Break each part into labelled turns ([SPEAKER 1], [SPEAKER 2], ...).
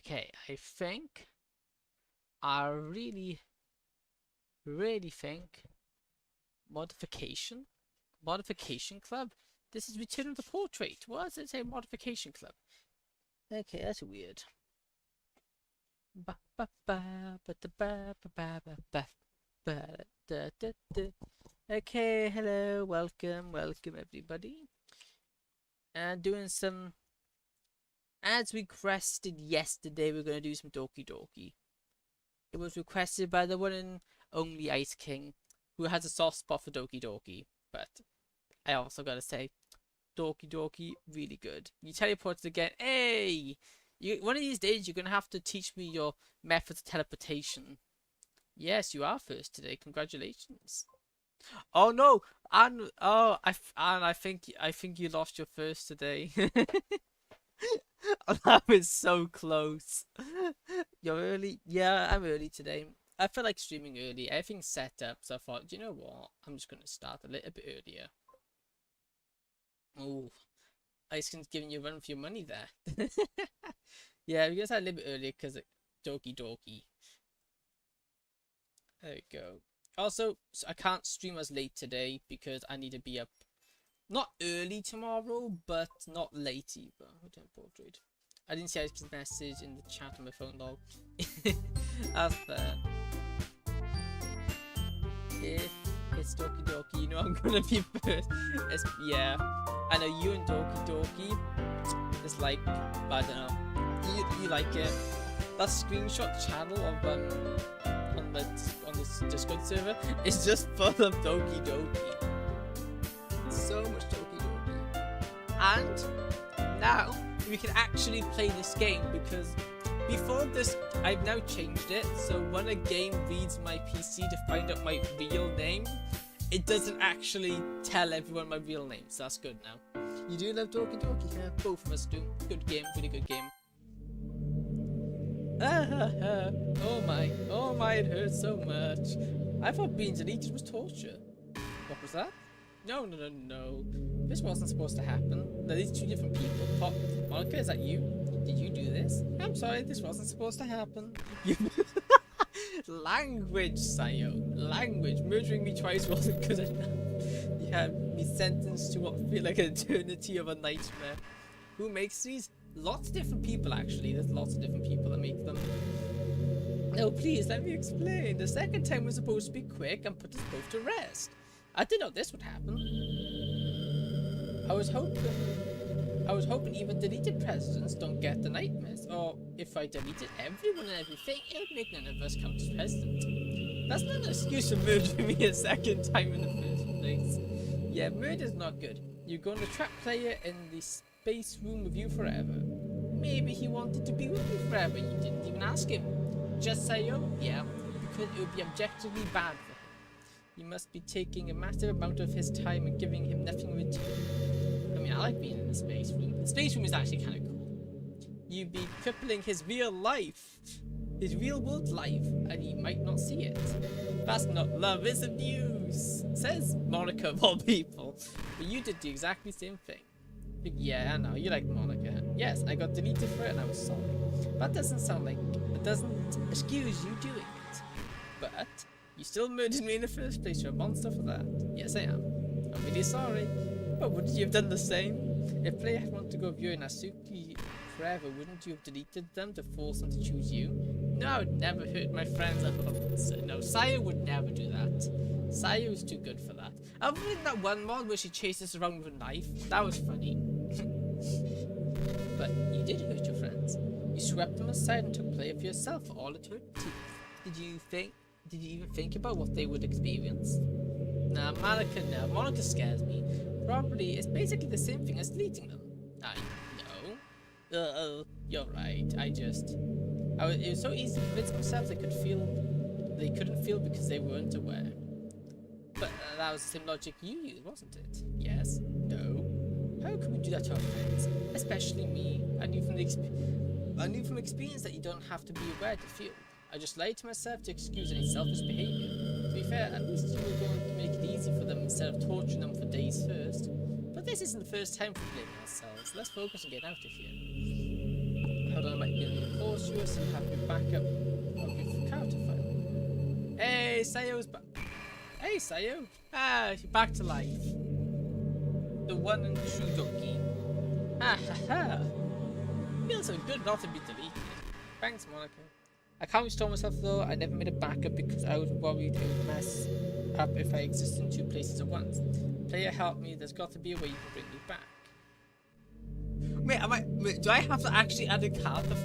[SPEAKER 1] Okay, I really think modification, modification club. This is Return of the Portrait. Why does it say modification club? Okay, that's weird. Ba ba ba ba da ba ba ba ba ba ba da da da. Okay, hello, welcome everybody. And doing some, as requested yesterday, we're gonna do some Doki Doki. It was requested by the one and only Ice King, who has a soft spot for Doki Doki. But I also gotta say, Doki Doki, really good. You teleported again. Hey! One of these days, you're gonna have to teach me your methods of teleportation. Yes, you are first today. Congratulations. Oh no! I think you lost your first today. Oh, that was so close. You're early? Yeah, I'm early today. I feel like streaming early. Everything's set up, so I thought, you know what? I'm just gonna start a little bit earlier. Oh, Ice Cream's giving you a run for your money there. Yeah, we're gonna start a little bit earlier because Doki Doki. There we go. Also, so I can't stream as late today because I need to be up not early tomorrow, but not late either. Portrait. I didn't see Ice Cream's message in the chat on my phone log. That's fair. If it's Doki Doki, you know I'm gonna be first. Yeah, I know you and Doki Doki. It's like, I don't know. You like it. That screenshot channel of on the Discord server is just full of Doki Doki. So much Doki Doki. And now we can actually play this game, because before this I've now changed it, so when a game reads my PC to find out my real name, it doesn't actually tell everyone my real name, so that's good now. You do love Doki Doki? Yeah, both of us do. Good game, really good game. Oh my, it hurts so much. I thought being deleted was torture. What was that? No. This wasn't supposed to happen. These two different people. Monica, is that you? Did you do this? I'm sorry, this wasn't supposed to happen. Language, Sayo. Language. Murdering me twice wasn't good enough. You had me sentenced to what feel like an eternity of a nightmare. Who makes these? Lots of different people, actually. There's lots of different people that make them. No, please, let me explain. The second time was supposed to be quick and put us both to rest. I didn't know this would happen. I was hoping even deleted presidents don't get the nightmares. Or if I deleted everyone and everything, it would make none of us count as president. That's not an excuse for murdering me a second time in the first place. Yeah, murder's not good. You're going to trap player in the space room with you forever. Maybe he wanted to be with you forever. You didn't even ask him. Just say, oh, yeah, because it would be objectively bad for him. You must be taking a massive amount of his time and giving him nothing in return. I mean, I like being in the space room. The space room is actually kind of cool. You'd be crippling his real life, his real world life, and he might not see it. That's not love, it's abuse, says Monica of all people. But you did the exactly same thing. Yeah, I know, you like Monica. Yes, I got deleted for it and I was sorry. That doesn't sound like, it doesn't excuse you doing it. But you still murdered me in the first place. You're a monster for that. Yes, I am. I'm really sorry. But wouldn't you have done the same? If player had wanted to go view Natsuki forever, wouldn't you have deleted them to force them to choose you? No, I would never hurt my friends. No, Sayo would never do that. Sayo is too good for that. Other than that one mod where she chased us around with a knife, that was funny. But you did hurt your friends. You swept them aside and took play for yourself for all eternity. Did you even think about what they would experience? Nah, Monica, no. Monica scares me. Probably, it's basically the same thing as deleting them. I know. You're right. It was so easy to convince myself they couldn't feel because they weren't aware. But that was the same logic you used, wasn't it? Yes? No? How could we do that to our friends? Especially me. I knew from experience that you don't have to be aware to feel. I just lied to myself to excuse any selfish behaviour. To be fair, at least you were going to make it easy for them instead of torturing them for days first. But this isn't the first time for blaming ourselves. Let's focus on getting out of here. Hold on, I might be in the course. sure so you have your backup of your character file. Hey, Sayo's back. Hey, Sayo. Ah, you're back to life. The one and true donkey. Ha ha ha. Feels so good not to be deleted. Thanks, Monica. I can't restore myself though. I never made a backup because I was worried it would mess up if I exist in 2 places at once. Player, help me. There's got to be a way you can bring me back. Wait, do I have to actually add a character?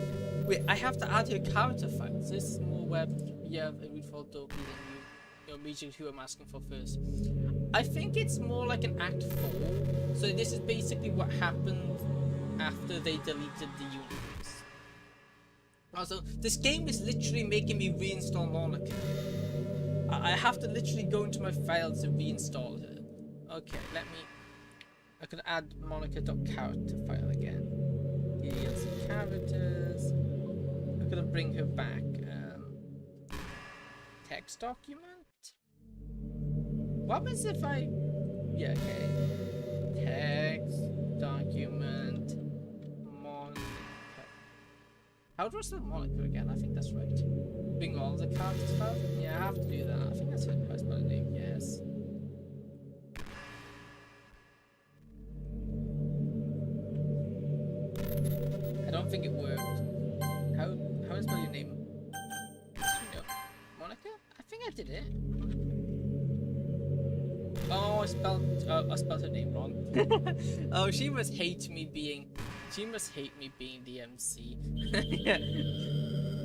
[SPEAKER 1] Wait, I have to add her character file. So this is more where you have a default donkey than you know, region who I'm asking for first. I think it's more like an Act 4. So this is basically what happened after they deleted the universe. Also, this game is literally making me reinstall Monica. I have to literally go into my files to reinstall her. Okay, I could add Monica.character file again. DLC characters. I'm gonna bring her back. Text document? What happens if I... Yeah, okay. Text document Monica. How do I spell Monica again? I think that's right. Bring all the characters file? Yeah, I have to do that. I think that's how I spell the name, yes. I don't think it worked. How do I spell your name? No. Monica? I think I did it. Oh, I spelled her name wrong. Oh, she must hate me being the MC. Yeah.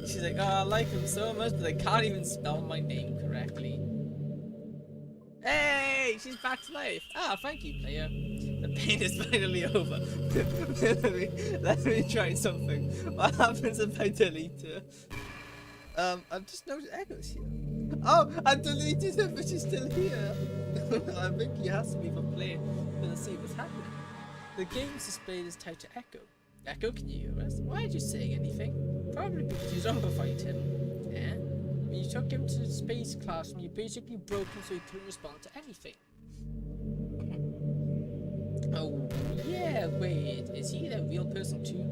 [SPEAKER 1] She's like, oh, I like him so much, but I can't even spell my name correctly. Hey, she's back to life. Ah, thank you, player. The pain is finally over. let me try something. What happens if I delete her? I've just noticed Echo's here. Oh, I deleted her, but she's still here. I think he has to be for playing. Let's see what's happening. The game's displayed is tied to Echo. Echo, can you hear us? Why aren't you saying anything? Probably because you zombified him. Yeah? When you took him to the space classroom, you basically broke him so he couldn't respond to anything. Oh, yeah, wait. Is he a real person too?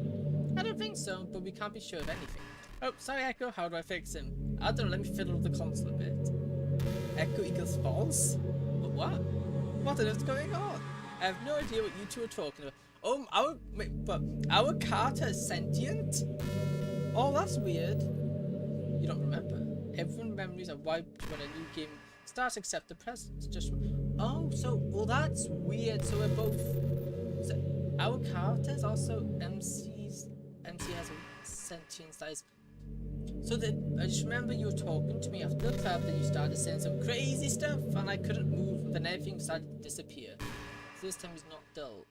[SPEAKER 1] I don't think so, but we can't be sure of anything. Oh, sorry, Echo. How do I fix him? I don't know. Let me fiddle with the console a bit. Echo equals false? But what? What on earth's going on? I have no idea what you two are talking about. Oh, our Carter is sentient? Oh, that's weird. You don't remember. Everyone's memories are wiped when a new game starts except the present. Just well, that's weird. So we're both. So our Carter's also MC's. MC has a sentient size. So I just remember you were talking to me after the club, then you started saying some crazy stuff, and I couldn't move, and then everything started to disappear. So this time he's not dull.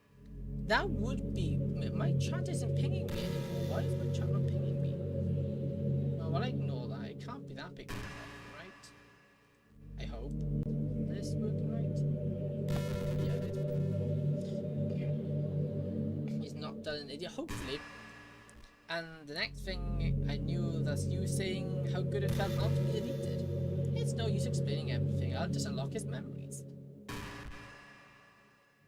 [SPEAKER 1] That would be... My chat isn't pinging me anymore. Why is my chat not pinging me? Oh, well, I ignore that. It can't be that big of a problem, right? I hope. Is this working right? Yeah, it is. He's not dull an idiot, hopefully. And the next thing I knew that's you saying how good it felt not to be deleted. It's no use explaining everything. I'll just unlock his memories.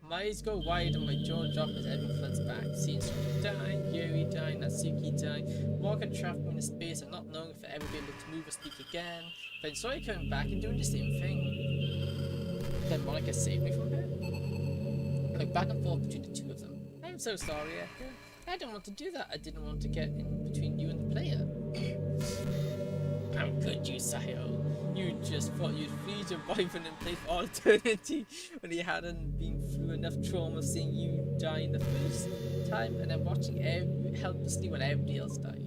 [SPEAKER 1] My eyes go wide and my jaw drops as everything floods back. Seeing someone dying, Yuri dying, Natsuki dying, walking trapped me in space and not knowing if I'd ever be able to move or speak again. Then saw you coming back and doing the same thing. Then Monica saved me from her. I look back and forth between the two of them. I'm so sorry, Echo. I didn't want to do that. I didn't want to get in between you and the player. How could you, Sayo? You just thought you'd freeze your boyfriend and play for all eternity when he hadn't been through enough trauma seeing you die in the first time and then watching helplessly when everybody else died.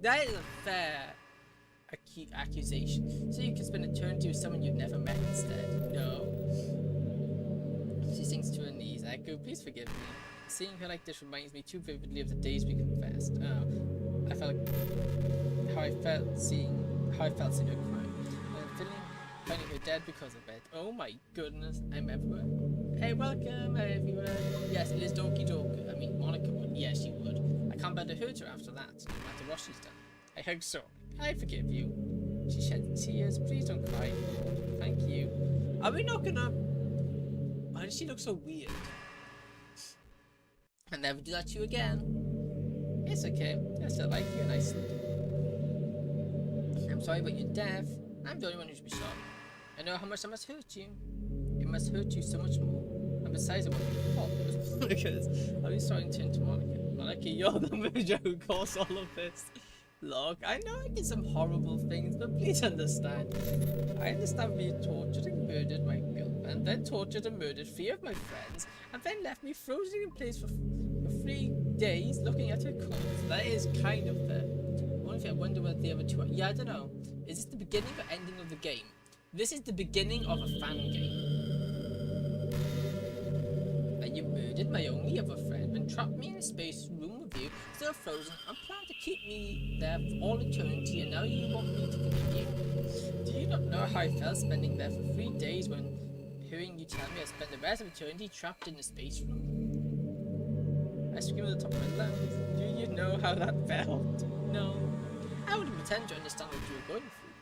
[SPEAKER 1] That is a fair accusation. So you can spend eternity with someone you've never met instead. No. She sinks to her knees. Echo, please forgive me. Seeing her like this reminds me too vividly of the days we confessed. I felt how I felt seeing her cry. Finding her dead because of it. Oh my goodness, I'm everywhere. Hey, welcome everywhere. Yes, it is Donkey Dog. I mean, Monica would. Yeah, she would. I can't bear to hurt her after that, no matter what she's done. I hope so. I forgive you. She shed tears. Please don't cry anymore. Thank you. Are we not gonna... Why does she look so weird? I'll never do that to you again. It's okay. I still like you and I still do. sorry about your death. I'm the only one who should be sorry. I know how much that must hurt you. It must hurt you so much more. And besides, it wasn't your fault. It was Monica's. I'll be sorry to turn to Monica. Monica, you're the murderer who caused all of this. Look, I know I did some horrible things, but please understand. I understand being tortured and murdered my girlfriend, then tortured and murdered 3 of my friends, and then left me frozen in place for 3 days looking at her corpse. That is kind of fair. Only thing I wonder what the other 2 are. Yeah, I don't know. Is this the beginning or ending of the game? This is the beginning of a fan game. And you murdered my only other friend and trapped me in a space room with you, still frozen, and planned to keep me there for all eternity, and now you want me to forgive you? Do you not know how I felt spending there for 3 days when hearing you tell me I spent the rest of eternity trapped in a space room? I screamed at the top of my lungs. Do you know how that felt? No. I wouldn't pretend to understand what you were going through.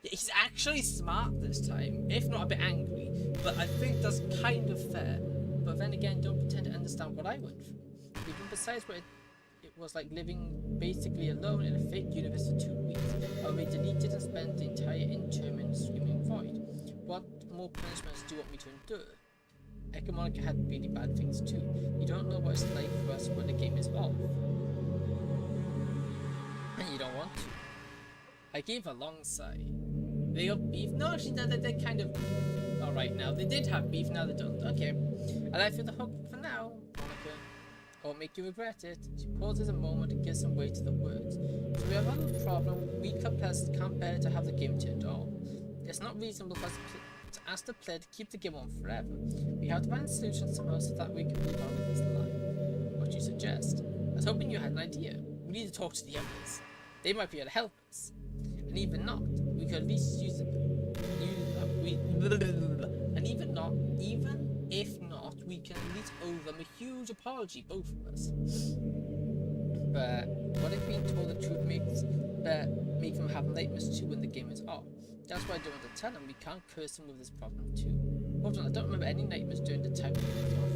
[SPEAKER 1] Yeah, he's actually smart this time, if not a bit angry, but I think that's kind of fair. But then again, don't pretend to understand what I went through. Even besides what it was like living basically alone in a fake universe for 2 weeks, where we deleted and spent the entire interim in a screaming void. What more punishments do you want me to endure? Echo Monica had really bad things too. You don't know what it's like for us when the game is off. And you don't want to. I gave a long sigh. They got beef? No, actually, they're kind of alright now. They did have beef, now they don't. Okay. And I feel the hook for now, Monica. I won't make you regret it. She pauses a moment to give some weight to the words. If we have a little problem, we players can't bear to have the game turned off. It's not reasonable for us to ask the player to keep the game on forever. We have to find a solution somehow so that we can move on with this life. What do you suggest? I was hoping you had an idea. We need to talk to the others. They might be able to help us. And even not, we could at least use it. And even if not, we can at least owe them a huge apology, both of us. But what if being told the truth make them have nightmares too when the game is off? That's why I don't want to tell them we can't curse them with this problem too. Hold on, I don't remember any nightmares during the time the game was off.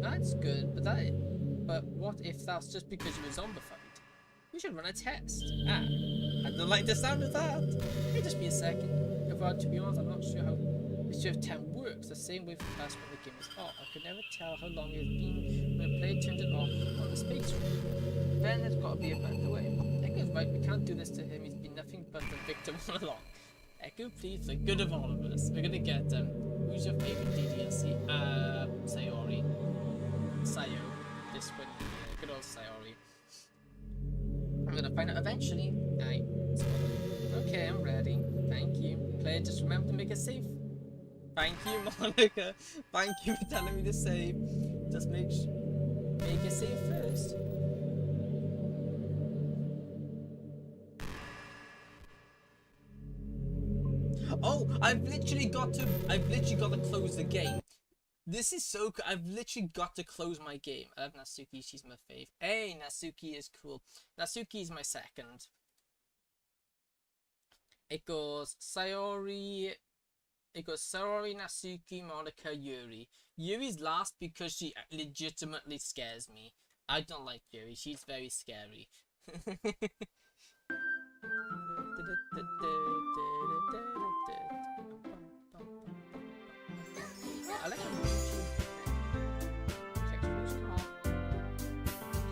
[SPEAKER 1] That's good, but what if that's just because you were zombified? We should run a test. I don't like the sound of that. It'll just be a second. If to be honest, I'm not sure how the shift 10 works. The same way for us when the game is off. I could never tell how long it has been when a player turned it off on the space room. Then there's got to be a better way. Echo's right, we can't do this to him. He's been nothing but the victim all along. Echo, please, for the good of all of us. We're gonna get who's your favorite DDLC? Sayori. Sayo. This one here. Good old Sayori. I'm gonna find out eventually. Okay, I'm ready. Thank you. Player, just remember to make it safe. Thank you, Monica. Thank you for telling me to save. Just make it safe first. Oh, I've literally got to close the game. This is so cool. I've literally got to close my game. I love Natsuki, she's my fave. Hey, Natsuki is cool. Natsuki is my second. It goes Sayori, Natsuki, Monica, Yuri. Yuri's last because she legitimately scares me. I don't like Yuri, she's very scary. I like her.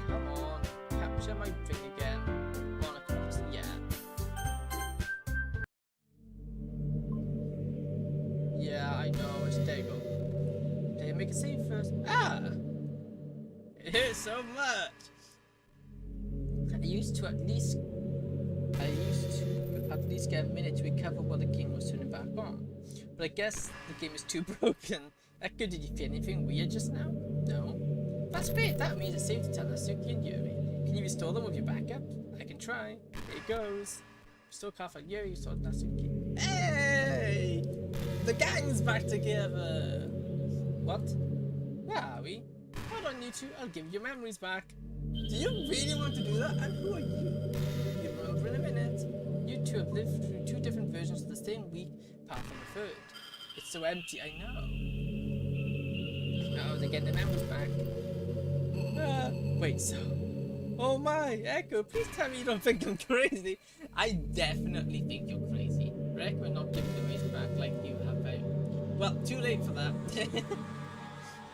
[SPEAKER 1] Come on, capture my thing again. Monica, yeah. Yeah, I know, it's there you go. Did I make it safe first? It hurts so much. I used to at least get a minute to recover while the game was turning back on. But I guess the game is too broken. Echo, did you feel anything weird just now? No. That's great, that means it's safe to tell Natsuki and Yuri. Can you restore them with your backup? I can try. Here it goes. Restore Kafa Yuri, restore Natsuki. Hey! The gang's back together! What? Where are we? Hold on, you two, I'll give you your memories back. Do you really want to do that? And who are you? You'll remember in a minute. You two have lived through 2 different versions of the same week, apart from the 3rd. It's so empty, I know. Oh, they're getting their memories back. Wait, so Oh my, Echo, please tell me you don't think I'm crazy. I definitely think you're crazy. Rick, we're not giving the race back like you have out. Well, too late for that.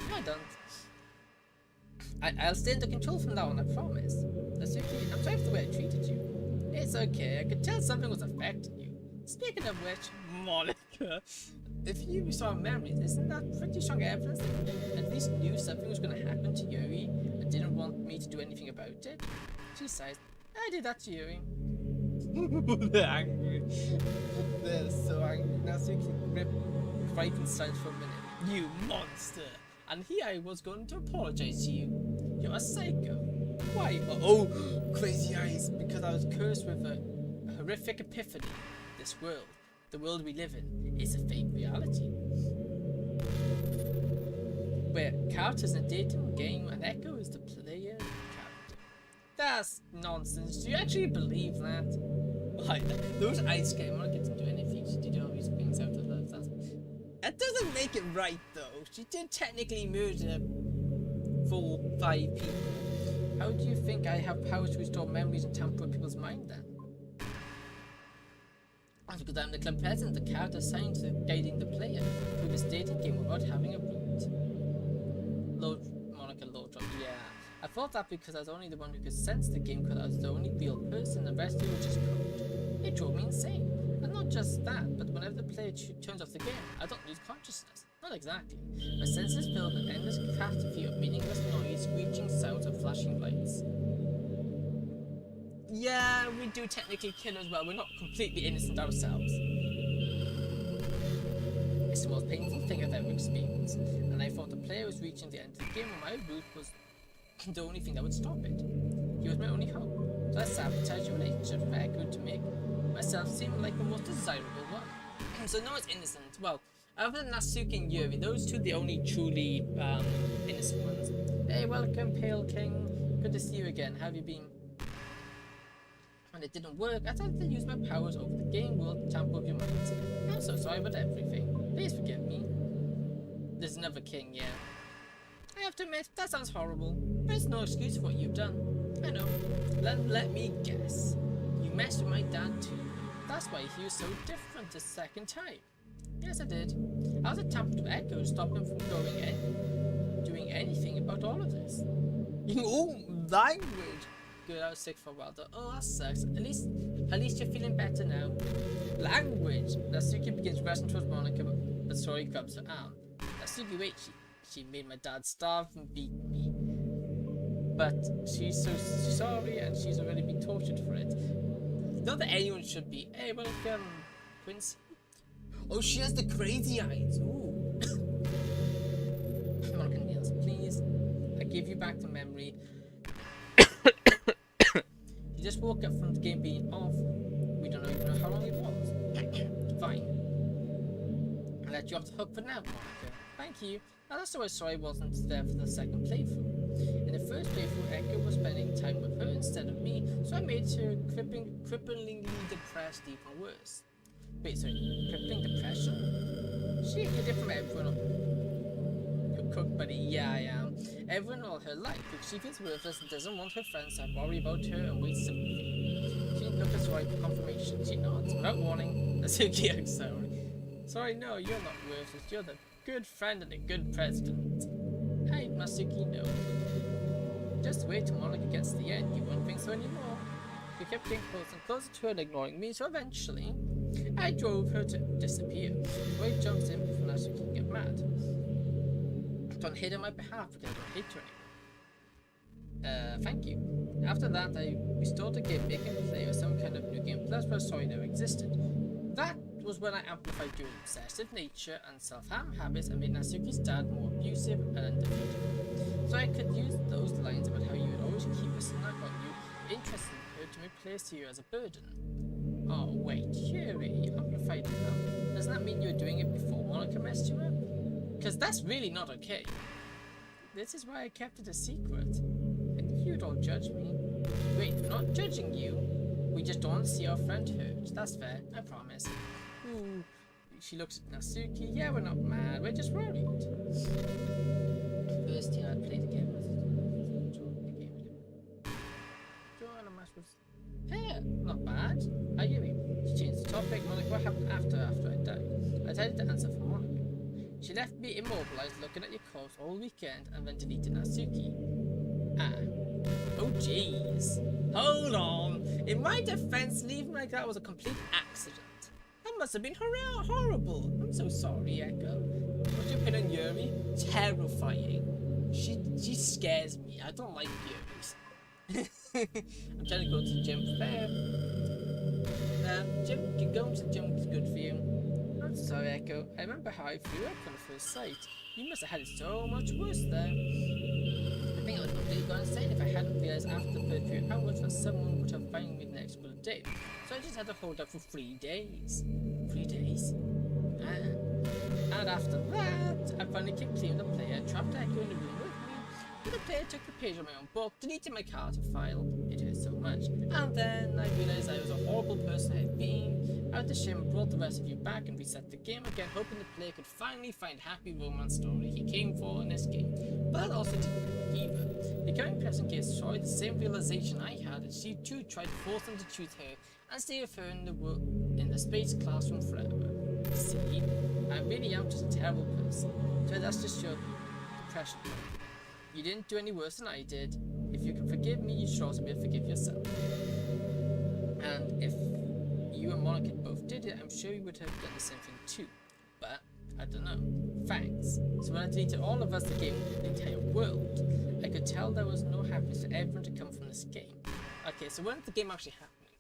[SPEAKER 1] No, I don't. I'll stay under control from now on, I promise. That's okay. I'm sorry for the way I treated you. It's okay, I could tell something was affecting you. Speaking of which, Monica, if you restore memories, isn't that pretty strong evidence that you at least knew something was going to happen to Yuri and didn't want me to do anything about it? She sighs. I did that to Yuri. They're angry. They're so angry. Now so you can grip frightened silence for a minute. You monster! And here I was going to apologize to you. You're a psycho. Why? Oh, crazy eyes. Because I was cursed with a horrific epiphany. This world, the world we live in, is a fake reality. Where characters in a dating game and Echo is the player character. That's nonsense. Do you actually believe that? Why? Those ice cream aren't getting to do anything. She did all these things out of love. That doesn't make it right, though. She did technically murder 4-5 people. How do you think I have powers to restore memories and tamper with people's mind then? That's because I'm the club president, the character assigned to guiding the player through this dating game without having a root. Monica Lodrop, yeah. I thought that because I was only the one who could sense the game because I was the only real person, the rest of you were just code. It drove me insane. And not just that, but whenever the player turns off the game, I don't lose consciousness. Not exactly. My senses filled with an endless catastrophe of meaningless noise, screeching sounds, and flashing lights. Yeah, we do technically kill as well. We're not completely innocent ourselves. It's the most painful thing I've ever experienced, and I thought the player was reaching the end of the game and my route was the only thing that would stop it. He was my only hope. So I sabotaged your relationship with Echo to make myself seem like the most desirable one. So no one's innocent. Well, other than Natsuki and Yuri, those two the only truly innocent ones. Hey, welcome, Pale King. Good to see you again. How have you been? When it didn't work, I tried to use my powers over the game world to tamper with your minds. I'm so sorry about everything. Please forgive me. There's another king, yeah. I have to admit, that sounds horrible. But it's no excuse for what you've done. I know. Let me guess. You messed with my dad too. That's why he was so different the second time. Yes, I did. I was attempting to Echo to stop him from doing anything about all of this. Oh, language! Good, I was sick for a while though. Oh, that sucks. At least you're feeling better now. Language! Natsuki begins rushing towards Monica, but Sori grabs her arm. Natsuki, wait, she made my dad starve and beat me. But she's so sorry and she's already been tortured for it. Not that anyone should be. Hey, welcome, Quincy. Oh, she has the crazy eyes. Ooh. Monica kneels, please. I give you back the memory. You just woke up from the game being off. We don't even know how long it was. Fine. I'll let you off the hook for now, Monica. Thank you. Now that's why sorry I wasn't there for the second playthrough. In the first playthrough, Echo was spending time with her instead of me, so I made her cripplingly depressed even worse. Wait, sorry, crippling depression? She hid it from everyone. Your cook buddy, yeah, I am. Everyone all her life, because she feels worthless and doesn't want her friends to worry about her and wait sympathy. She looked at Sorry for confirmation. She nods, without warning. Natsuki, I'm sorry. Sorry, no, you're not worthless. You're the good friend and a good president. Hey, Natsuki, no. Just wait till Monica gets to the end. You won't think so anymore. We kept getting closer and closer to her and ignoring me, so eventually I drove her to disappear. So I jumps in before Natsuki can get mad. Don't hate on my behalf, but I don't hate her anymore. Thank you. After that, I restored the game, making the player some kind of new game plus where sorry never existed. That was when I amplified your obsessive nature and self-harm habits and made Natsuki's dad more abusive and undefeatable. So I could use those lines about how you would always keep a snack on you, interested in her to replace you as a burden. Oh wait, Yuri, you amplified it now. Doesn't that mean you were doing it before Monica messed you up? Because that's really not okay. This is why I kept it a secret. And you don't judge me. Wait, we're not judging you. We just don't see our friend hurt. That's fair, I promise. Ooh, she looks at Natsuki. Yeah, we're not mad, we're just worried. First thing I'd play the game with. topic, Monica, what happened after I died? I decided to answer for Monica. She left me immobilized looking at your corpse all weekend and then deleted Natsuki. Ah. Oh jeez. Hold on. In my defense, leaving like that was a complete accident. That must have been horrible. I'm so sorry, Echo. What's your opinion on Yuri? Terrifying. She scares me. I don't like Yuris. I'm trying to go to the gym. Fair. Going to the gym is good for you. I'm sorry, Echo. I remember how I threw up on the first sight. You must have had it so much worse there. I think I would have completely gone insane if I hadn't realised after the first few hours that someone would have found me the next good day. So I just had to hold up for 3 days. 3 days? And after that, I finally came clean with the player, trapped Echo in the room with me. But the player took the page of my own book, deleted my character file. It hurt so much. And then I realised I was a horrible person I had been. Out of shame, I brought the rest of you back and reset the game again, hoping the player could finally find a happy romance story he came for in this game. But that also didn't work either. The current person gave Troy the same realization I had, and she too tried to force him to choose her and stay with her in the space classroom forever. See, I really am just a terrible person. So that's just your depression. You didn't do any worse than I did. If you can forgive me, you should also be able to forgive yourself. And if you and Monica both did it, I'm sure you would have done the same thing too. But, I don't know. Thanks. So when I deleted all of us, the game, the entire world, I could tell there was no happiness for everyone to come from this game. Okay, so when's the game actually happening?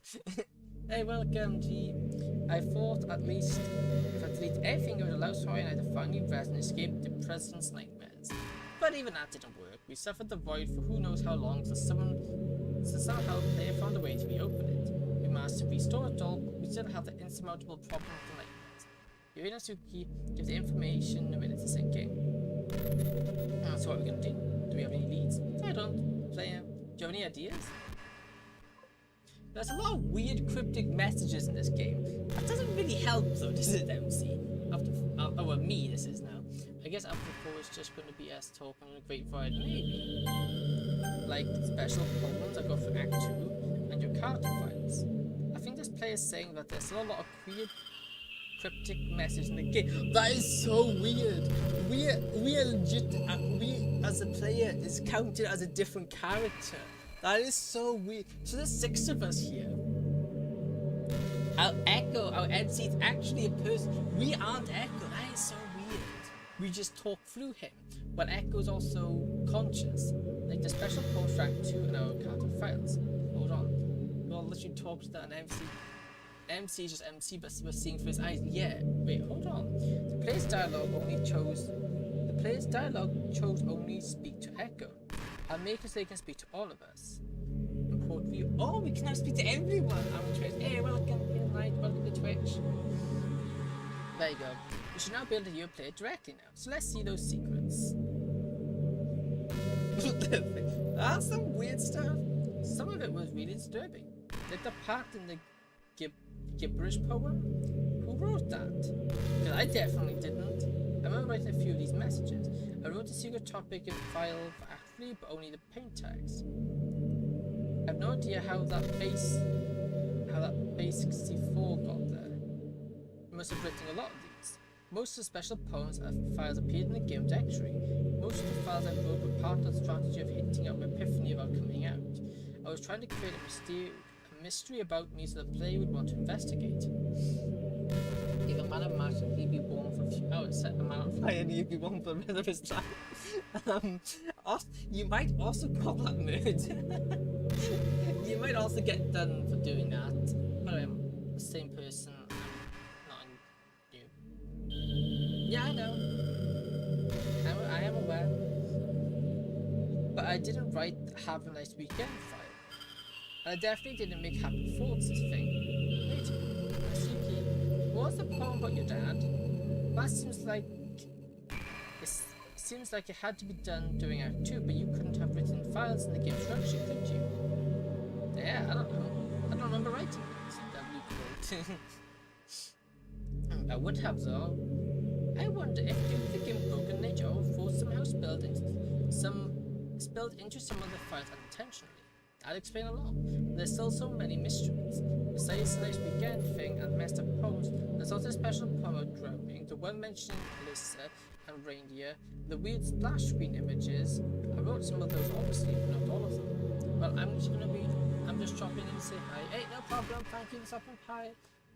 [SPEAKER 1] Hey, welcome, G. I thought at least if I deleted everything, it would allow Troy and I to finally rest and escape the president's nightmares. But even that didn't work. We suffered the void for who knows how long, so somehow the player found a way to reopen it. We managed to restore it all, but we still have the insurmountable problem of the nightmares. Yuri and Natsuki give the information a minute to sink in. So what are we gonna do? Do we have any leads? I don't. Player, do you have any ideas? There's a lot of weird cryptic messages in this game. That doesn't really help though, does it, MC? Well, me this is now. I guess after 4 is just going to be us talking on a great void, maybe. Like special poems I got for Act 2 and your character files. I think this player is saying that there's still a lot of weird cryptic message in the game. That is so weird. We are legit. We as a player is counted as a different character. That is so weird. So there's 6 of us here. Our Echo, our MC is actually a person. We aren't Echo. That is so weird. We just talk through him. But Echo's also conscious. Like the special post track 2 and our character files. Hold on. We'll literally talk to that MC. MC is just MC, but we're seeing through his eyes. Yeah. Wait, hold on. The player's dialogue chose only speak to Echo. I'll make it so they can speak to all of us. Import view. Oh, we can now speak to everyone. I'm on Twitch. Hey, welcome, Inlight, welcome to Twitch. There you go. We should now be able to hear player directly now. So let's see those secrets. That's some weird stuff. Some of it was really disturbing. Like the part in the gibberish poem. Who wrote that? Because I definitely didn't. I remember writing a few of these messages. I wrote a secret topic in file for Act 3, but only the paint tags. I have no idea how that base 64 got there. I must have written a lot of these. Most of the special poems files appeared in the game directory. Most of the files I wrote were part of the strategy of hinting at my epiphany about coming out. I was trying to create a mystery about me so the player would want to investigate. If a man of magically be born for a few hours, set a man on fire and he'd be born for the rest of his life. You might also call that murder. You might also get done for doing that. But I'm the same person. I'm not you. Yeah, I know. I am aware. But I didn't write have a nice weekend file. And I definitely didn't make happy thoughts this thing. Wait, Natsuki, what was the poem about your dad? That seems like it had to be done during Act 2, but you couldn't have written files in the game structure, could you? Yeah, I don't know. I don't remember writing it. I would have though. I wonder if due to the game's broken nature or force somehow spilled into some of the files unintentionally. That'd explain a lot. There's still so many mysteries. Besides the nice weekend thing and messed up was a special power drowning, the one mentioning Alyssa and reindeer, the weird splash screen images. I wrote some of those obviously, but not all of them. Well, I'm just dropping in to say hi. Hey, no problem. Thank you for stopping by.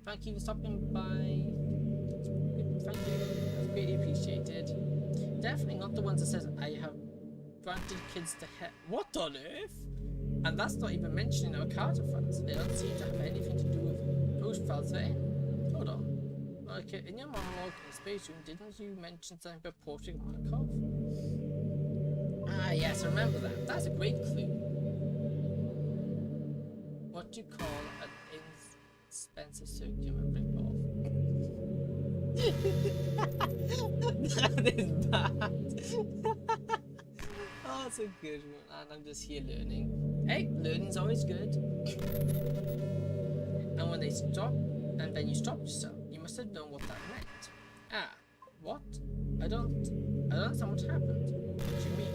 [SPEAKER 1] Thank you for stopping by. Thank you. That's greatly appreciated. Definitely not the ones that says I have granted kids to hell. What on earth? And that's not even mentioning our Carter fans. They don't seem to have anything to do with whose files they're in. Hold on. Okay, in your monologue in the space room, didn't you mention something about portraying Markov? Ah, yes, I remember that. That's a great clue. What do you call an inexpensive circular rip-off? That is bad. Oh, it's a good one. And I'm just here learning. Hey, learning's always good. And when they stop, and then you stop yourself, you must have known what that meant. Ah, what? I don't understand what happened. What do you mean?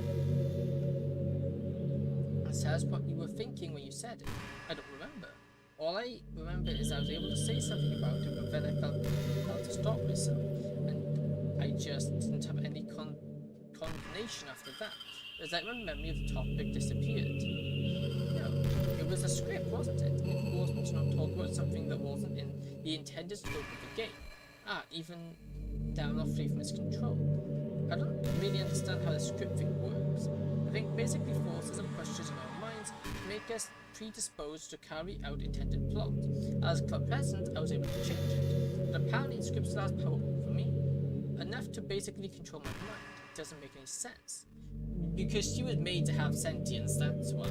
[SPEAKER 1] It says what you were thinking when you said it. I don't remember. All I remember is I was able to say something about it, but then I felt compelled to stop myself, and I just didn't have any coordination after that. It was like my memory of the topic disappeared. No, it was a script, wasn't it? It forced me to not talk about something that wasn't in the intended scope of the game. Ah, even that I'm not free from its control. I don't really understand how the script thing works. I think basically forces and pushes in our minds make us predisposed to carry out intended plot. As club president, I was able to change it, but apparently script still has power over me, enough to basically control my mind. It doesn't make any sense. Because she was made to have sentience, that's why.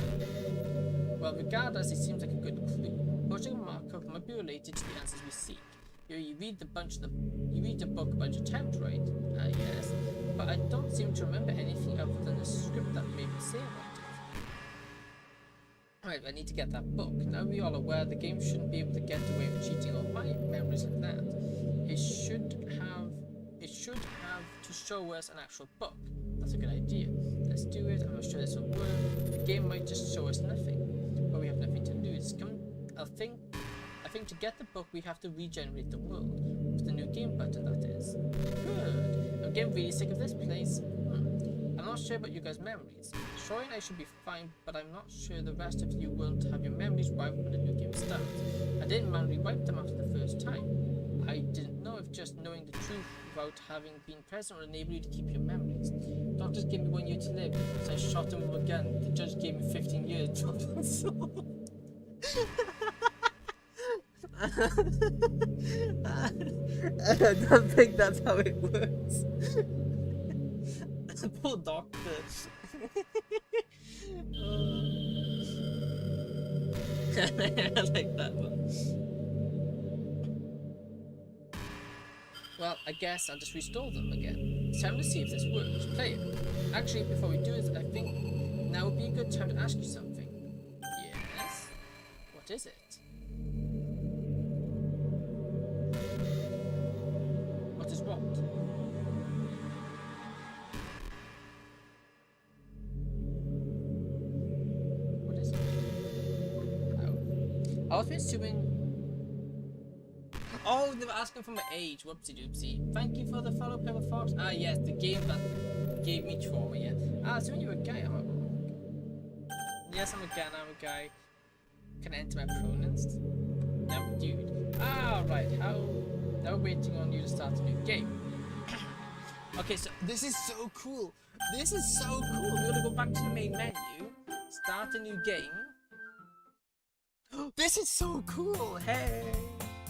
[SPEAKER 1] Well, regardless, it seems like a good clue. Portraying Markov might be related to the answers we seek. You read the book a bunch of times, right? Yes. But I don't seem to remember anything other than the script that made me say about it. Alright, I need to get that book. Now we're all aware the game shouldn't be able to get away with cheating on my memories like that. It should have to show us an actual book. That's a good idea. Let's do it. I'm not sure this will work. The game might just show us nothing, but we have nothing to lose. I think to get the book we have to regenerate the world with the new game button, that is. Good. I'm getting really sick of this place. I'm not sure about you guys' memories. Troy and I should be fine, but I'm not sure the rest of you will have your memories wiped when the new game starts. I didn't manually wipe them after the first time. I didn't know if just knowing the truth without having been present would enable you to keep your memories. Doctors gave me 1 year to live, so I shot him with a gun. The judge gave me 15 years. I don't think that's how it works. Poor doctor. I like that one. Well, I guess I'll just restore them again. It's time to see if this works. Play it. Actually, before we do this, I think now would be a good time to ask you something. Yes? What is it? What is what? What is it? Oh. I was assuming. Oh, they were asking for my age. Whoopsie doopsie. Thank you for the follow, Pepper Fox. Ah, yes, the game that gave me trauma, yeah. Ah, assuming you're a guy, am I wrong? Yes, I'm a guy. Can I enter my pronouns? No, dude. Ah, right. How? Now we're waiting on you to start a new game. Okay, so this is so cool. This is so cool. We're gonna go back to the main menu, start a new game. This is so cool. Hey.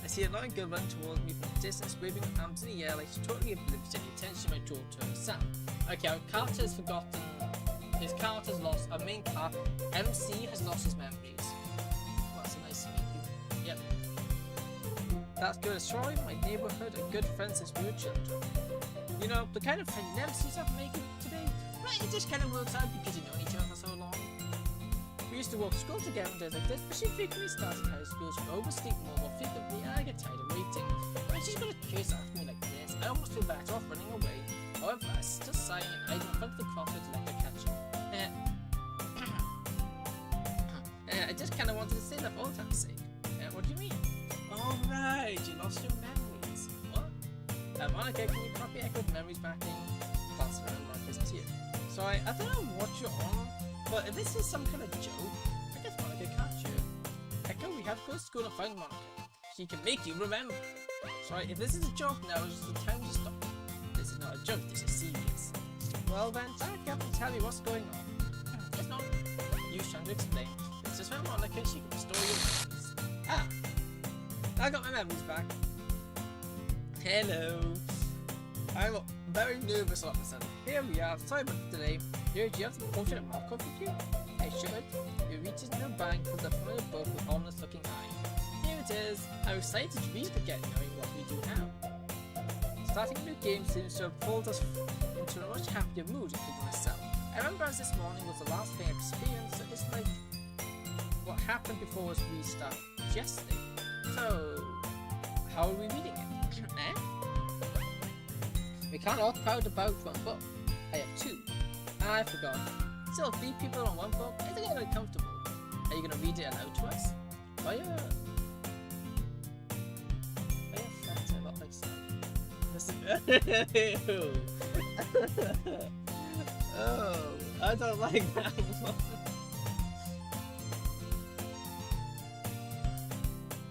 [SPEAKER 1] I see a long girl run towards me from a distance, waving her arms in the air like she's totally oblivious to the attention of my daughter herself. Okay, our character has forgotten. His character's lost. Our main car, MC, has lost his memories. Well, that's a nice to meet you. Yep. That's good. Sorry, my neighborhood are good friends since we were children. You know, the kind of friend you never see yourself making today. Right, it just kind of works out because you know each other for so long. We used to walk to school together on days like this, but she frequently started high school. She oversleep more frequently, and I get tired of waiting. When she's got a chase after me like this, I almost feel better off running away. However, I still sighing and hiding in front of the crossroads to let her catch me. I just kind of wanted to say that for all time's sake. What do you mean? Oh right, you lost your memories. Monica, can you copy Echo's memories back in? Glancing around Monica's tier. Sorry, I don't know what you're on, but if this is some kind of joke, I guess Monica can't you? Echo, we have to go to school and find Monica. She can make you remember. Sorry, if this is a joke now, it's the time to stop. This is not a joke, this is serious. Well then, back up and tell me what's going on. It's not you trying to explain. This is where Monica, she can restore your memories. Ah! I got my memories back. Hello. I'm very nervous all of a sudden. Here we are. Sorry about the delay. Here, do you have the portrait of Marco with you? I should. You reach into the bag, pulls up from the book with ominous looking eye. Here it is. I'm excited to read it again, knowing what we do now. Starting a new game seems to have pulled us into a much happier mood, including myself. I remember as this morning was the last thing I experienced, so it's like what happened before was restart yesterday. So, how are we reading it? Eh? We can't all crowd about one book. I have two. I forgot. Still, 3 people on one book? I think it's uncomfortable. Are you gonna read it aloud to us? Why are friends a lot like Sam? Listen. Oh, I don't like that one.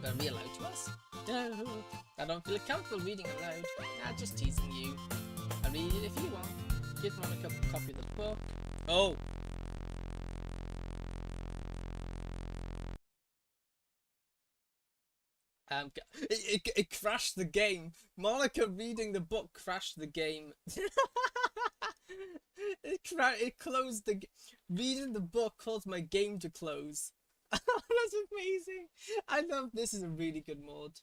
[SPEAKER 1] Gonna read aloud to us? No, I don't feel comfortable reading aloud. Nah, just teasing you. I'll read it if you want. Give Monica a copy of the book. Oh! It crashed the game. Monica reading the book crashed the game. It closed the reading the book caused my game to close. That's amazing. I love this. Is a really good mod.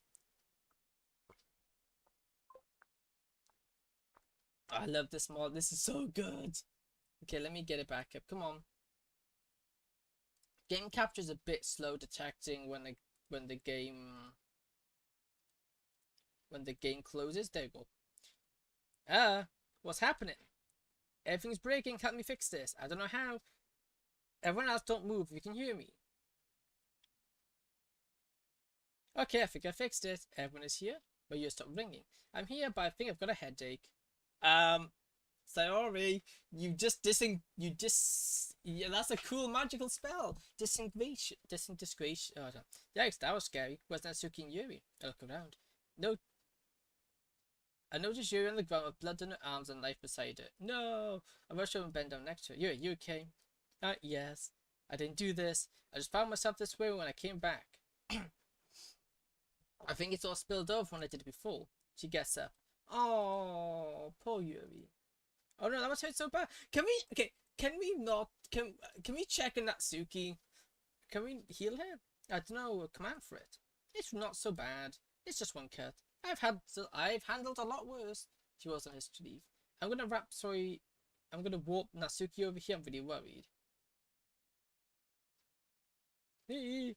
[SPEAKER 1] I love this mod. This is so good. Okay, let me get it back up. Come on. Game capture is a bit slow detecting when the game closes. There you go. What's happening? Everything's breaking. Help me fix this. I don't know how. Everyone else don't move. You can hear me. Okay, I think I fixed it. Everyone is here. But you stop ringing. I'm here, but I think I've got a headache. Sorry. Yeah, that's a cool magical spell. Disengagation. Oh, no. Yikes, that was scary. Wasn't that Suki and Yuri? I look around. No. I noticed Yuri on the ground with blood on her arms and knife beside her. No! I rushed over and bent down next to her. Yuri, you okay? Yes. I didn't do this. I just found myself this way when I came back. I think it's all spilled over when I did it before. She gets up. Oh, poor Yuri. Oh no, that must hurt so bad. Can we check on Natsuki? Can we heal her? I don't know, a command for it. It's not so bad. It's just one cut. I've handled a lot worse. She was on his leave. I'm gonna warp Natsuki over here. I'm really worried. Hey,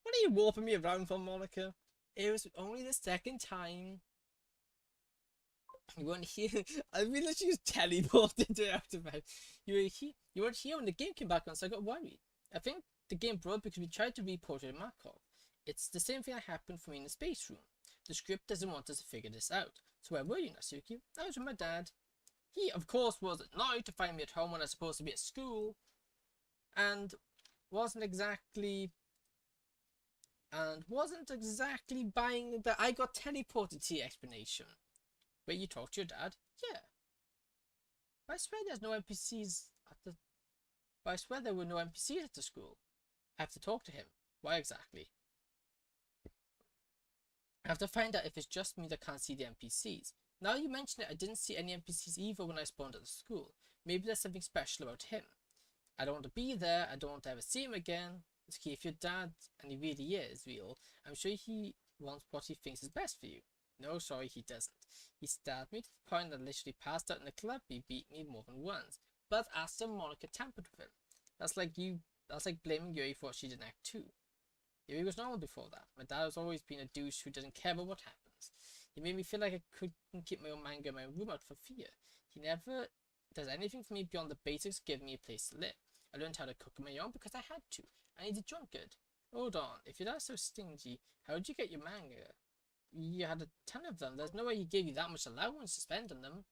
[SPEAKER 1] what are you warping me around for, Monica? It was only the second time. You weren't here. I realized she was teleported out of it. You weren't here when the game came back on, so I got worried. I think the game broke because we tried to re-portrait Markov. It's the same thing that happened for me in the space room. The script doesn't want us to figure this out. So where were you, Natsuki? I was with my dad. He, of course, was annoyed to find me at home when I was supposed to be at school. And wasn't exactly buying that I got teleported to the explanation. Wait, you talked to your dad? Yeah. But I swear there's no NPCs at the... But I swear there were no NPCs at the school. I have to talk to him. Why exactly? I have to find out if it's just me that can't see the NPCs. Now you mention it, I didn't see any NPCs either when I spawned at the school. Maybe there's something special about him. I don't want to be there, I don't want to ever see him again. It's okay, if your dad, and he really is real, I'm sure he wants what he thinks is best for you. No, sorry, he doesn't. He stabbed me to the point that I literally passed out in the club. He beat me more than once. But after Monica tampered with him. That's like blaming Yuri for what she did in Act 2. Yuri was normal before that. My dad has always been a douche who doesn't care about what happens. He made me feel like I couldn't keep my own manga in my room out for fear. He never does anything for me beyond the basics, giving me a place to live. I learned how to cook on my own because I had to. I need a drunkard. Hold on, if your dad's so stingy, how did you get your manga? You had a ton of them. There's no way he gave you that much allowance to spend on them.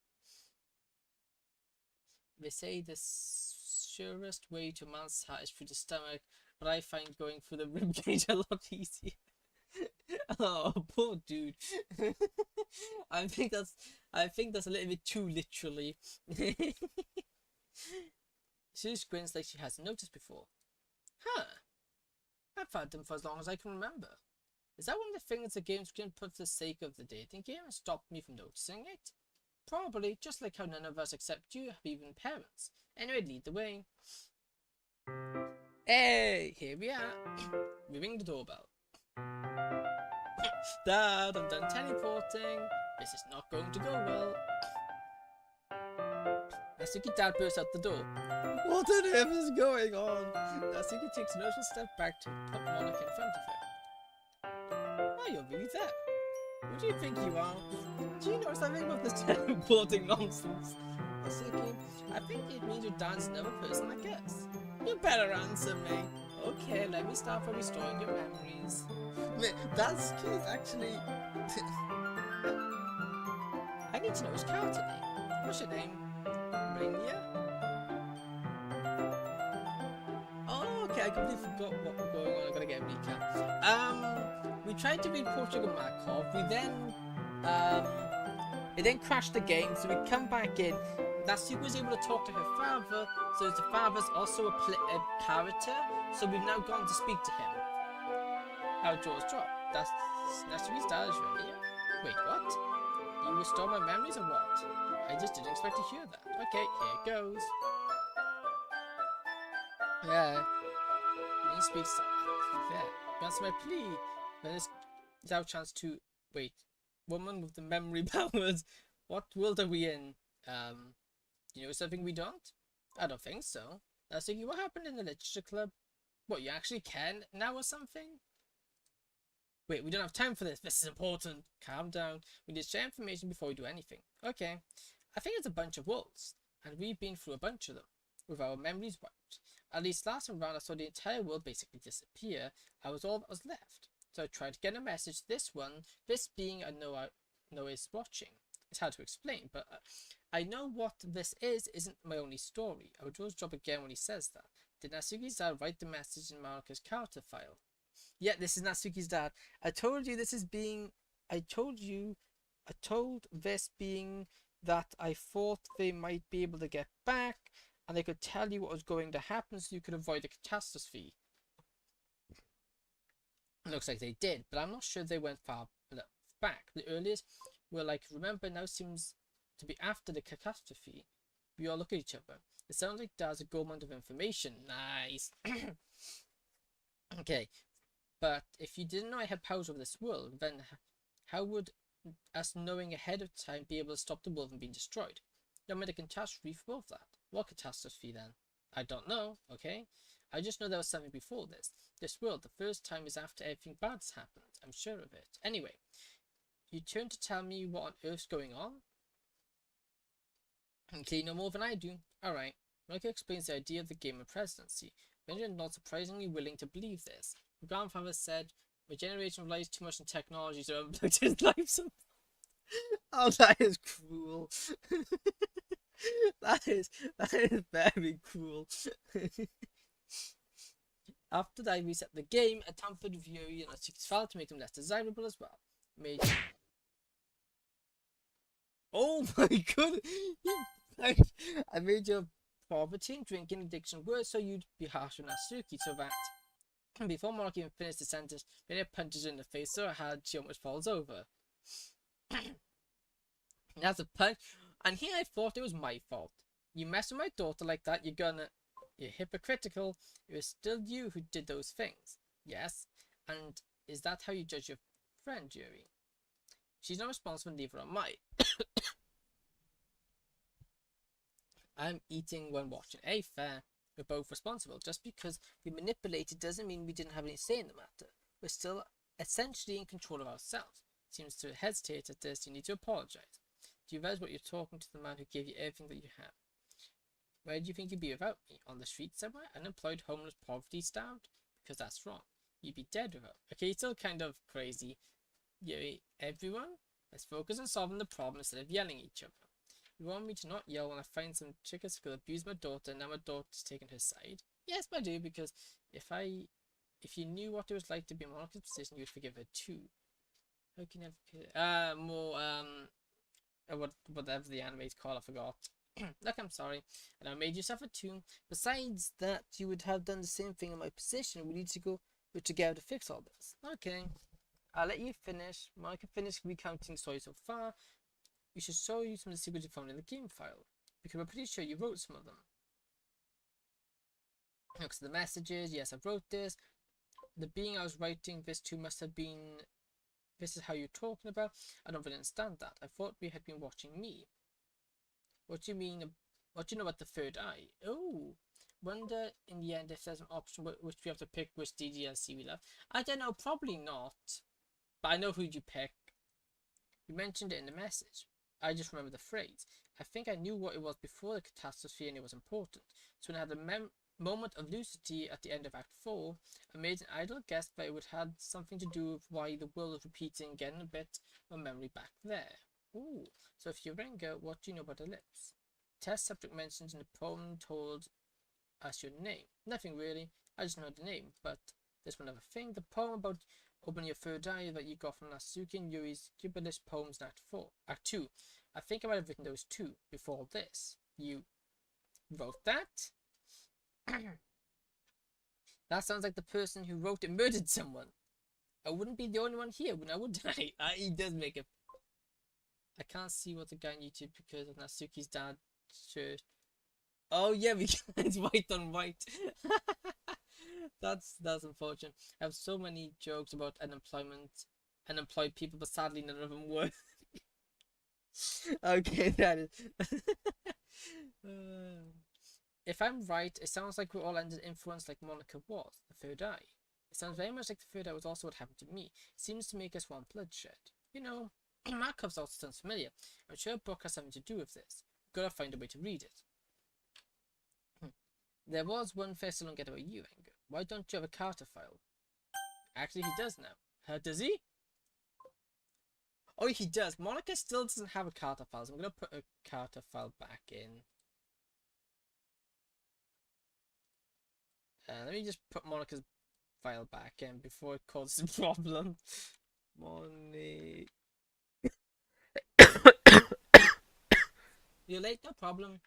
[SPEAKER 1] They say the surest way to a man's heart is through the stomach, but I find going through the ribcage a lot easier. Oh, poor dude. I think that's a little bit too literally. She just grins like she hasn't noticed before. Huh. I've had them for as long as I can remember. Is that one of the things the game screen put for the sake of the dating game and stopped me from noticing it? Probably, just like how none of us except you have even parents. Anyway, lead the way. Hey, here we are. We ring the doorbell. Dad, I'm done teleporting. This is not going to go well. Natsuki dad bursts out the door. What on earth is going on? Natsuki takes a noticeable step back to put Monica in front of her. Oh, you're really there. Who do you think you are? Do you know something about this teleporting nonsense? Natsuki, I think it means your dad's another person, I guess. You better answer me. Okay, let me start by restoring your memories. That's cute, actually. I need to know his character name. What's your name? Rainia? Oh, okay, I completely forgot what was going on. I gotta get a recap. We tried to read Portugal Markov. We then, it then crashed the game, so we come back in. Natsuki was able to talk to her father, so the father's also a character, so we've now gone to speak to him. Our jaws drop. That's Natsuki's dad is Rainia? Wait, what? You restore my memories or what? I just didn't expect to hear that. Okay, here it goes. Yeah. He speaks. Yeah. That's my plea. Then it's our chance to wait. Woman with the memory powers. What world are we in? You know something we don't? I don't think so. Natsuki, what happened in the literature club? What, you actually can now or something? Wait, we don't have time for this. This is important. Calm down. We need to share information before we do anything. Okay. I think it's a bunch of wolves, and we've been through a bunch of them, with our memories wiped. At least last time round I saw the entire world basically disappear. I was all that was left. So I tried to get a message to this one, this being I know is watching. It's hard to explain, but I know what this isn't my only story. I would always drop again when he says that. Did Natsuki's dad write the message in Marika's character file? Yeah, this is Natsuki's dad. I told this being that I thought they might be able to get back and they could tell you what was going to happen so you could avoid a catastrophe. It looks like they did, but I'm not sure they went far back. The earliest were like, remember now seems to be after the catastrophe. We all look at each other. It sounds like there's a gold mine of information. Nice. Okay, but if you didn't know I had powers over this world, then how would us knowing ahead of time be able to stop the world from being destroyed? No matter catastrophe for both that. What catastrophe then? I don't know, okay? I just know there was something before this. This world, the first time is after everything bad's happened. I'm sure of it. Anyway, you turn to tell me what on earth's going on? Okay, you know more than I do. Alright. Mika explains the idea of the game of presidency. Benjamin not surprisingly willing to believe this. My grandfather said, my generation relies too much on technology to unplug his life somehow. Oh, that is cruel. that is very cruel. After that, I reset the game, I tampered with Yuri and I took his file to make him less desirable as well. Oh my god! I made your poverty and drinking addiction worse so you'd be harsh on Natsuki so that before Mark even finished the sentence, Vinny punches her in the face so hard she almost falls over. That's a punch, and here I thought it was my fault. You mess with my daughter like that, you're hypocritical. It was still you who did those things. Yes, and is that how you judge your friend, Yuri? She's not responsible, neither am I. I'm eating when watching. Hey, fair. We're both responsible. Just because we manipulated doesn't mean we didn't have any say in the matter. We're still essentially in control of ourselves. Seems to hesitate at this. You need to apologize. Do you realize what you're talking to the man who gave you everything that you have? Where do you think you'd be without me? On the street somewhere? Unemployed, homeless, poverty, starved? Because that's wrong. You'd be dead without. Okay, he's still kind of crazy. Yuri, everyone, let's focus on solving the problem instead of yelling at each other. You want me to not yell when I find some chickens who abuse my daughter and now my daughter's taken her side? Yes, I do, because if you knew what it was like to be in Monica's position, you would forgive her too. How can you have more whatever the anime's called, I forgot. Look, I'm sorry, and I made you suffer too. Besides that, you would have done the same thing in my position. We need to go together to fix all this. Okay, I'll let you finish. Monica finished recounting the story so far. We should show you some of the secrets you found in the game file, because we're pretty sure you wrote some of them. Look at the messages. Yes, I wrote this. The being I was writing this to must have been. This is how you're talking about. I don't really understand that. I thought we had been watching me. What do you mean? What do you know about the third eye? Oh, wonder in the end if there's an option which we have to pick which DDLC we love. I don't know, probably not. But I know who you pick. You mentioned it in the message. I just remember the phrase. I think I knew what it was before the catastrophe and it was important. So when I had a moment of lucidity at the end of Act 4, I made an idle guess that it would have something to do with why the world was repeating, getting a bit of memory back there. Ooh, so if you're Renga, what do you know about ellipse? Test subject mentions in the poem told us your name. Nothing really, I just know the name, but there's one other thing. The poem about opening your third eye that you got from Natsuki and Yuri's gibberish poems in Act 2. I think I might have written those too before this. You wrote that? That sounds like the person who wrote it murdered someone. I wouldn't be the only one here, would I? He does make it. I can't see what the guy on YouTube because of Natsuki's dad's shirt. Oh yeah, because it's white on white. That's unfortunate. I have so many jokes about unemployed people, but sadly none of them work. Okay, that is. If I'm right, it sounds like we're all under influence like Monica was, the third eye. It sounds very much like the third eye was also what happened to me. It seems to make us want bloodshed. You know, Markov's also sounds familiar. I'm sure a book has something to do with this. We've got to find a way to read it. There was one thing I still don't get about you, Anger. Why don't you have a Carter file? Actually, he does now. Does he? Oh, he does. Monica still doesn't have a Carter file, so I'm going to put a Carter file back in. Let me just put Monica's file back in before it causes a problem. Money. You're late, no problem.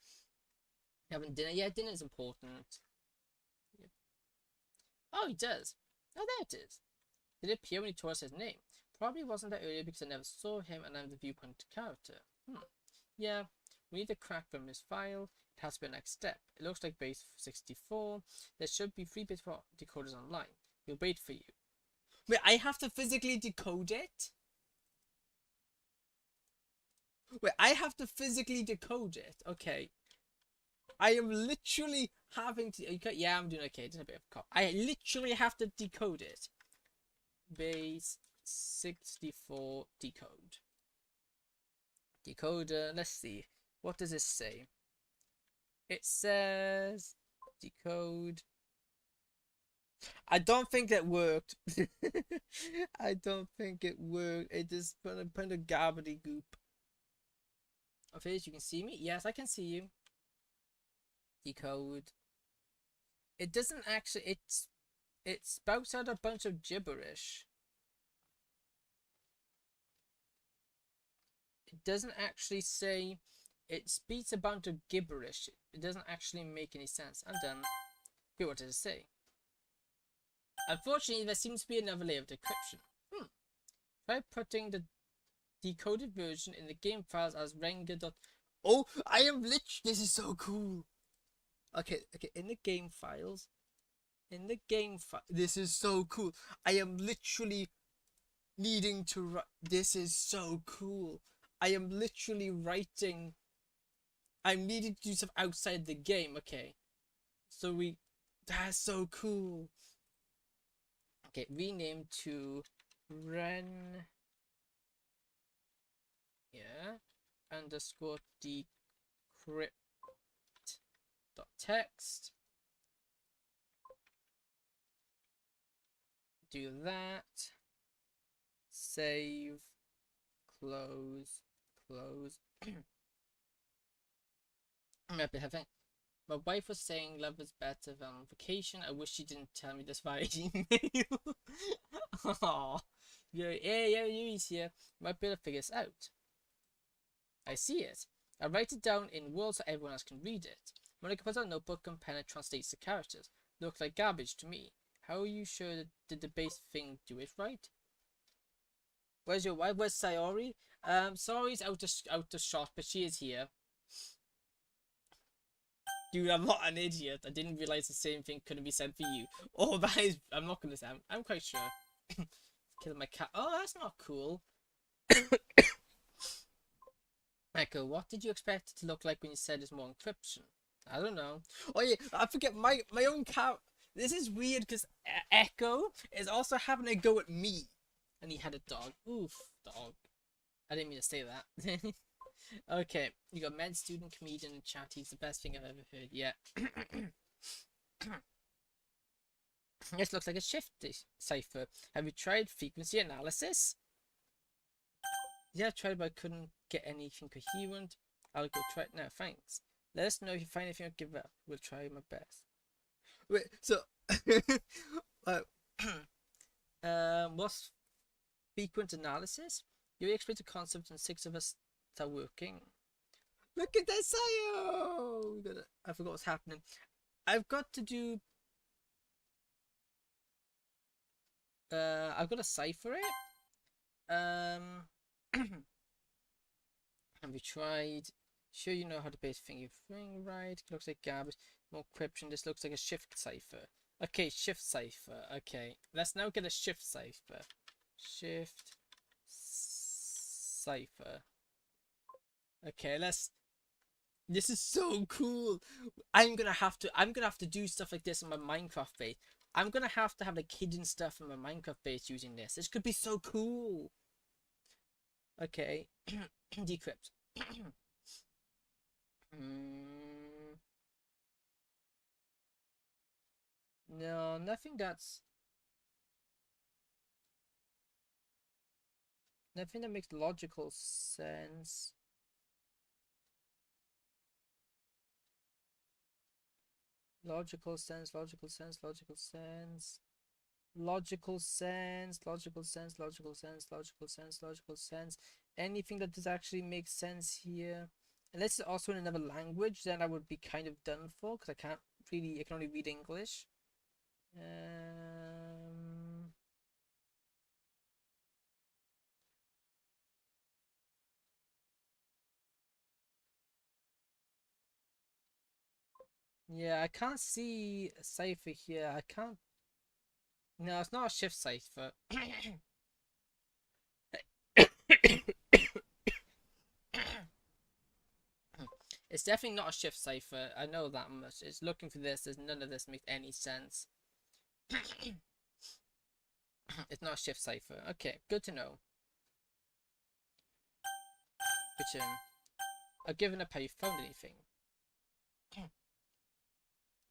[SPEAKER 1] Having dinner? Yeah, dinner is important. Yep. Oh, he does. Oh, there it is. Did it appear when he told us his name? Probably wasn't that earlier because I never saw him and I'm the viewpoint character. Yeah, we need to crack from his file. It has to be the next step. It looks like base 64. There should be 3 bits for decoders online. We'll wait for you. Wait, I have to physically decode it? Wait, I have to physically decode it? Okay. I am literally having to... Yeah, I'm doing okay. Just a bit of a cop. I literally have to decode it. Base 64 decode. Decoder, let's see. What does this say? It says decode. I don't think that worked. I don't think it worked. It just put a gobbledygook. Okay, you can see me? Yes, I can see you. Decode. It doesn't actually, it spouts out a bunch of gibberish. It doesn't actually say, it speaks a bunch of gibberish. It doesn't actually make any sense. I'm done. Wait, what does it say? Unfortunately, there seems to be another layer of decryption. Try putting the decoded version in the game files as Renga. Oh, I am literally. This is so cool. Okay. In the game files. This is so cool. I am literally needing to write. This is so cool. I am literally writing. I'm needing to do stuff outside the game. Okay. So that's so cool. Okay, rename to Ren. Yeah. Underscore decrypt dot text. Do that. Save. Close. Close. Maybe having. My wife was saying love is better than vacation. I wish she didn't tell me this via email. Aww. Yeah, Yuri's here. Might be able to figure this out. I see it. I write it down in words so everyone else can read it. Monica puts out a notebook and pen and translates the characters. Look like garbage to me. How are you sure that did the base thing do it right? Where's your wife? Where's Sayori? Sayori's out of shot, but she is here. Dude, I'm not an idiot. I didn't realize the same thing couldn't be said for you. Oh, that is. I'm not gonna say. I'm quite sure. Kill my cat. Oh, that's not cool. Echo, what did you expect it to look like when you said it's more encryption? I don't know. Oh yeah, I forget my own cat. This is weird because Echo is also having a go at me, and he had a dog. Oof, dog. I didn't mean to say that. Okay, you got med student, comedian, and chat. He's the best thing I've ever heard. Yeah. This looks like a shift cipher. Have you tried frequency analysis? Yeah, I tried, but I couldn't get anything coherent. I'll go try it now. Thanks. Let us know if you find anything or give up. We'll try my best. Wait, so what's frequent analysis? You explain the concept and 6 of us are working. Look at that, Sayo! I forgot what's happening. I've got to do. I've got to cipher it. Have you tried? Sure, you know how to base thing right. Looks like garbage. More encryption. This looks like a shift cipher. Okay, shift cipher. Okay, let's now get a shift cipher. Shift cipher. Okay, let's. This is so cool. I'm gonna have to do stuff like this in my Minecraft base. I'm gonna have to have like hidden stuff in my Minecraft base using this. This could be so cool. Okay, decrypt. No, nothing that makes logical sense. Logical sense. Anything that does actually make sense here. Unless it's also in another language, then I would be kind of done for, because I can only read English. Yeah, I can't see a cipher here. I can't. No, it's not a shift cipher. It's definitely not a shift cipher. I know that much. It's looking for this. There's none of this makes any sense. It's not a shift cipher. Okay, good to know. Which I've given up how you found anything.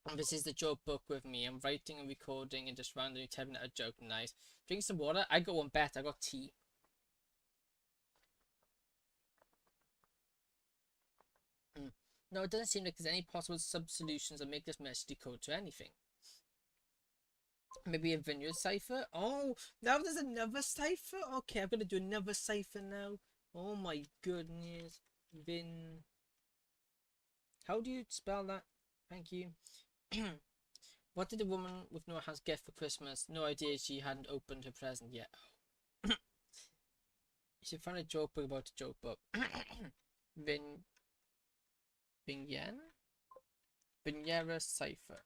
[SPEAKER 1] And this is the joke book with me. I'm writing and recording and just randomly telling a joke. Nice. Drink some water. I got one better. I got tea. No, it doesn't seem like there's any possible sub-solutions that make this message decode to anything. Maybe a vineyard cipher? Oh, now there's another cipher? Okay, I'm gonna do another cipher now. Oh my goodness. How do you spell that? Thank you. What did the woman with no hands get for Christmas? No idea, she hadn't opened her present yet. You should find a joke book about a joke book. Vinyera cipher.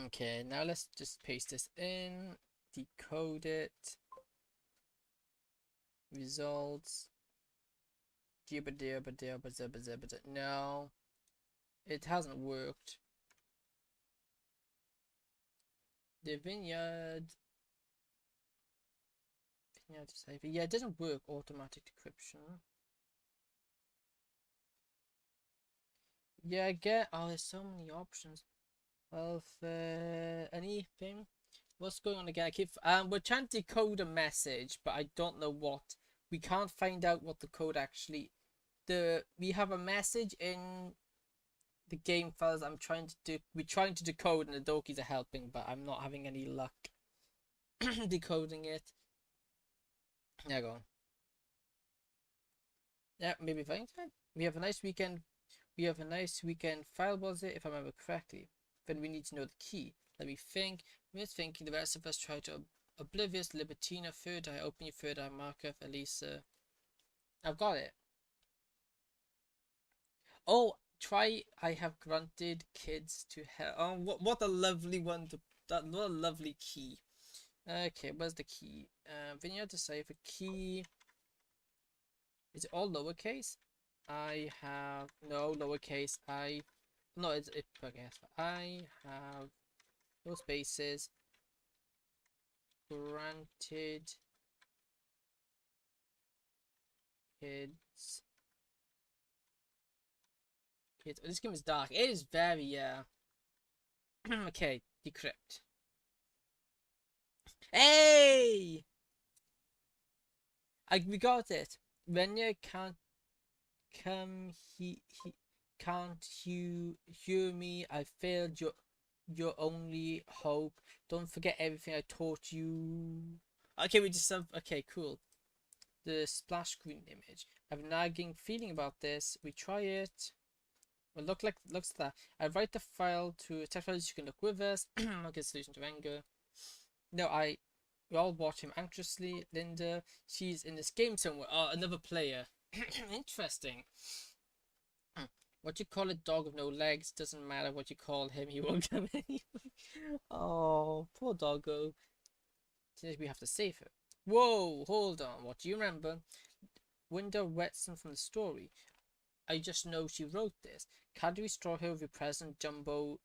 [SPEAKER 1] Okay, now let's just paste this in, decode it. Results. No, it hasn't worked. The vineyard cipher. Yeah, it doesn't work. Automatic decryption. Yeah, I get. Oh, there's so many options. Well, anything. What's going on again? I keep we're trying to decode a message, but I don't know what. We can't find out what the code actually. We have a message in the game files. We're trying to decode, and the Dokis are helping, but I'm not having any luck decoding it. Yeah, go on. Yeah, maybe fine. We have a nice weekend. We have a nice weekend file, was it? If I remember correctly. Then we need to know the key. Let me think. We're thinking the rest of us try to Oblivious, Libertina, Third Eye, Open Your Third Eye, Markov, Elisa. I've got it. Oh, try I have granted kids to hell. Oh, what a lovely one to that. What a lovely key. Okay, where's the key? Then you have to say if a key is it all lowercase? I have no lowercase. No, it's I guess I have no spaces. Granted kids. Kids. Oh, this game is dark. It is very okay, decrypt. Hey! We got it. When you can't can't you hear me? I failed your only hope. Don't forget everything I taught you. Okay, we just have okay, cool. The splash screen image. I have a nagging feeling about this. We try it. Well, looks like that. I write the file to a text file so you can look with us. I'll get a solution to anger. No, we all watch him anxiously. Linda, she's in this game somewhere. Oh, another player. Interesting. What you call a dog with no legs doesn't matter what you call him. He won't come anyway. Oh, poor doggo. Today we have to save her. Whoa, hold on. What do you remember? Winda Wetson from the story. I just know she wrote this. Can't you restore her with your present Jumbo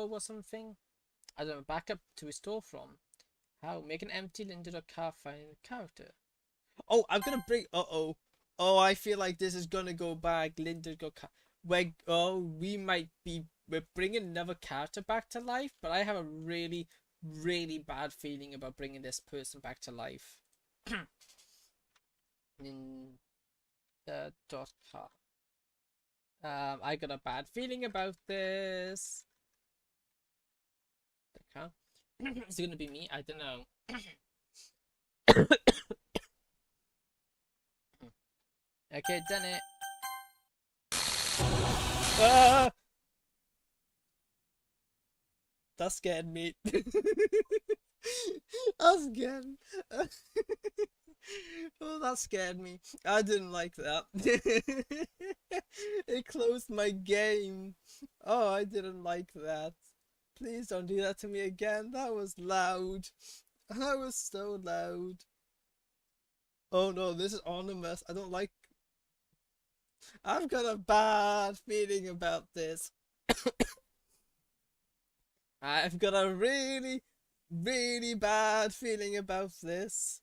[SPEAKER 1] or something? I don't have a backup to restore from. How? Make an empty Linda.car find character. Oh, I'm gonna bring. Oh, I feel like this is gonna go back. Linda.car. We're bringing another character back to life, but I have a really, really bad feeling about bringing this person back to life. Linda.car. I got a bad feeling about this. Okay. Is it gonna be me? I don't know. Okay, done it. Ah! That scared me. That scared me. Oh, that scared me. I didn't like that. It closed my game. Oh, I didn't like that. Please don't do that to me again. That was loud. That was so loud. Oh no, this is ominous. I don't like. I've got a bad feeling about this. I've got a really, really bad feeling about this.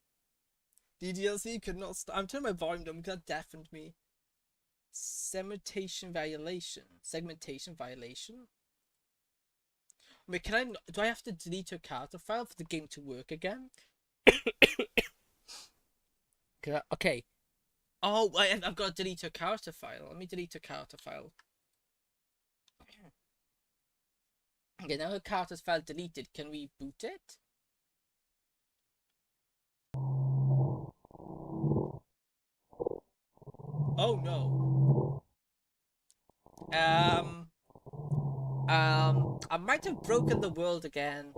[SPEAKER 1] DDLC could not stop. I'm turning my volume down because that deafened me. Segmentation violation. I mean, do I have to delete a character file for the game to work again? Okay. Oh, I've got to delete a character file. Let me delete a character file. Okay, now her character's file deleted. Can we boot it? Oh no. I might have broken the world again.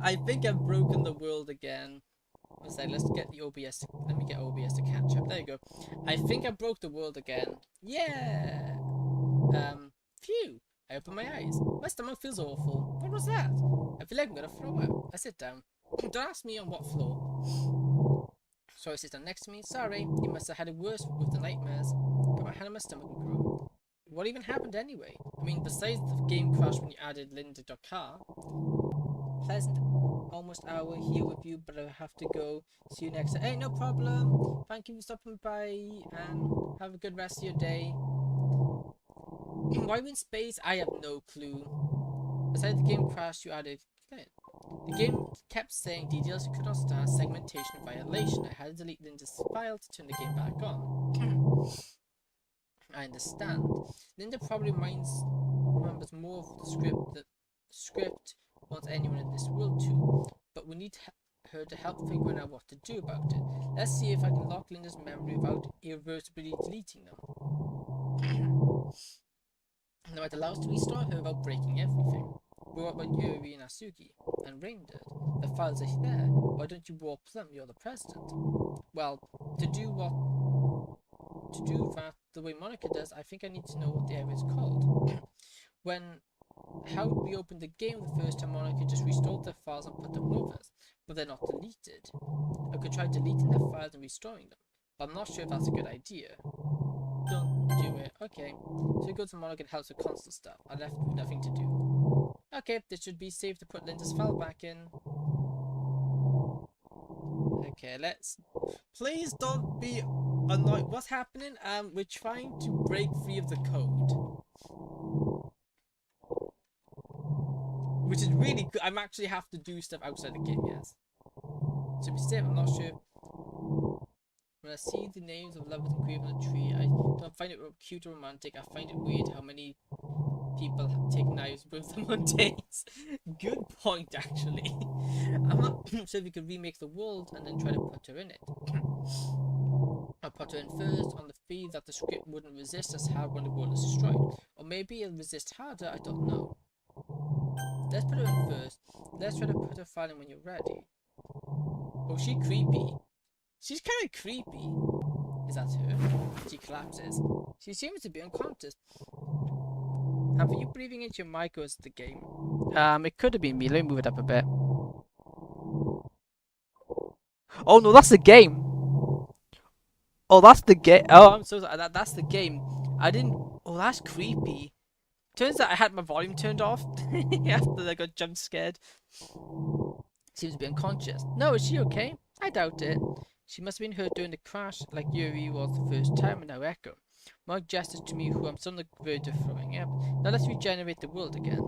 [SPEAKER 1] I think I've broken the world again. Let's get the OBS. Let me get OBS to catch up. There you go. I think I broke the world again. Yeah. Phew. I open my eyes. My stomach feels awful. What was that? I feel like I'm gonna throw up. I sit down. Don't ask me on what floor. So I sit down next to me. Sorry, you must have had it worse with the nightmares. Put my hand on my stomach and grow. What even happened anyway? I mean, besides the game crash when you added Linda.car. Pleasant almost hour here with you, but I have to go. See you next time. Hey, no problem. Thank you for stopping by and have a good rest of your day. Why in space? I have no clue. Besides the game crash, you added. The game kept saying details you could not start, segmentation violation. I had to delete Linda's file to turn the game back on. I understand. Linda probably remembers more of the script wants anyone in this world to, but we need her to help figure out what to do about it. Let's see if I can lock Linda's memory without irreversibly deleting them. Now it allows to restore her without breaking everything. What about Yuri and Asuki? And Rain did. The files are there. Why don't you warp them? You're the president. Well, to do that the way Monica does, I think I need to know what the area is called. How we opened the game the first time, Monica just restored their files and put them with us, but they're not deleted. I could try deleting their files and restoring them, but I'm not sure if that's a good idea. Don't do it. Okay. So go to Monica and help with console stuff. I left with nothing to do. Okay, this should be safe to put Linda's file back in. Okay, please don't be annoyed. What's happening? We're trying to break free of the code. Which is really good. I'm actually have to do stuff outside the game, yes. To be safe, I'm not sure. When I see the names of lovers engraved on a tree, I don't find it cute or romantic. I find it weird how many people take knives with them on dates. Good point, actually. I'm not sure if you could remake the world and then try to put her in it. I'll put her in first on the fee that the script wouldn't resist as hard when the world is destroyed. Or maybe it'll resist harder, I don't know. Let's put her in first. Let's try to put her file in when you're ready. Oh, she's creepy. She's kind of creepy. Is that her? She collapses. She seems to be unconscious. And for you breathing into your mic was the game. It could have been me. Let me move it up a bit. Oh no, that's the game. Oh, that's the game. Oh, I'm so sorry. That's the game. I didn't. Oh, that's creepy. Turns out I had my volume turned off after I got jump scared. Seems to be unconscious. No, is she okay? I doubt it. She must have been hurt during the crash, like Yuri was the first time, and now Echo. Mark gestures to me who I'm on the verge of throwing up. Now let's regenerate the world again.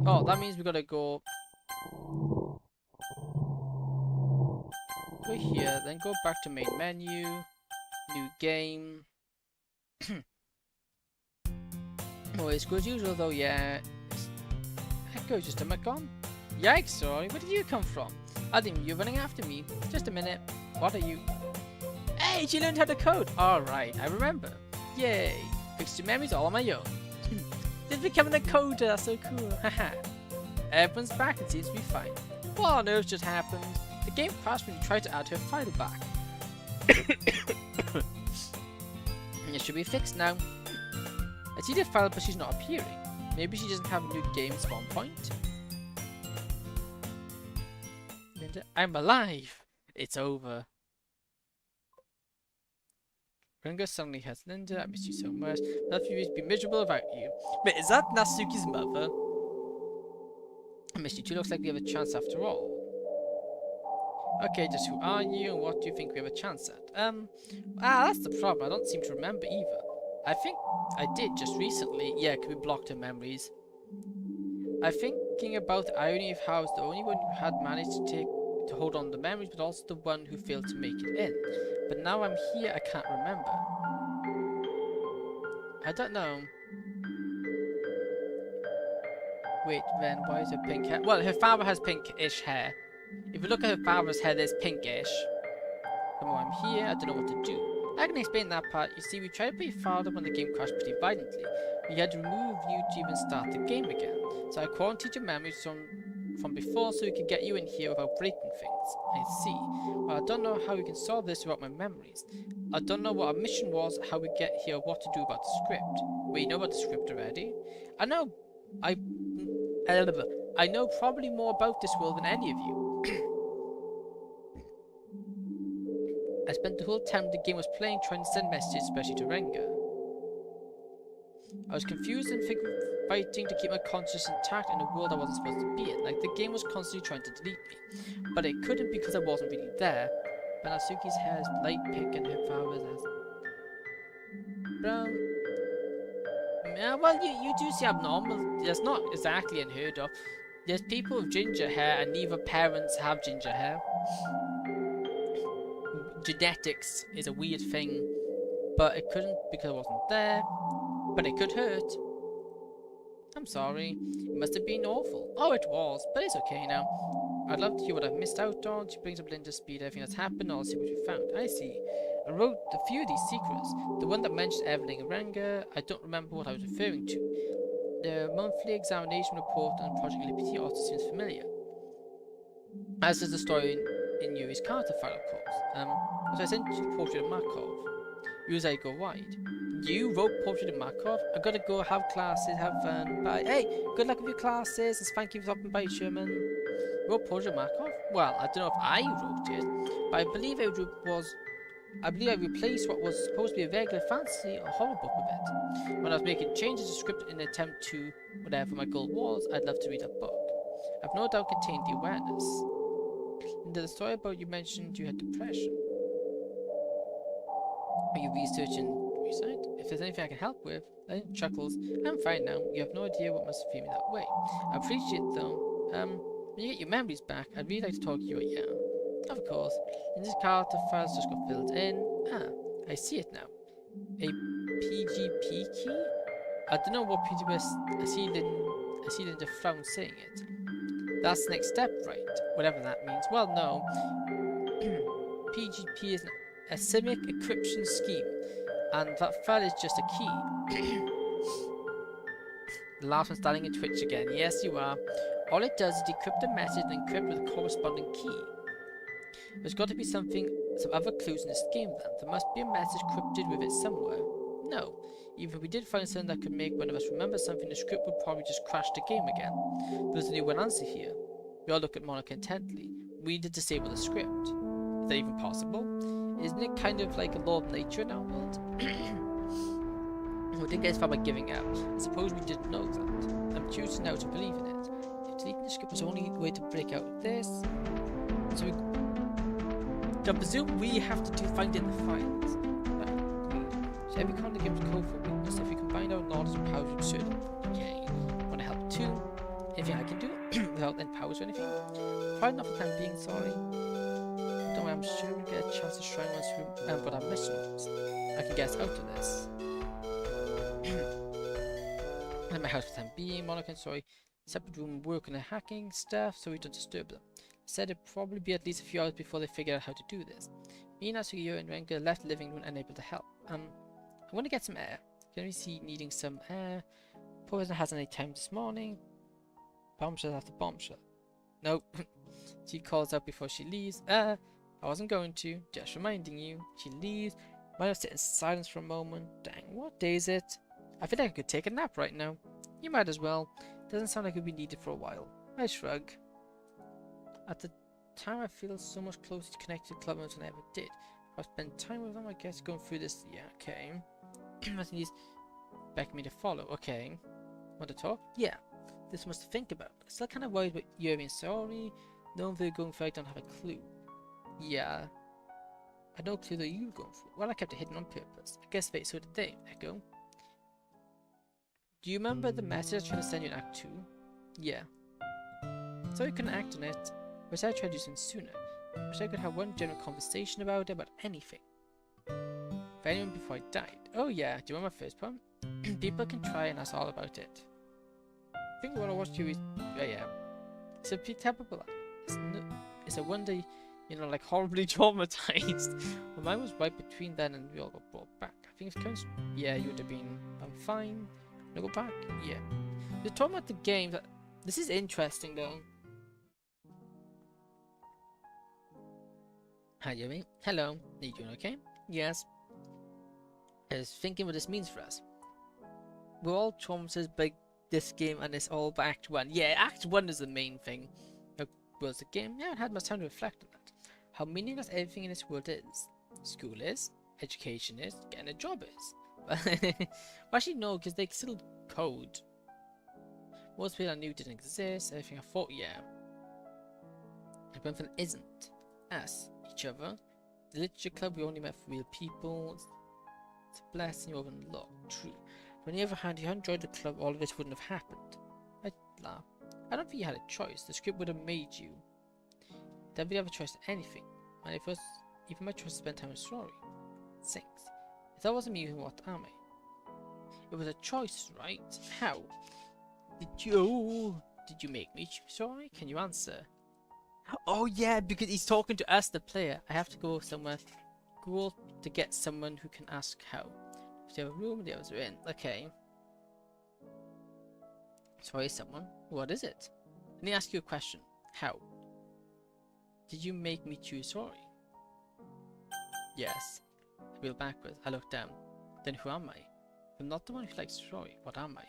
[SPEAKER 1] Oh, that means we gotta go here, then go back to main menu, new game. Oh, it's good as usual though, yeah. Echo's just a Macon. Yikes, sorry, where did you come from? I think you're running after me. Just a minute. What are you? Hey, she learned how to code. Alright, I remember. Yay. Fixed your memories all on my own. Just becoming a coder, that's so cool. Haha. Everyone's back and seems to be fine. What on earth just happened? The game crashed when you tried to add her file back. It should be fixed now. I see the file, but she's not appearing. Maybe she doesn't have a new game spawn point. Linda, I'm alive! It's over. Renga suddenly has Linda. I miss you so much. That you be miserable without you. Wait, is that Natsuki's mother? I miss you too. Looks like we have a chance after all. Okay, just who are you and what do you think we have a chance at? That's the problem. I don't seem to remember either. I think I did just recently. Yeah, because we blocked her memories. I'm thinking about the irony of how I was the only one who had managed to hold on to the memories, but also the one who failed to make it in. But now I'm here, I can't remember. I don't know. Wait, then why is her pink hair? Well, her father has pinkish hair. If you look at her father's hair, there's pinkish. Come on, I'm here, I don't know what to do. I can explain that part. You see, we tried to play father when the game crashed pretty violently. We had to remove you to even start the game again. So I quarantined your memories from before so we could get you in here without breaking things. I see. Well, I don't know how we can solve this without my memories. I don't know what our mission was, how we get here, what to do about the script. Wait, you know about the script already? I know probably more about this world than any of you. I spent the whole time the game was playing trying to send messages, especially to Renga. I was confused and fighting to keep my conscience intact in a world I wasn't supposed to be in. Like the game was constantly trying to delete me. But it couldn't because I wasn't really there. but Natsuki's hair is light pink and her father's is brown. Yeah, well, you do see abnormal. That's not exactly unheard of. There's people with ginger hair, and neither parents have ginger hair. Genetics is a weird thing, but it couldn't because it wasn't there. But it could hurt. I'm sorry. It must have been awful. Oh, it was, but it's okay now. I'd love to hear what I've missed out on. She brings up Linda's speed, everything that's happened. I'll see what we found. I see. I wrote a few of these secrets. The one that mentioned Evelyn and Ranga, I don't remember what I was referring to. The monthly examination report on Project Liberty also seems familiar. As is the story in Yuri's Carter file, of course. So I sent you the portrait of Markov. Use I go wide. You wrote Portrait of Markov? I gotta go have classes, have fun. Bye. Hey, good luck with your classes. And thank you for stopping by, Sherman. You wrote Portrait of Markov? Well, I don't know if I wrote it, but I believe I replaced what was supposed to be a regular fantasy or horror book with it. When I was making changes to script in an attempt to whatever my goal was, I'd love to read that book. I've no doubt contained the awareness. In the story about you mentioned you had depression. Are you researching suicide? If there's anything I can help with, then chuckles. I'm fine now. You have no idea what must feel me that way. I appreciate it though. When you get your memories back, I'd really like to talk to you again. Of course. In this Carter files just got filled in. Ah, I see it now. A PGP key? I don't know what PGP. I see Linda frown saying it. That's the next step, right? Whatever that means. Well, no. PGP is a asymmetric encryption scheme, and that file is just a key. The last one starting a twitch again. Yes, you are. All it does is decrypt the message and encrypt with a corresponding key. There's got to be some other clues in this game then. There must be a message crypted with it somewhere. No. Even if we did find something that could make one of us remember something, the script would probably just crash the game again. There's only one answer here. We all look at Monica intently. We need to disable the script. Is that even possible? Isn't it kind of like a law of nature in our world? We didn't get as far by giving up. I suppose we didn't know that. I'm choosing now to believe in it. If deleting the script was the only way to break out of this, so we I presume we have to find in the files. So every corner gives a code for weakness. If we combine our knowledge and powers with certain, yay. Want to help too? Anything I can do without any powers or anything? Probably not for the time being, sorry. Don't worry, I'm sure we'll get a chance to try once we remember what our mission was. I can get us out of this. At my house for the time being, Monica, sorry. Separate room, work on the hacking stuff so we don't disturb them. Said it'd probably be at least a few hours before they figure out how to do this. Me, Natsuki, and Renga left the living room unable to help. I want to get some air. Can we see needing some air? Poor person hasn't any time this morning. Bombshell after bombshell. Nope. She calls out before she leaves. I wasn't going to. Just reminding you. She leaves. Might have sit in silence for a moment. Dang, what day is it? I feel like I could take a nap right now. You might as well. Doesn't sound like it'll be needed for a while. I shrug. At the time, I feel so much closer connected to club members than I ever did. I've spent time with them, I guess, going through this. Yeah, okay. I think he's begging me to follow. Okay. Want to talk? Yeah. This much to think about. I'm still kind of worried about Yuri and Sorry. Knowing they're going through, I don't have a clue. Yeah. I had no clue that you were going through. Well, I kept it hidden on purpose. I guess so did they. Echo. Do you remember the message I was trying to send you in Act 2? Yeah. Sorry I couldn't act on it. Wish I tried to do something sooner. Wish I could have one general conversation about it, about anything. For anyone before I died. Oh yeah, do you want my first poem? People can try and that's all about it. I think what I watched you is... Oh yeah. It's a pretty terrible... It's a wonder, you know, like horribly traumatized. Well, mine was right between then and we all got brought back. I think it's kind of... Yeah, you would have been... I'm fine. I go back? Yeah. They're talking about the game that... This is interesting though. Hi Yuri. Hello. Are you doing okay? Yes. I was thinking what this means for us. We're all traumatized by this game and it's all by Act 1. Yeah, Act 1 is the main thing. How was the game? Yeah, I haven't had much time to reflect on that. How meaningless everything in this world is. School is, education is, getting a job is. Well, actually no, because they still code. Most people I knew didn't exist, everything I thought, yeah. And one thing isn't. Us, each other, The literature club, we only met for real people. It's a blessing you overlooked. True. But on the other hand, if you hadn't joined the club, all of this wouldn't have happened. I laugh. I don't think you had a choice. The script would have made you. Did we have a choice to anything? And if it was even my choice to spend time with Sorry. It sinks. If that wasn't me, what am I? It was a choice, right? How? Did you make me choose Sorry? Can you answer? Oh yeah, because he's talking to us, the player. I have to go somewhere cool to get someone who can ask how. If you have a room, the others are in. Okay. Sorry, someone. What is it? Let me ask you a question. How? Did you make me choose Sorry? Yes. I wheel backwards. I look down. Then who am I? If I'm not the one who likes Sorry, what am I?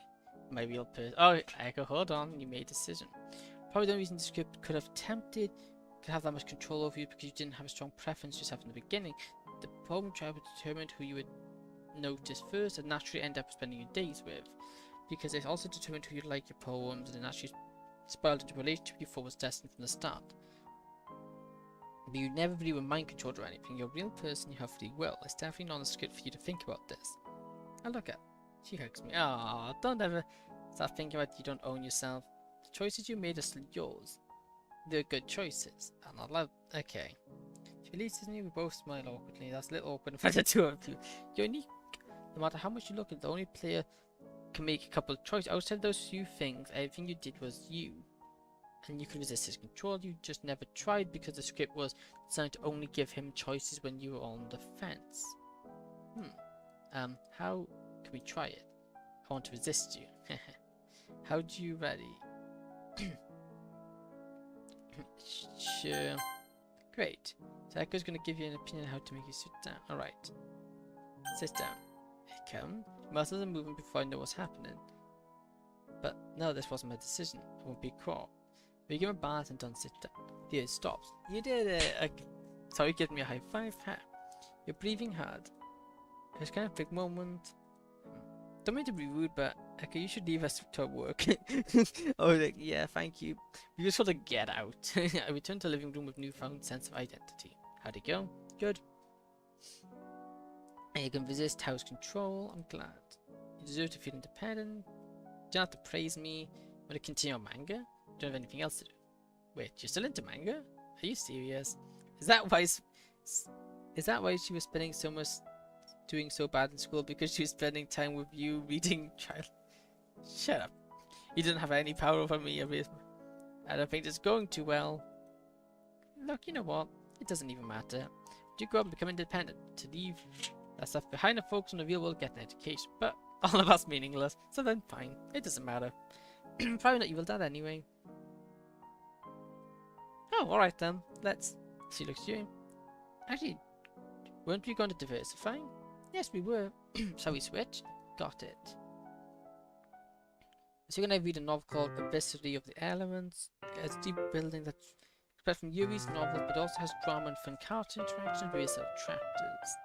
[SPEAKER 1] My real person. Oh, Echo, hold on. You made a decision. Probably the only reason the script could have have that much control over you because you didn't have a strong preference yourself in the beginning. The problem child would determine who you would notice first and naturally end up spending your days with. Because it also determined who you like your poems and it naturally spoiled into a relationship you thought was destined from the start. But you never really were mind controlled or anything. You're a real person, you have free will. It's definitely not a script for you to think about this. I look at her. She hugs me. Ah, don't ever start thinking about you don't own yourself. The choices you made are still yours. They're good choices. I'm not allowed. Okay. She releases me, we both smile awkwardly. That's a little awkward in front of the two of you. You're unique. No matter how much you look at, the only player can make a couple of choices. Outside those few things, everything you did was you. And you could resist his control, you just never tried because the script was designed to only give him choices when you were on the fence. How can we try it? I want to resist you. How do you ready? Sure. Great. So Echo's gonna give you an opinion on how to make you sit down. Alright. Sit down. Here come. Muscles are moving before I know what's happening. But no, this wasn't my decision. I won't be caught. We give him a bath and don't sit down. The ear stops. You did it! Sorry, give me a high five. Ha. You're breathing hard. It's kind of a big moment. Don't mean to be rude, but okay, you should leave us to work. Oh, like, yeah, thank you. We just want to get out. I returned to the living room with newfound sense of identity. How'd it go? Good. And you can resist house control. I'm glad. You deserve to feel independent. You don't have to praise me. Want to continue on manga? Don't have anything else to do. Wait, you're still into manga? Are you serious? Is that why she was spending so much doing so bad in school because she was spending time with you reading child? Shut up. You didn't have any power over me. I don't think it's going too well. Look, you know what? It doesn't even matter. You grow up and become independent. To leave that stuff behind and focus on the real world, get an education. But all of that's meaningless. So then fine. It doesn't matter. Probably not evil dad anyway. Oh, alright then. Let's see. Looks you. Actually, weren't we going to diversify? Yes, we were. So we switched. Got it. So you're going to read a novel called Abyssity of the Elements. It's deep building that's expressed from Yuri's novels, but also has drama and fun character interaction and various other chapters.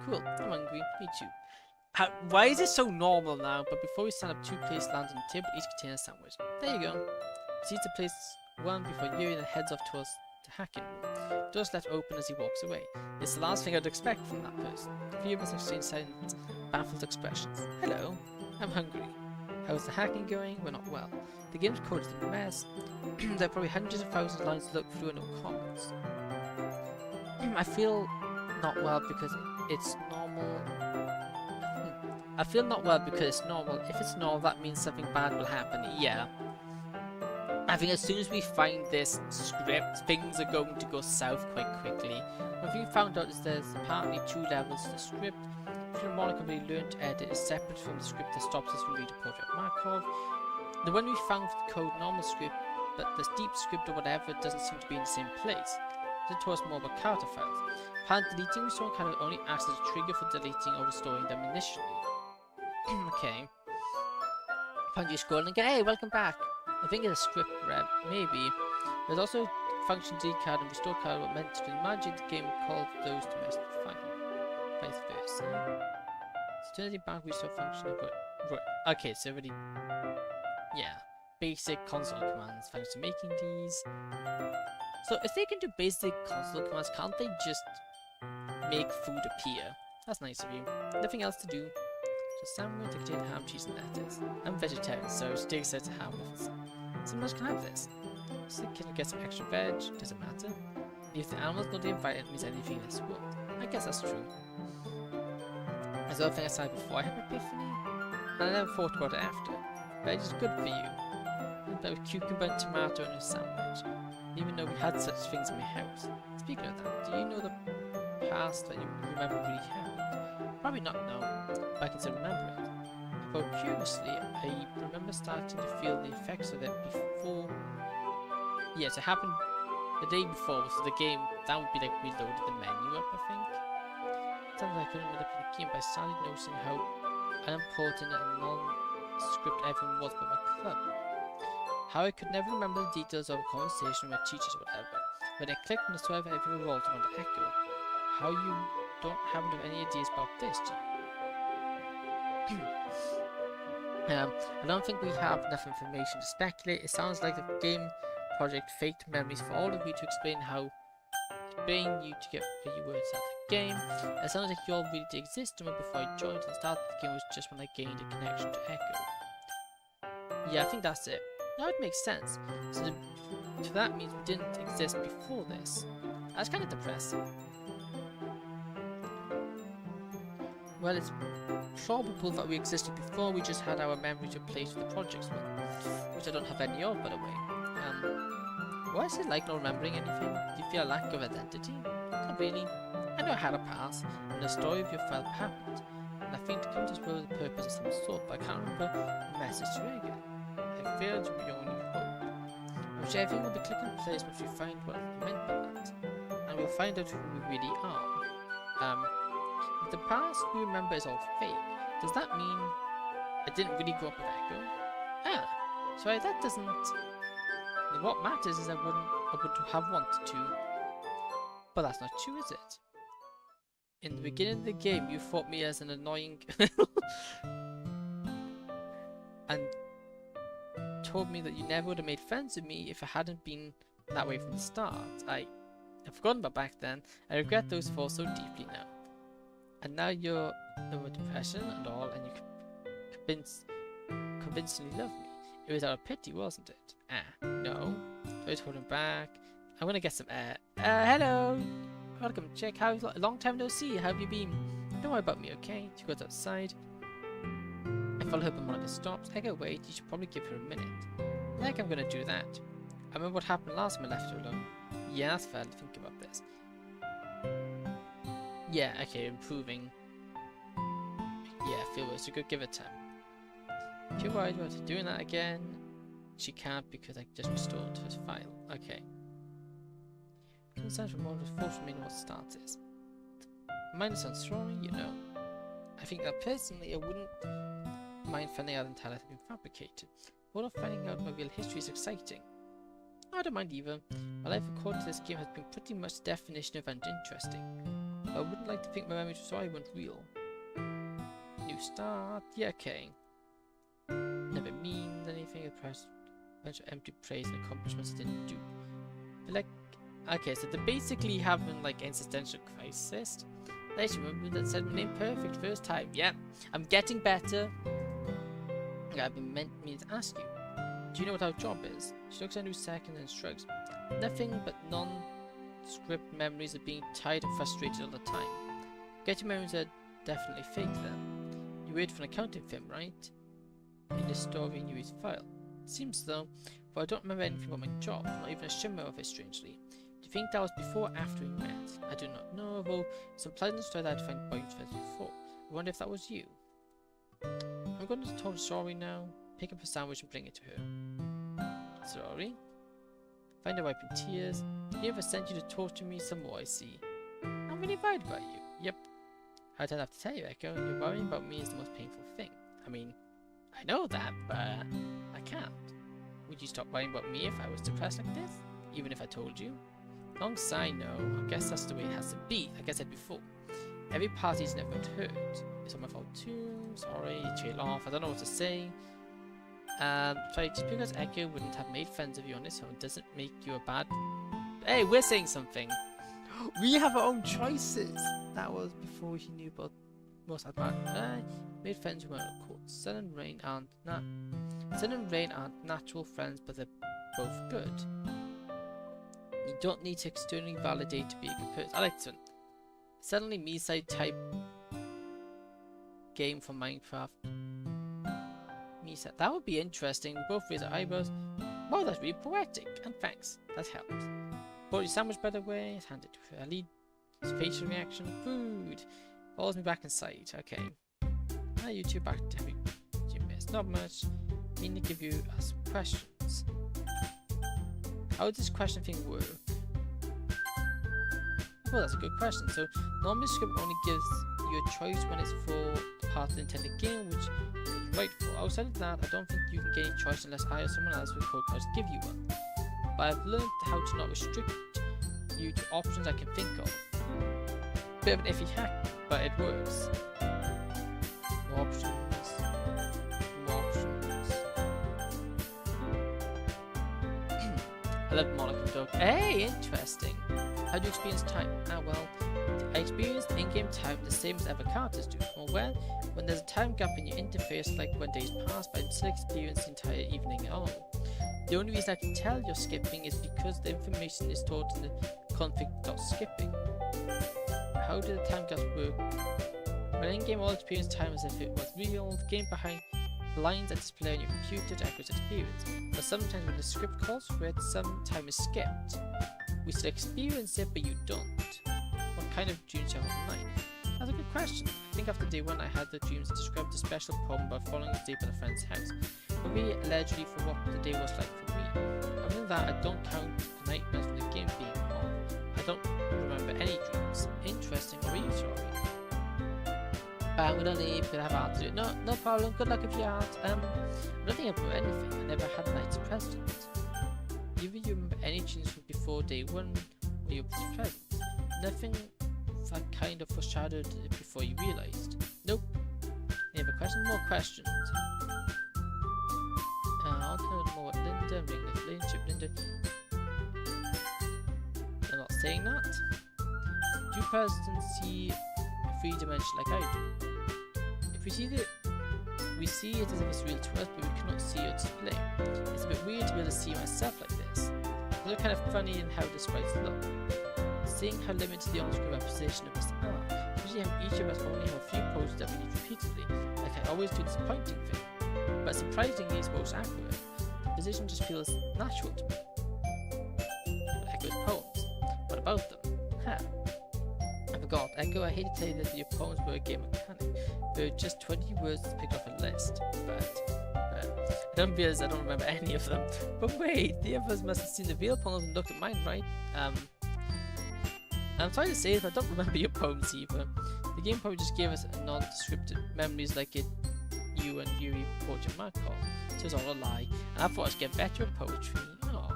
[SPEAKER 1] Cool. I'm hungry. Me too. Why is it so normal now? But before we stand up, 2 plates land on the table, each contain a sandwich. There you go. Seats the place 1 before Yuri and heads off towards the hacking room. Doors left open as he walks away. It's the last thing I'd expect from that person. The few of us exchange silent, baffled expressions. Hello. I'm hungry. How's the hacking going? We're not well. The game's code is a mess. There are probably hundreds of thousands of lines to look through and no comments. I feel not well because it's normal. I feel not well because it's normal. If it's normal, that means something bad will happen. Yeah. I think as soon as we find this script, things are going to go south quite quickly. What we found out is there's apparently 2 levels to the script. If your Monica really learned to edit is separate from the script that stops us from reading Project Markov. The one we found for the code normal script, but the deep script or whatever doesn't seem to be in the same place. It told us more about character files. Apparently deleting restore kind of only acts as a trigger for deleting or restoring them initially. Okay. Apparently you scroll and go, hey, welcome back. I think it's a script rep, maybe. There's also function delete card and restore card what meant to do magic. The game called those to mess with fine. Vice versa. Eternity back restore function. Right. Okay, so already. Yeah. Basic console commands. Thanks for making these. So if they can do basic console commands, can't they just make food appear. That's nice of you. Nothing else to do. So sandwich, contain ham, cheese, and lettuce. I'm vegetarian, so steak says ham waffles. Someone else can have this. So can I get some extra veg? Does it matter? If the animals know the environment means anything in this world. I guess that's true. As the other thing I said before, I had an epiphany, and I never thought about it after. Veg is good for you. But with cucumber and tomato in a sandwich, even though we had such things in my house. Speaking of that, do you know the past that you remember really happened? Probably not now, but I can still remember it. But curiously, I remember starting to feel the effects of it before. Yes, it happened the day before, so the game, that would be like reloaded the menu up, I think. Sounds like I couldn't manipulate the game, but I started noticing how unimportant and non-script everything was about my club. How I could never remember the details of a conversation with teachers or whatever. When I clicked on the server, everything revolved around the Echo. How you don't happen to have any ideas about this, do you? I don't think we have enough information to speculate. It sounds like the game project faked memories for all of you to explain you to get where you were at the game. It sounds like you all really did exist to me before I joined, and started the game was just when I gained a connection to Echo. Yeah, I think that's it. Now it makes sense. So that means we didn't exist before this. That's kind of depressing. Well, it's probable that we existed before, we just had our memories replaced with the project's one, which I don't have any of, by the way. What is it like not remembering anything? Do you feel a lack of identity? Not really. I know I had a past, and the story of your file happened, and I think to come to this world with a purpose of some sort, but I can't remember the message to Reagan. I failed to be your only hope. I'm sure everything will be clicking in place once we find what I meant by that, and we'll find out who we really are. If the past we remember is all fake, does that mean I didn't really grow up with Echo? Ah, so that doesn't... What matters is I would have wanted to. But that's not true, is it? In the beginning of the game, you thought me as an annoying... and told me that you never would have made friends with me if I hadn't been that way from the start. I've forgotten about back then. I regret those thoughts so deeply now. And now you're over depression and all, and you convincingly love me. It was out of pity, wasn't it? No. So I told him back. I'm gonna get some air. Hello! Welcome, Chick. Long time no see. How have you been? Don't worry about me, okay? She goes outside. I follow her from one of the stops. I go, wait, you should probably give her a minute. Like I'm gonna do that. I remember what happened last time I left her alone. Yeah, that's fair to think about this. Yeah, okay, improving. Yeah, I feel worse. You could give it time. If you're worried about doing that again, she can't because I just restored his file. Okay. Concerns from all the force remaining what start is. Minus on story, you know. I think that personally I wouldn't mind finding out entirely has been fabricated. All of finding out my real history is exciting. I don't mind either. My life according to this game has been pretty much the definition of uninteresting. But I wouldn't like to think my memory of story weren't real. New start, yeah, okay. Never means anything. The price bunch of empty praise and accomplishments I didn't do. But like, okay, so they're basically having like existential crisis. I actually remember that said my name perfect first time. Yeah, I'm getting better. I've been meant me to ask you. Do you know what our job is? She looks at you second and shrugs. Nothing but non-script memories of being tired and frustrated all the time. Get your memories are definitely fake then. You wait for an accounting firm, right? In this story in your file. Seems though, but I don't remember anything about my job, not even a shimmer of it strangely. Do you think that was before or after we met? I do not know, though it's a pleasant story that I'd find boyfriends before. I wonder if that was you. I'm going to tell Sorry now. Pick up a sandwich and bring it to her. Sorry? Find her wiping tears. He ever sent you to torture me some more, I see. I'm really worried about you. Yep. I don't have to tell you, Echo. Your worrying about me is the most painful thing. I mean, I know that, but I can't. Would you stop worrying about me if I was depressed like this? Even if I told you? Long sigh, no. I guess that's the way it has to be, like I said before. Every party's never heard. It's all my fault too. Sorry, trail off. I don't know what to say. Sorry, just because Echo wouldn't have made friends of you on his own doesn't make you a bad... Hey, we're saying something. We have our own choices. That was before he knew about most advanced. I made friends who were of course. Sun and rain aren't natural friends, but they're both good. You don't need to externally validate to be a good person. I like this one. Suddenly me-side type game for Minecraft. Me-side. That would be interesting. We both raise our eyebrows. Wow, that's really poetic. And thanks. That helps. Bought you sandwich by the way. It's handed to her. Lead. His facial reaction. Food. Follows me back inside. Okay. Now you two back to me. You missed not much. Mean to give you some questions. How does this question thing work? Well, that's a good question. So, normally script only gives you a choice when it's for the part of the intended game, which is right for. Outside of that, I don't think you can get any choice unless I or someone else with code cards give you one. But I've learned how to not restrict you to options I can think of. Bit of an iffy hack, but it works. More options. More options. I love Monica Dog. Hey, interesting. How do you experience time? Well, I experience in-game time the same as other characters do. Well, when there's a time gap in your interface, like when days pass, but I still experience the entire evening at all. The only reason I can tell you're skipping is because the information is stored in the config.skipping. How do the time gaps work? When in-game, all experience time as if it was real. The game behind the lines that display on your computer to echo its experience. But sometimes when the script calls for it, some time is skipped. We still experience it, but you don't. What kind of dreams do you have at night? That's a good question. I think after day one I had the dreams that described a special problem about following a day at a friend's house. Maybe allegedly for what the day was like for me. Other than that, I don't count the nightmares from the game being off. I don't remember any dreams. Interesting. Or are you sorry? I'm gonna leave because I have art to do. No problem. Good luck with your art. I don't think I remember anything. I never had nights present. Do you remember any dreams from before day one when you were present? Nothing that kind of foreshadowed it before you realized. Nope. Any other questions? More questions. I'll tell them more about Linda, ring this relationship, Linda. I'm not saying that. Do you persons see a 3 dimension like I do? If we see it as if it's real to us, but we cannot see your display. It's a bit weird to be able to see myself like this. It's also kind of funny in how the sprites look. Seeing how limited the on-screen representation of us are, especially how each of us only have a few poses that we use repeatedly, like I always do this pointing thing. But surprisingly, it's most accurate. The position just feels natural to me. Echo's poems. What about them? I forgot. Echo, I hate to tell you that your poems were a game mechanic. There are just 20 words to pick off a list, but I don't realize I don't remember any of them. But wait, the others must have seen the real poems and looked at mine, right? I'm sorry to say it, but I don't remember your poems either. The game probably just gave us a non-descriptive memories like you and Yuri Portia Markov, so it's all a lie. And I thought I'd get better at poetry. Oh,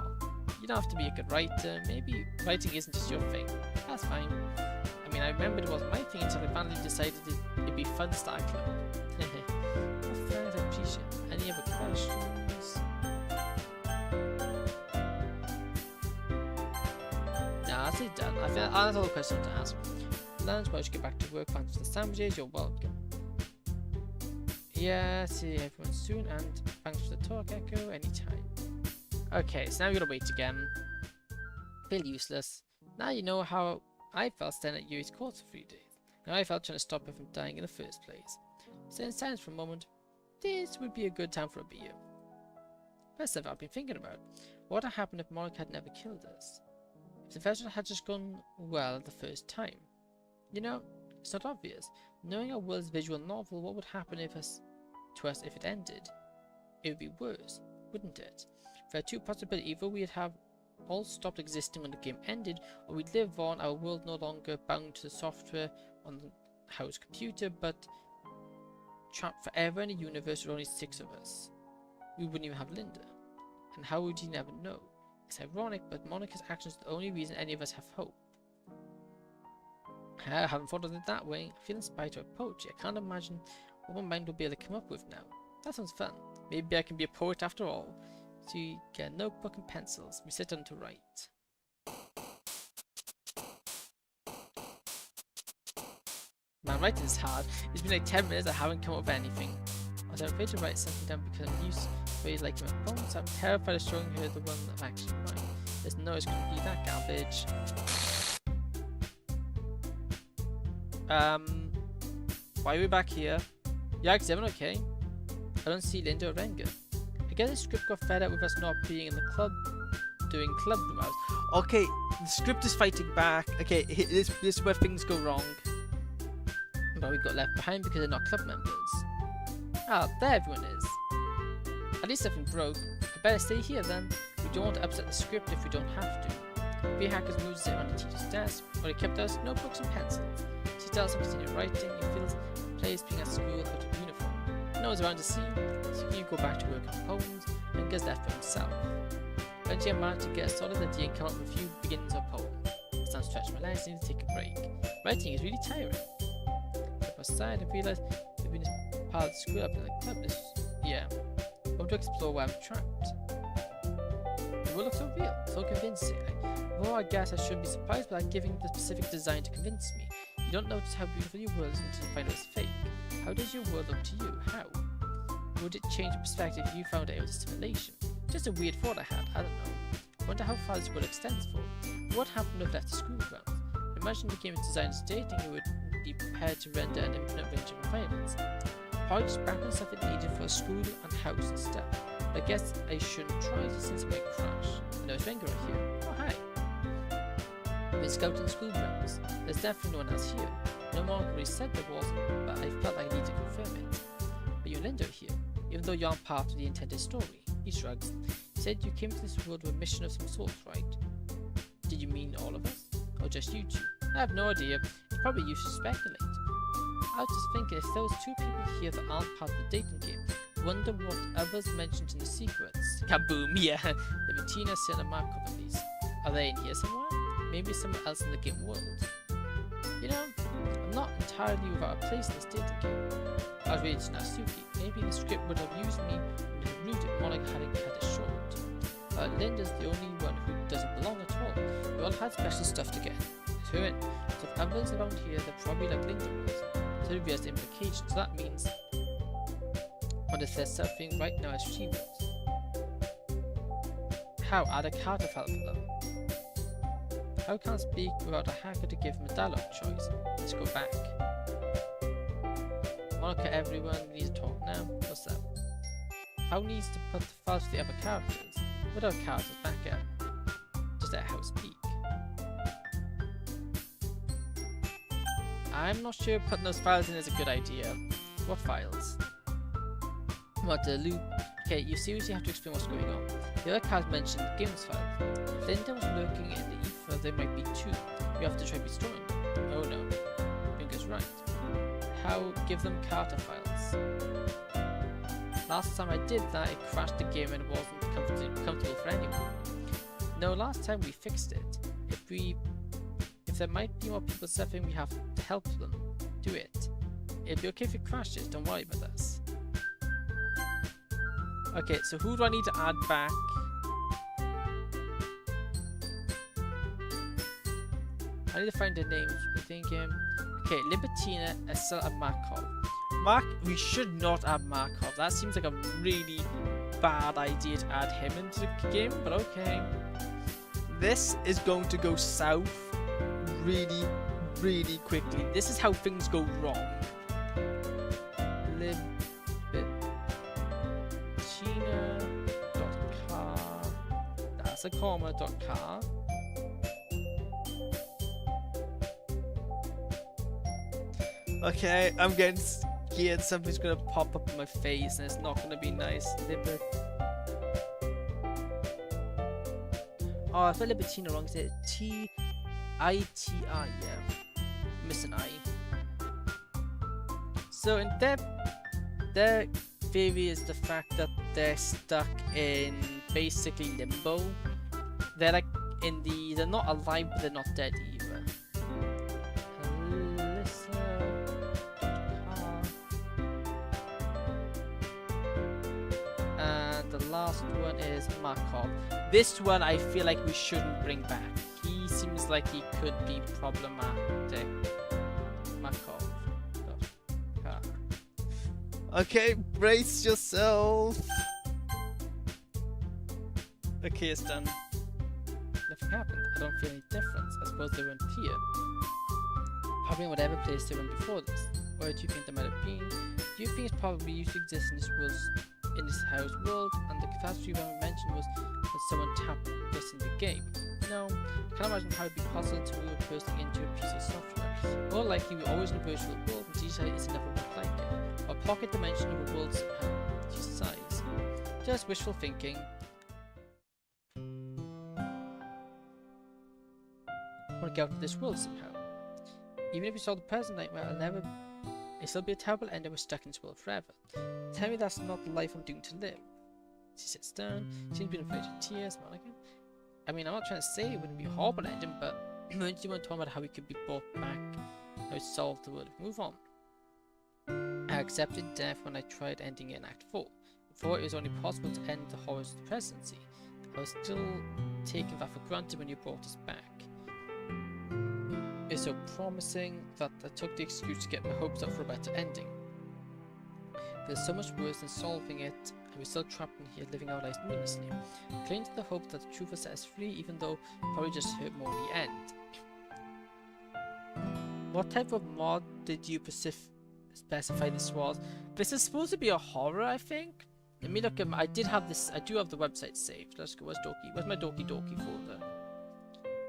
[SPEAKER 1] you don't have to be a good writer. Maybe writing isn't just your thing. That's fine. I mean, I remembered it wasn't my thing until I finally decided it'd be fun to start a club. Well, thanks, I appreciate it. Any other questions? Nah, that's it done. I think that's all the questions to ask. Lunch, why don't you get back to work? Thanks for the sandwiches, you're welcome. Yeah, see everyone soon, and thanks for the talk, Echo, anytime. Okay, so now we gotta wait again. Feel useless. Now you know how I felt standing at Yuri's court for 3 days. Now I felt trying to stop her from dying in the first place. So in silence for a moment, this would be a good time for a beer. First stuff I've been thinking about. What would have happened if Monica had never killed us? If the festival had just gone well the first time? You know, it's not obvious. Knowing our world's visual novel, what would happen to us if it ended? It would be worse, wouldn't it? There are two possibilities. Either we'd have all stopped existing when the game ended, or we'd live on, our world no longer bound to the software on the house computer, but trapped forever in a universe with only 6 of us. We wouldn't even have Linda. And how would you never know? It's ironic, but Monica's actions are the only reason any of us have hope. I haven't thought of it that way. I feel inspired to write poetry. I can't imagine what my mind will be able to come up with now. That sounds fun. Maybe I can be a poet after all. So you get a notebook and pencils. We sit down to write. Man, writing is hard. It's been like 10 minutes, I haven't come up with anything. I was afraid to write something down because I'm used to ways like my phone, so I'm terrified of showing her the one I'm actually writing. There's no it's gonna be that garbage. Why are we back here? Yeah, is everyone okay? I don't see Linda or Renga. I guess the script got fed up with us not being in the club, doing club room hours. Okay, the script is fighting back. Okay, this is where things go wrong. But we got left behind because they're not club members. Ah, there everyone is. At least nothing broke. I better stay here then. We don't want to upset the script if we don't have to. We hackers moved sit on the teacher's desk, or he kept us notebooks and pencils. She tells him to continue writing. He feels players being at school out of uniform. No one's around to see, so you go back to work on poems and gets left for himself. Eventually I managed to get a solid idea and come up with a few beginnings of poems. As time stretched my legs, I need to take a break. Writing is really tiring. Step aside and realised I've been part of the screw up in the club this year. I want to explore where I'm trapped. The world looks so real, so convincing. Although I guess I shouldn't be surprised by giving the specific design to convince me. You don't notice how beautiful your world is until you find out it's fake. How does your world look to you? How? Would it change your perspective if you found out it was a simulation? Just a weird thought I had, I don't know. I wonder how far this world extends for. What happened if left the school grounds? Imagine the game is designed stating it would be prepared to render an infinite range of environments. Probably just wrapping stuff it needed for a school and house and stuff. But I guess I shouldn't try it since it might crash. I know it's Renga right here. Oh hi. I've been scouting school grounds. There's definitely no one else here. No one already said there wasn't, but I felt like I need to confirm it. But you and Linda are here, even though you aren't part of the intended story. He shrugs. You said you came to this world with a mission of some sort, right? Did you mean all of us? Or just you two? I have no idea. It's probably you should speculate. I was just thinking, if there was two people here that aren't part of the dating game, wonder what others mentioned in the secrets. Kaboom, yeah. Libertina, Sin and Markov at least. Are they in here somewhere? Maybe somewhere else in the game world. You know, I'm not entirely without a place in this dating game. I was ready to Natsuki. Maybe the script would have used me and have rude it more like having cut it short. Linda's the only one who doesn't belong at all. We all had special stuff to get her in. So if others around here, they're probably like Linda was. So maybe has the implications. So that means, what if there's something right now as she was? How? Add a character file for them. How can I speak without a hacker to give him a dialogue choice? Let's go back. Monica, everyone, we need to talk now. What's up? How needs to put the files to the other characters? What other characters back up? Just let how speak. I'm not sure putting those files in is a good idea. What files? What the loop? Okay, you seriously have to explain what's going on. The other cards mentioned the games file. If Linda was lurking in the ether, there might be two. We have to try restoring them. Oh no. Finger's right. How? Give them character files. Last time I did that, it crashed the game and it wasn't comfortable for anyone. No, last time we fixed it. If there might be more people suffering, we have to help them do it. It'll be okay if it crashes, don't worry about us. Okay, so who do I need to add back? I need to find their names. We're thinking. Okay, Libertina, Estelle, and Markov. We should not add Markov. That seems like a really bad idea to add him into the game, but okay. This is going to go south really, really quickly. This is how things go wrong. Libertina.car. That's a comma.car. Okay, I'm getting scared something's gonna pop up in my face and it's not gonna be nice. Oh, I spelled Libertina wrong. Is it T-I-T-I? Yeah. Miss an I. So in their theory is the fact that they're stuck in basically limbo. They're like they're not alive but they're not dead either. And the last one is Markov. This one I feel like we shouldn't bring back. He seems like he could be problematic. Markov. Okay, brace yourself. Okay, it's done. Nothing happened. I don't feel any difference. I suppose they weren't here. Probably in whatever place they were in before this. Where do you think they might have been? Do you think it's probably used to exist in this house world, and the catastrophe we mentioned was when someone tapped this in the game? No, I can't imagine how it'd be possible to move a person into a piece of software. More likely, we're always in a virtual world, and DJ is never look like it. A pocket dimension of a world somehow, size. Just wishful thinking. I want to get out of this world somehow. Even if we solve the present nightmare, it'll still be a terrible end and we're stuck in this world forever. Tell me that's not the life I'm doomed to live. She sits down, seems to be afraid of tears, Monica. I mean, I'm not trying to say it wouldn't be a horrible ending, but I want to talk about how we could be brought back, how we solve the world, move on. I accepted death when I tried ending it in Act 4. Before it was only possible to end the horrors of the presidency. I was still taking that for granted when you brought us back. It's so promising that I took the excuse to get my hopes up for a better ending. There's so much worse than solving it, and we're still trapped in here living our lives meaninglessly. Cling to the hope that the truth will set us free, even though it probably just hurt more in the end. What type of mod did you specify this was? This is supposed to be a horror, I think. Let me look at I do have the website saved. Let's go, where's my Doki folder?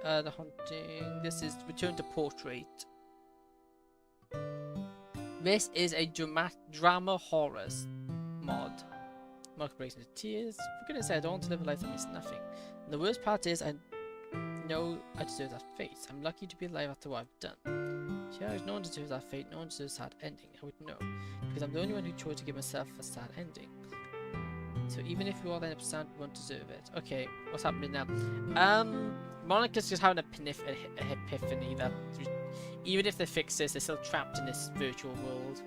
[SPEAKER 1] The Haunting, this is Return to Portrait. This is a drama horror mod. Mark breaks into tears. For goodness sake, I don't want to live a life that means nothing. And the worst part is, I know I deserve that fate. I'm lucky to be alive after what I've done. Yeah, no one deserves that fate, no one deserves a sad ending, I would know. Because I'm the only one who chose to give myself a sad ending. So even if we all end up sad, we won't deserve it. Okay, what's happening now? Monica's just having an epiphany that even if they fix this, they're still trapped in this virtual world.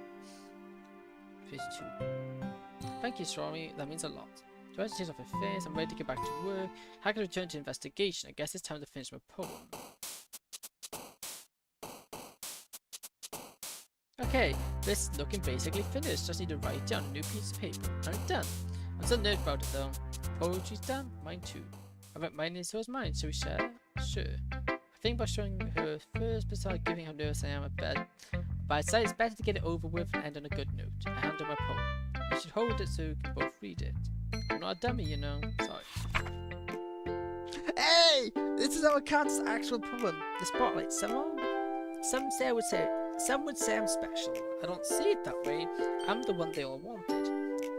[SPEAKER 1] Phase 2. Thank you, Stormy. That means a lot. Do I have to take off her face? I'm ready to get back to work. How can I return to investigation? I guess it's time to finish my poem. Okay, this is looking basically finished. Just need to write down a new piece of paper. I'm done. I'm still nervous about it though. Poetry's done? Mine too. I bet mine is so is mine. Shall we share? Sure. I think by showing her first, besides giving how nervous I am, but I decided it's better to get it over with and end on a good note. I hand her my poem. You should hold it so you can both read it. I'm not a dummy, you know. Sorry. Hey! This is our cat's actual poem. The spotlight. Some would say I'm special. I don't see it that way. I'm the one they all wanted.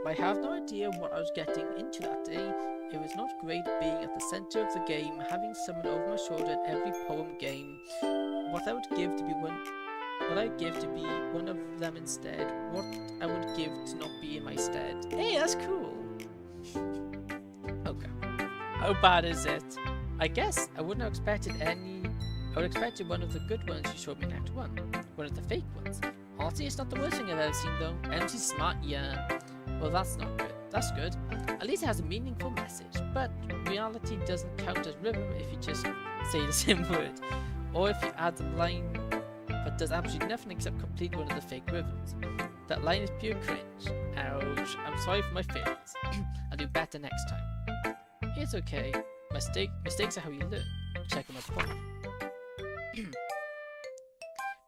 [SPEAKER 1] But I have no idea what I was getting into that day. It was not great being at the center of the game, having someone over my shoulder at every poem game. What I would give to be one of them instead. What I would give to not be in my stead. Hey, that's cool. Okay. How bad is it? I guess I wouldn't have expected any. I would have expected one of the good ones you showed me in Act 1. One of the fake ones. Honestly, it's not the worst thing I've ever seen though. MC's smart, yeah. Well, that's not good. That's good. At least it has a meaningful message. But reality doesn't count as rhythm if you just say the same word. Or if you add a line that does absolutely nothing except complete one of the fake rhythms. That line is pure cringe. Ouch. I'm sorry for my failings. I'll do better next time. It's okay. Mistakes are how you learn. Check on my poem.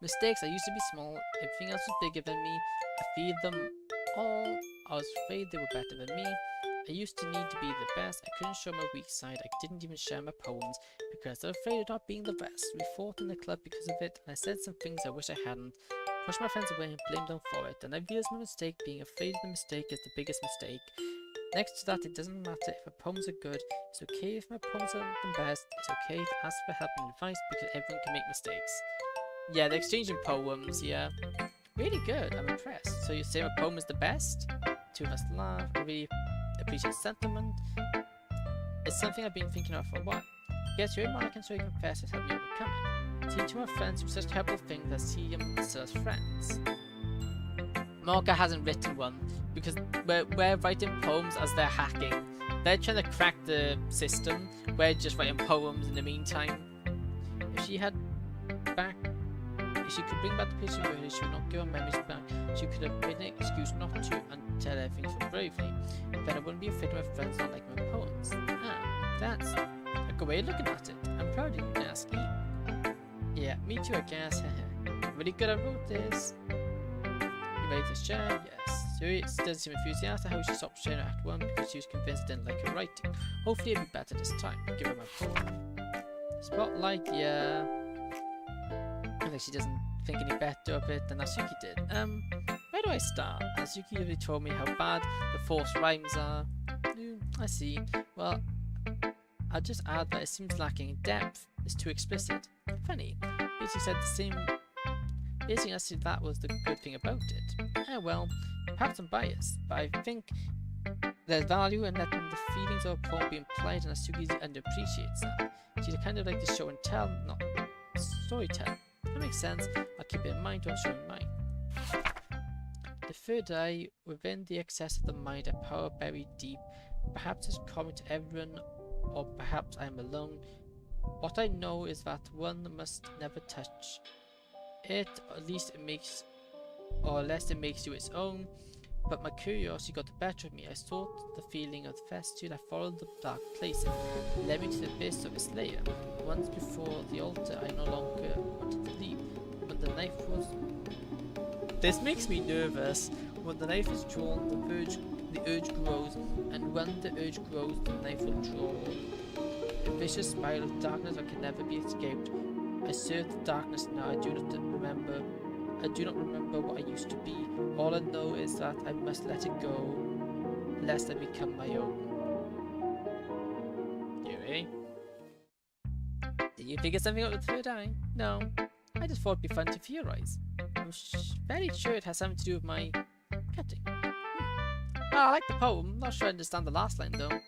[SPEAKER 1] Mistakes, I used to be small, everything else was bigger than me. I feared them all, I was afraid they were better than me. I used to need to be the best, I couldn't show my weak side, I didn't even share my poems because I was afraid of not being the best. We fought in the club because of it, and I said some things I wish I hadn't. Pushed my friends away and blamed them for it, and I realized my mistake, being afraid of the mistake is the biggest mistake. Next to that, it doesn't matter if my poems are good, it's okay if my poems aren't the best, it's okay to ask for help and advice because everyone can make mistakes. Yeah, they're exchanging poems, yeah. Really good, I'm impressed. So you say my poem is the best? Two of us laugh, I really appreciate sentiment. It's something I've been thinking of for a while. Guess your Monica and so you confess has helped me overcome it. Teach my friends who such terrible things that see them as friends. Monica hasn't written one because we're writing poems as they're hacking. They're trying to crack the system. We're just writing poems in the meantime. If she had If she could bring back the patient earlier, she would not give her memories back. She could have made an excuse not to and tell everything so bravely. Then I wouldn't be afraid of my friends not liking my poems. Ah, that's a good way of looking at it. I'm proud of you, Nasky. Yeah, me too, I guess. Really good I wrote this. You ready to share? Yes. So it doesn't seem enthusiastic how she stopped sharing Act 1 because she was convinced I didn't like her writing. Hopefully it'll be better this time. I'll give her my poem. Spotlight, yeah. Like she doesn't think any better of it than Natsuki did. Where do I start? Natsuki already told me how bad the forced rhymes are. I see. Well, I'll just add that it seems lacking in depth. It's too explicit. Funny. Basically said the same. Basically, I said that was the good thing about it. Well, perhaps I'm biased, but I think there's value in letting the feelings of a poem be implied, and Natsuki underappreciates that. She's kind of like the show and tell, not storytell. That makes sense. I'll keep it in mind when showing mine. The third eye, within the excess of the mind, a power buried deep. Perhaps it's common to everyone, or perhaps I am alone. What I know is that one must never touch it, or at least it makes, or unless it makes you its own. But my curiosity got the better of me. I sought the feeling of the vestibule. I followed the dark places, led me to the abyss of its lair. Once before the altar, I no longer wanted to leave. When the knife was... This makes me nervous. When the knife is drawn, the urge grows, and when the urge grows, the knife will draw. A vicious spiral of darkness that can never be escaped. I serve the darkness now. I do not remember what I used to be. All I know is that I must let it go, lest I become my own. You ready? Did you figure something out with the third eye? No. I just thought it'd be fun to theorize. I'm very sure it has something to do with my cutting. I like the poem. Not sure I understand the last line though.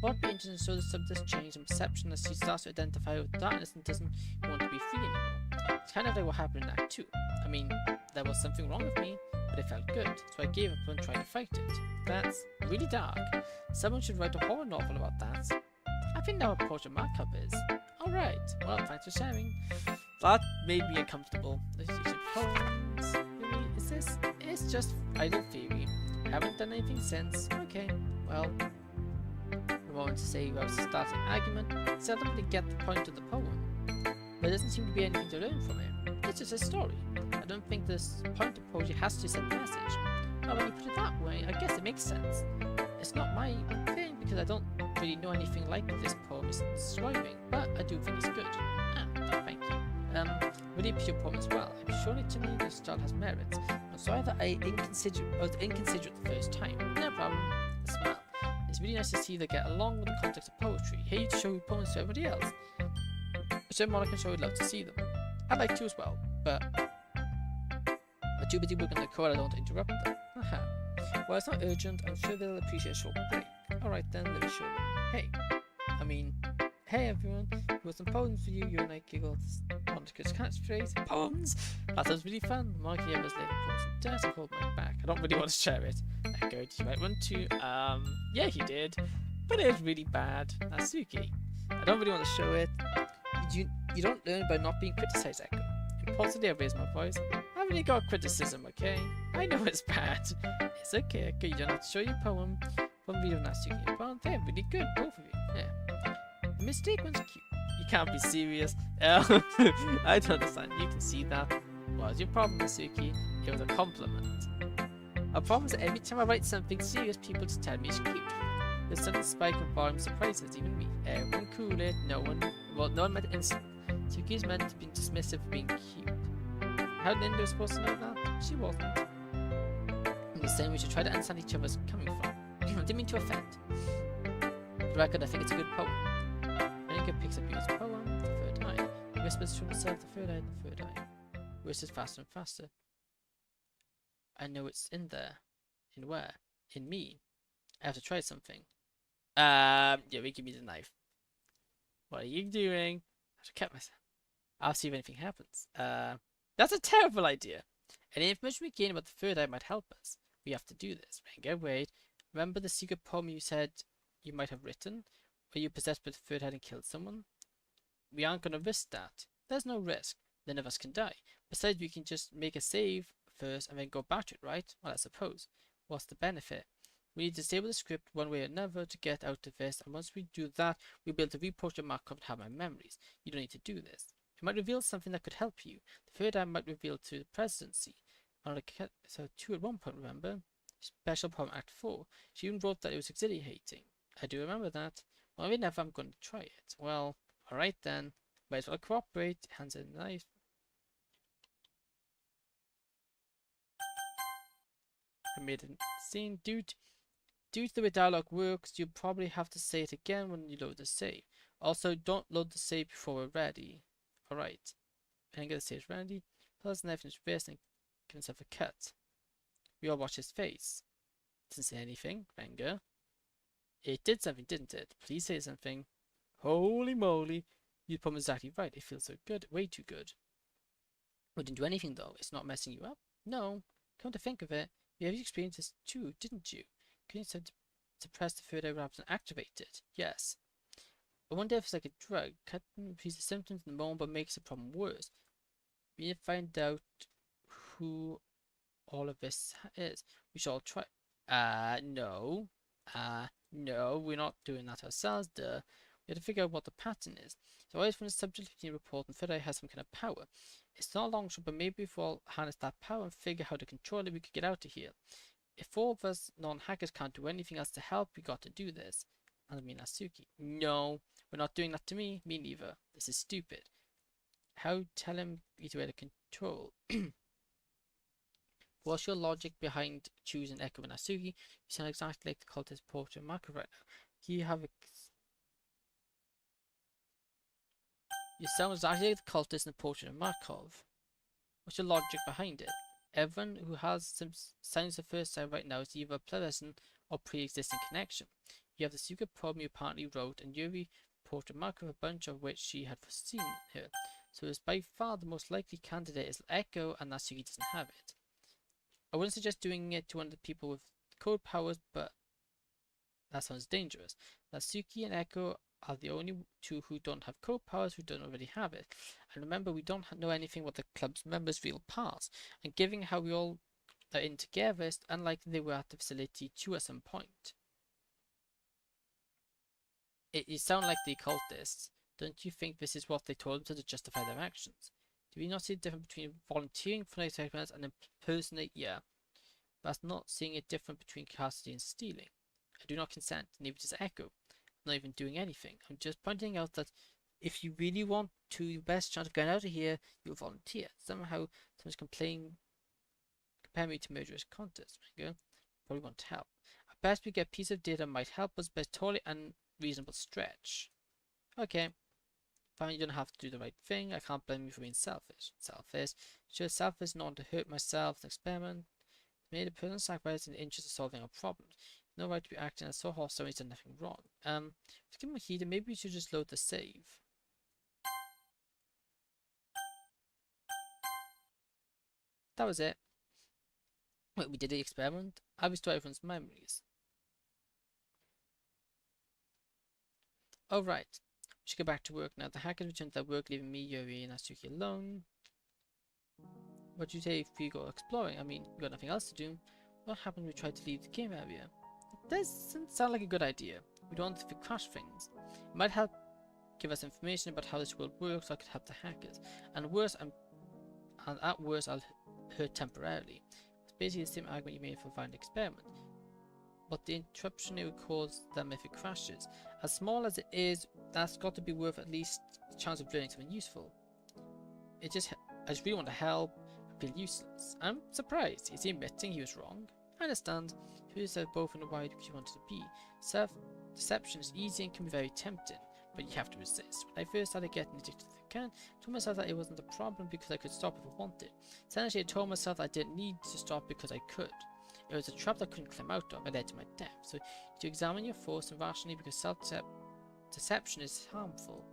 [SPEAKER 1] What would be interesting to show the subject's change in perception as she starts to identify with darkness and doesn't want to be free anymore. It's kind of like what happened in Act 2. I mean, there was something wrong with me, but it felt good, so I gave up and tried to fight it. That's really dark. Someone should write a horror novel about that. I think that would approach a markup is. Alright, well, thanks for sharing. That made me uncomfortable. Poems. Really? Is this? It's just idle theory. I haven't done anything since. Okay, well... I wanted to say about starting an argument, so I don't really get the point of the poem. There doesn't seem to be anything to learn from it. It's just a story. I don't think this point of poetry has to send a message. But when you put it that way, I guess it makes sense. It's not my thing because I don't really know anything like what this poem is describing, but I do think it's good. Thank you. Really appreciate your poem as well. I'm surely to me this style has merit. I'm sorry that I was inconsiderate the first time. No problem. Smile. It's really nice to see they get along with the context of poetry. Here you to show your poems to everybody else. Whichever one I can show, I'd love to see them. I'd like to as well, but I'm too busy working on the code, I don't want to interrupt them. Haha. Well, it's not urgent, I'm sure they'll appreciate a short break. Alright then, let me show them. Hey everyone, we have some poems for you, and I giggled. Monica's catchphrase, poems? That sounds really fun. Monica was later poems and dirt and hold my back. I don't really want to share it. Echo, did you write one too? Yeah, he did. But it was really bad. Natsuki. I don't really want to show it. You don't learn by not being criticized, Echo. Impulsively I raised my voice. I really got criticism, okay? I know it's bad. It's okay, Echo, you don't have to show your poem. One video of Natsuki. Well, they're really good, both of you. Yeah. The mistake one's cute. You can't be serious. I don't understand. You can see that. What was your problem, Natsuki? It was a compliment. A problem is that every time I write something serious, people just tell me it's cute. There's sudden spike of volume surprises even me. Everyone cool it. No one meant insult. Natsuki's meant to be dismissive for being cute. How Linda was supposed to know that? She wasn't. I'm just saying we should try to understand each other's coming from. I didn't mean to offend. For the record, I think it's a good poem. Anika picks up Yu's poem, The Third Eye. He whispers to himself, the third eye. Whispers faster and faster. I know it's in there. In where? In me. I have to try something. Yeah, give me the knife. What are you doing? I have to cut myself. I'll see if anything happens. That's a terrible idea. Any information we gain about the third eye might help us. We have to do this. Renga, wait. Remember the secret poem you said you might have written? Were you possessed with the third eye and killed someone? We aren't going to risk that. There's no risk. None of us can die. Besides, we can just make a save first and then go back to it, right? Well, I suppose. What's the benefit? We need to disable the script one way or another to get out of this, and once we do that, we'll be able to report your Markov and have my memories. You don't need to do this. It might reveal something that could help you. The third eye might reveal to the presidency. So 2 at one point, remember? Special problem Act 4. She even wrote that it was exhilarating. I do remember that. Well, maybe never I'm going to try it. Well, alright then. Might as well cooperate. Hands in the knife. I made a scene. Due to the way dialogue works, you probably have to say it again when you load the save. Also, don't load the save before we're ready. Alright. And get the save ready. Plus knife in his wrist and give himself a cut. We all watch his face. Didn't say anything, Renger. It did something, didn't it? Please say something. Holy moly. You put him exactly right. It feels so good. Way too good. We didn't do anything though. It's not messing you up? No. Come to think of it, you have experienced this too, didn't you? Couldn't you suppress the third eye wraps and activate it? Yes. I wonder if it's like a drug. Cutting repeats the symptoms in the moment but makes the problem worse. We need to find out who all of this is. We shall try. No. No, we're not doing that ourselves, duh. We have to figure out what the pattern is. So always when the subject between report and third eye has some kind of power. It's not a long shot, but maybe if we all harness that power and figure how to control it, we could get out of here. If all of us non-hackers can't do anything else to help, we got to do this. And I mean Asuki. No, we're not doing that to me. Me neither. This is stupid. How tell him either way to control? What's your logic behind choosing Echo and Asuki? You sound exactly like the cultist portrait Marco right now. You sound exactly like the cultist in the portrait of Markov. What's your logic behind it? Everyone who has some signs of first sight right now is either a pleasant or pre-existing connection. You have the secret problem you apparently wrote, and Yuri portrait Markov, a bunch of which she had foreseen her. So it's by far the most likely candidate is Echo, and Asuki doesn't have it. I wouldn't suggest doing it to one of the people with code powers, but that sounds dangerous. Natsuki and Echo are the only two who don't have code powers who don't already have it. And remember, we don't know anything about the club's members' real past. And given how we all are in together, it's unlikely they were at the facility too at some point. You sound like the occultists. Don't you think this is what they told them to justify their actions? Do we not see the difference between volunteering for night experiments and impersonating? Yeah. That's not seeing a difference between custody and stealing. I do not consent, neither does Echo. I'm not even doing anything. I'm just pointing out that if you really want to your best chance of getting out of here, you'll volunteer. Somehow someone's compare me to murderous contest. Probably want to help. At best we get a piece of data that might help us, but it's totally unreasonable stretch. Okay. Fine, you don't have to do the right thing. I can't blame you for being selfish. Selfish. Sure, selfish not to hurt myself. An experiment. Made a personal sacrifice in the interest of solving our problems. No right to be acting as so hostile. He's done nothing wrong. To give him a heater, maybe we should just load the save. That was it. Wait, we did the experiment. I restore everyone's memories. Oh right. We should go back to work now. The hackers returned to their work, leaving me, Yuri, and Asuki alone. What'd you say if we go exploring? I mean, we got nothing else to do. What happened when we tried to leave the game area? It doesn't sound like a good idea. We don't want to crash things. It might help give us information about how this world works, so I could help the hackers. And at worst, I'll hurt temporarily. It's basically the same argument you made for violent experiment. But the interruption it would cause them if it crashes. As small as it is, that's got to be worth at least the chance of learning something useful. I just really want to help. I feel useless. I'm surprised. Is he admitting he was wrong? I understand. You said both in the wide because you wanted to be. Self-deception is easy and can be very tempting, but you have to resist. When I first started getting addicted to the can, I told myself that it wasn't a problem because I could stop if I wanted. Essentially, I told myself I didn't need to stop because I could. It was a trap that I couldn't climb out of and led to my death. So to examine your thoughts and rationally because self-deception is harmful.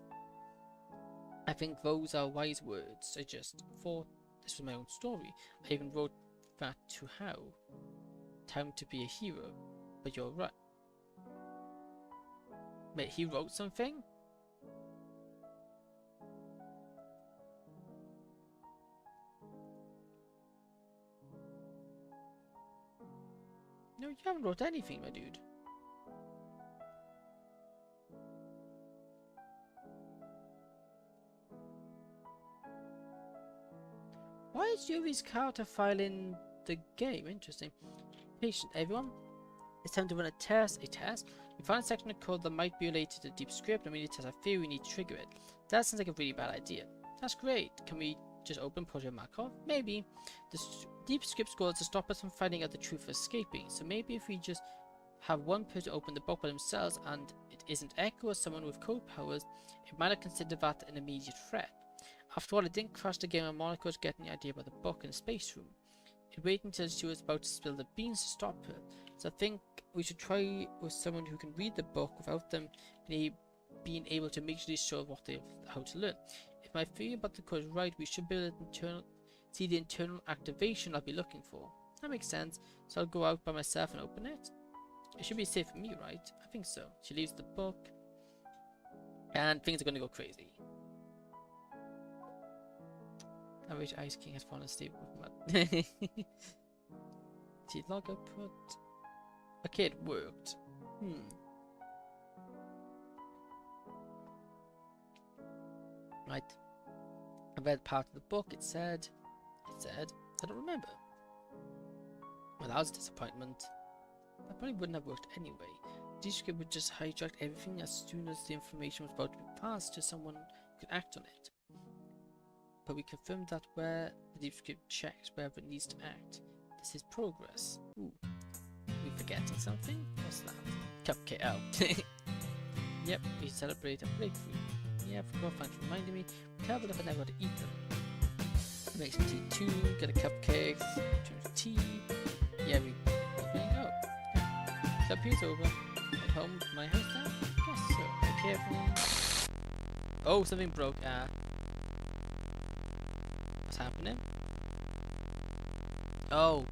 [SPEAKER 1] I think those are wise words. I just thought this was my own story. I even wrote that to how. Time to be a hero. But you're right. Wait, he wrote something? No, you haven't wrote anything, my dude. Why is Yuvi's character file in the game? Interesting. Patient, everyone. It's time to run a test. A test? We found a section of code that might be related to deep script, and we need to test our theory. We need to trigger it. That sounds like a really bad idea. That's great. Can we just open Project Markov? Maybe. The deep script's goal is to stop us from finding out the truth or escaping. So maybe if we just have one person open the book by themselves and it isn't Echo or someone with code powers, it might have considered that an immediate threat. After all, it didn't crash the game when Monica was getting the idea about the book in the space room. It waited until she was about to spill the beans to stop her. So I think we should try with someone who can read the book without them being able to make sure how to learn. If my theory about the code is right, we should be able to see the internal activation I'll be looking for. That makes sense. So I'll go out by myself and open it. It should be safe for me, right? I think so. She leaves the book. And things are going to go crazy. I wish Ice King had fallen asleep with mud. See, log output. Okay, it worked. Right. I read part of the book. It said, I don't remember. Well, that was a disappointment. That probably wouldn't have worked anyway. Dscript would just hijack everything as soon as the information was about to be passed to someone who could act on it. But we confirmed that where the Dscript checks wherever it needs to act. This is progress. Ooh. We forgetting something? What's that? Cupcake. Oh. Yep, we celebrate a breakthrough. Yeah, I forgot, thanks for reminding me. Terrible if I never got to eat them. Make some tea too, get a cupcake, drink tea. Yeah, we go. Club here's over. At home, my house now? Guess so. Okay, everyone. Oh, something broke. What's happening? Oh.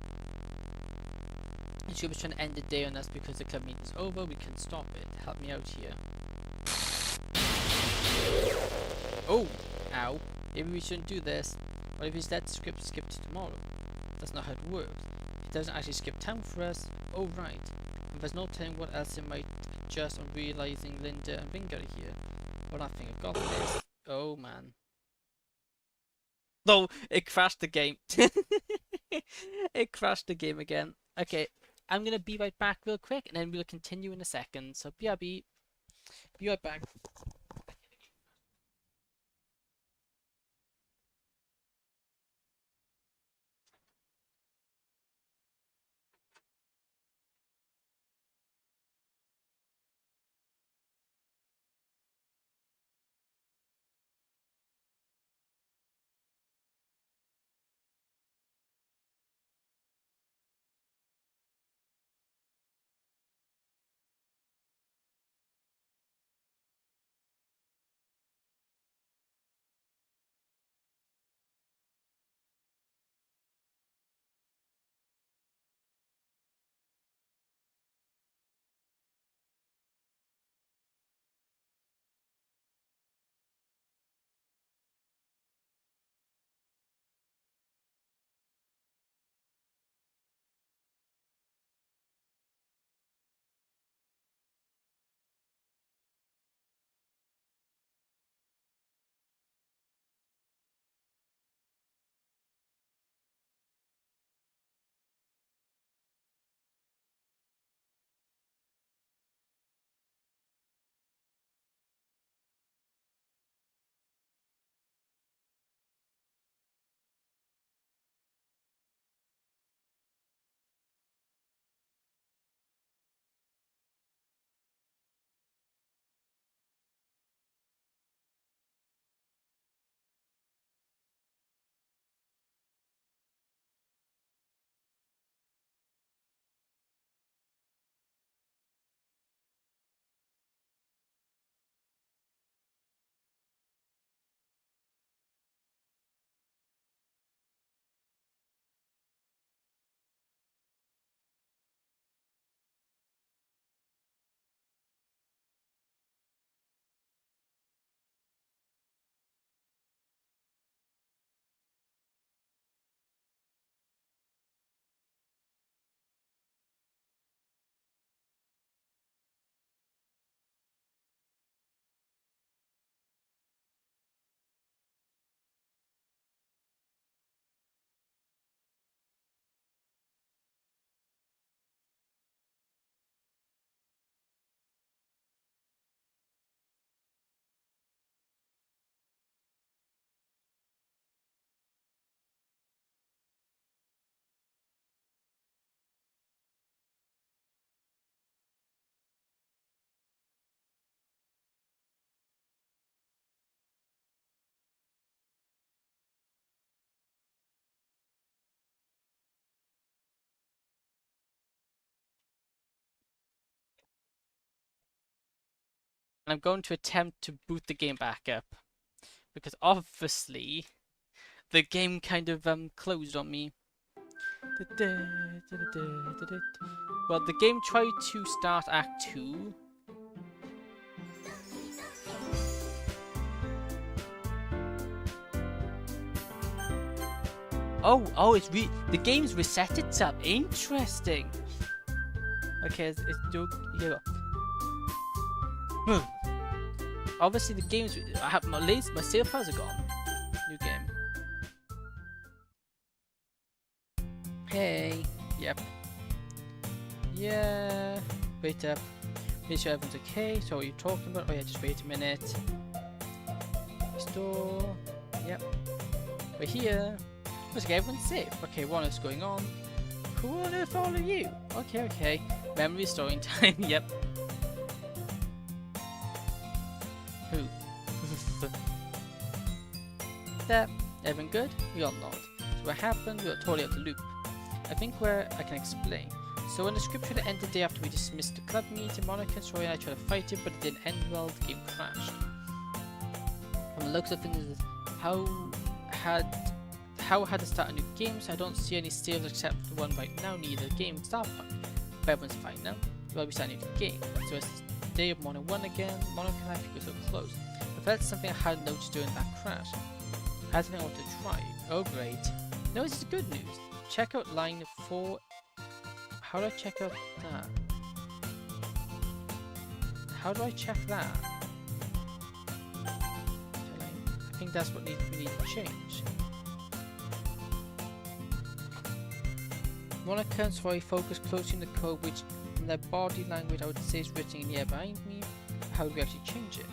[SPEAKER 1] She was trying to end the day on us because the club meeting's over. We can stop it. Help me out here. Oh! Ow. Maybe we shouldn't do this. What if we let the script skip to tomorrow? That's not how it works. It doesn't actually skip time for us. Oh, right. And there's no telling what else it might adjust on realizing Linda and Ringo are here. Well, I think I've got this. Oh, man. No, it crashed the game. It crashed the game again. Okay, I'm gonna be right back real quick, and then we'll continue in a second. So, BRB, be right back. And I'm going to attempt to boot the game back up. Because obviously, the game kind of closed on me. Well, the game tried to start Act 2. Oh, the game's reset itself. Interesting. Okay, it's here we go. Obviously, the game's. I have my save files are gone. New game. Hey. Yep. Yeah. Wait up. Make sure everyone's okay. So, what are you talking about? Oh yeah, just wait a minute. Store. Yep. We're here. Looks like everyone's safe. Okay, what is going on? Who on earth are you? Okay. Memory storing time. Yep. Who? There. Everyone good? We all nod. So what happened? We got totally out the loop. I think I can explain. So when the script should have ended the day after we dismissed the club meeting, Monica and Troy and I tried to fight it, but it didn't end well. The game crashed. From the looks of things, how had to start a new game, so I don't see any saves except for the one right now. Neither game would start fine. But everyone's fine now. Well, we started a new game. So it's the day of morning 1 again. Monica and I feel so close. I felt something I hadn't noticed during that crash. I had something I wanted to try. Oh great. No, this is good news. Check out line 4. How do I check out that? How do I check that? I think that's what we need to change. Monica and Troy focus closely on the code, which in their body language I would say is written in the air behind me. How do we actually change it?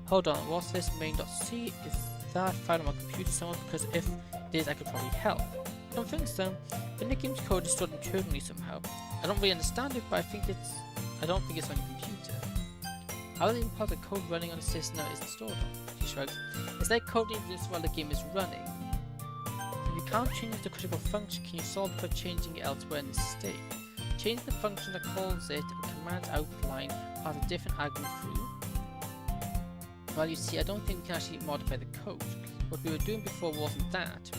[SPEAKER 1] Hold on, what's this main.c? Is that file on my computer somewhere? Because if it is, I could probably help. I don't think so. But the game's code is stored internally somehow. I don't really understand it, but I don't think it's on your computer. How is it important code running on a system that isn't stored on? She shrugs. It's like code needs this while the game is running. If you can't change the critical function, can you solve it for changing it elsewhere in the state? Change the function that calls it and command outline pass a different argument through. Well, you see, I don't think we can actually modify the code. What we were doing before wasn't that.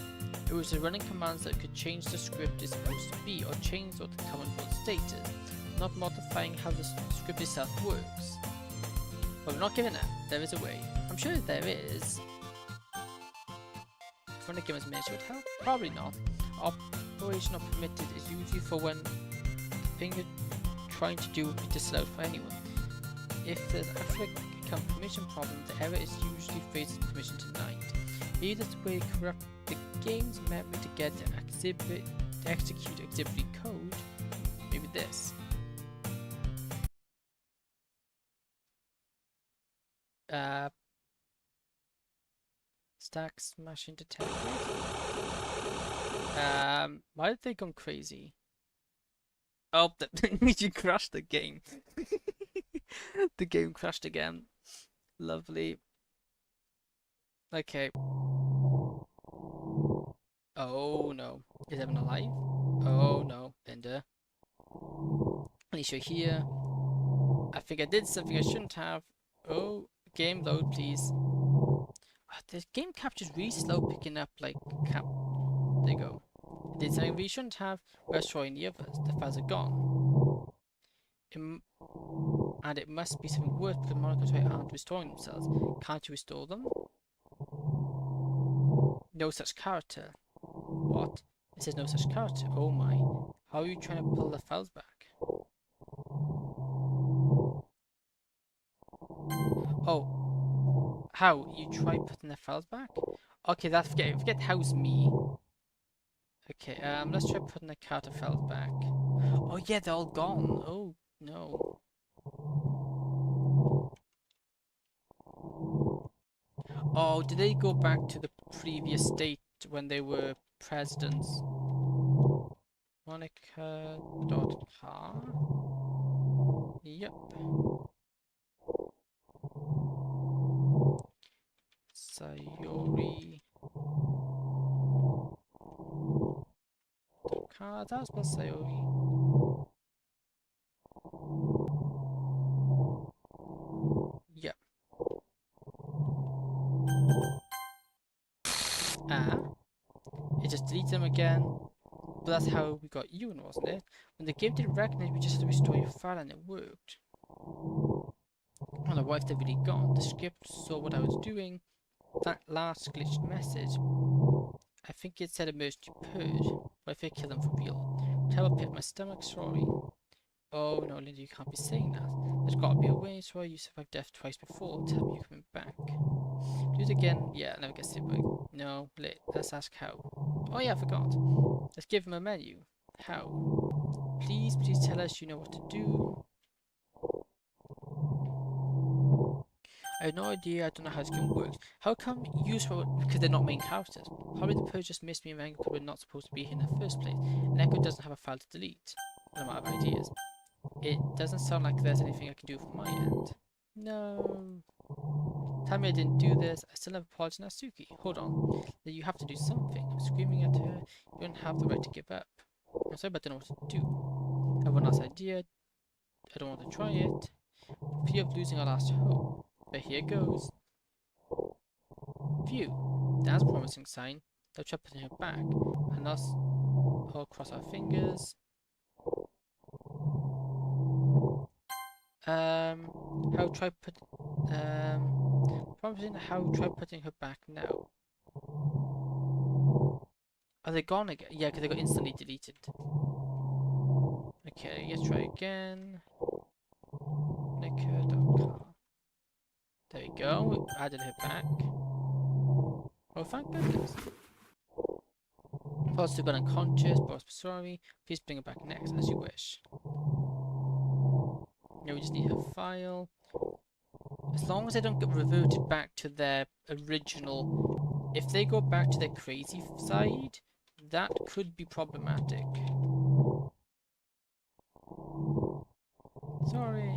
[SPEAKER 1] It was the running commands that could change the script is supposed to be, or change what the command world state is, not modifying how the script itself works. But we're not giving up. There is a way. I'm sure there is. If one of the gamer's miniature would help? Probably not. Operation not permitted is usually for when the thing you're trying to do would be disallowed for anyone. If there's actually a permission problem, the error is usually phrased as permission denied. Either the way corrupt the game's memory to get the execute exhibit code, maybe this. Stack smashing detected. Why did they go crazy? Oh, you crashed the game. The game crashed again. Lovely. Okay. Oh no. Is Evan alive? Oh no, Linda. At least you're here. I think I did something I shouldn't have. Oh, game load, please. The game capture's really slow picking up, like, there you go. I did something we shouldn't have. Where's Troy and the others? The files are gone. And it must be something worse because Monica and Troy aren't restoring themselves. Can't you restore them? No such character. What? It says no such character. Oh my. How are you trying to pull the files back? Oh. How? You try putting the files back? Okay, that's forget how's me. Okay, let's try putting the character files back. Oh yeah, they're all gone. Oh no. Oh, did they go back to the previous state when they were presidents? Monica.car. Yep. Sayori. Ah, that was supposed to say Ori. Yep. Ah, it just deleted them again. But that's how we got Ewan, wasn't it? When the game didn't recognize, we just had to restore your file and it worked. I don't know why if they're really gone. The script saw what I was doing. That last glitched message, I think it said emergency purge. What if I kill them for real? Terrible pit in my stomach, sorry. Oh no, Linda, you can't be saying that. There's gotta be a way, sorry, you survived death twice before. Tell me you're coming back. Do it again. Yeah, I never get sick. No, let's ask how. Oh yeah, I forgot. Let's give him a menu. How? Please tell us you know what to do. I have no idea, I don't know how this game works. How come useful? Because they're not main characters. Probably the purge just missed me and because we're not supposed to be here in the first place. And Echo doesn't have a file to delete. I'm out of ideas. It doesn't sound like there's anything I can do from my end. No. Tell me I didn't do this. I still have apologized to Natsuki. Hold on. You have to do something. I'm screaming at her. You don't have the right to give up. I'm sorry, but I don't know what to do. I have one last idea. I don't want to try it. Fear of losing our last hope. But here goes. Phew. That's a promising sign. They'll try putting her back. And us all cross our fingers. How try put promising how try putting her back now. Are they gone again? Yeah, because they got instantly deleted. Okay, let's try again. Nicker.car. There we go. We added her back. Oh, thank goodness. Paul's still got unconscious, but sorry. Please bring her back next, as you wish. Yeah, we just need her file. As long as they don't get reverted back to their original... If they go back to their crazy side, that could be problematic. Sorry.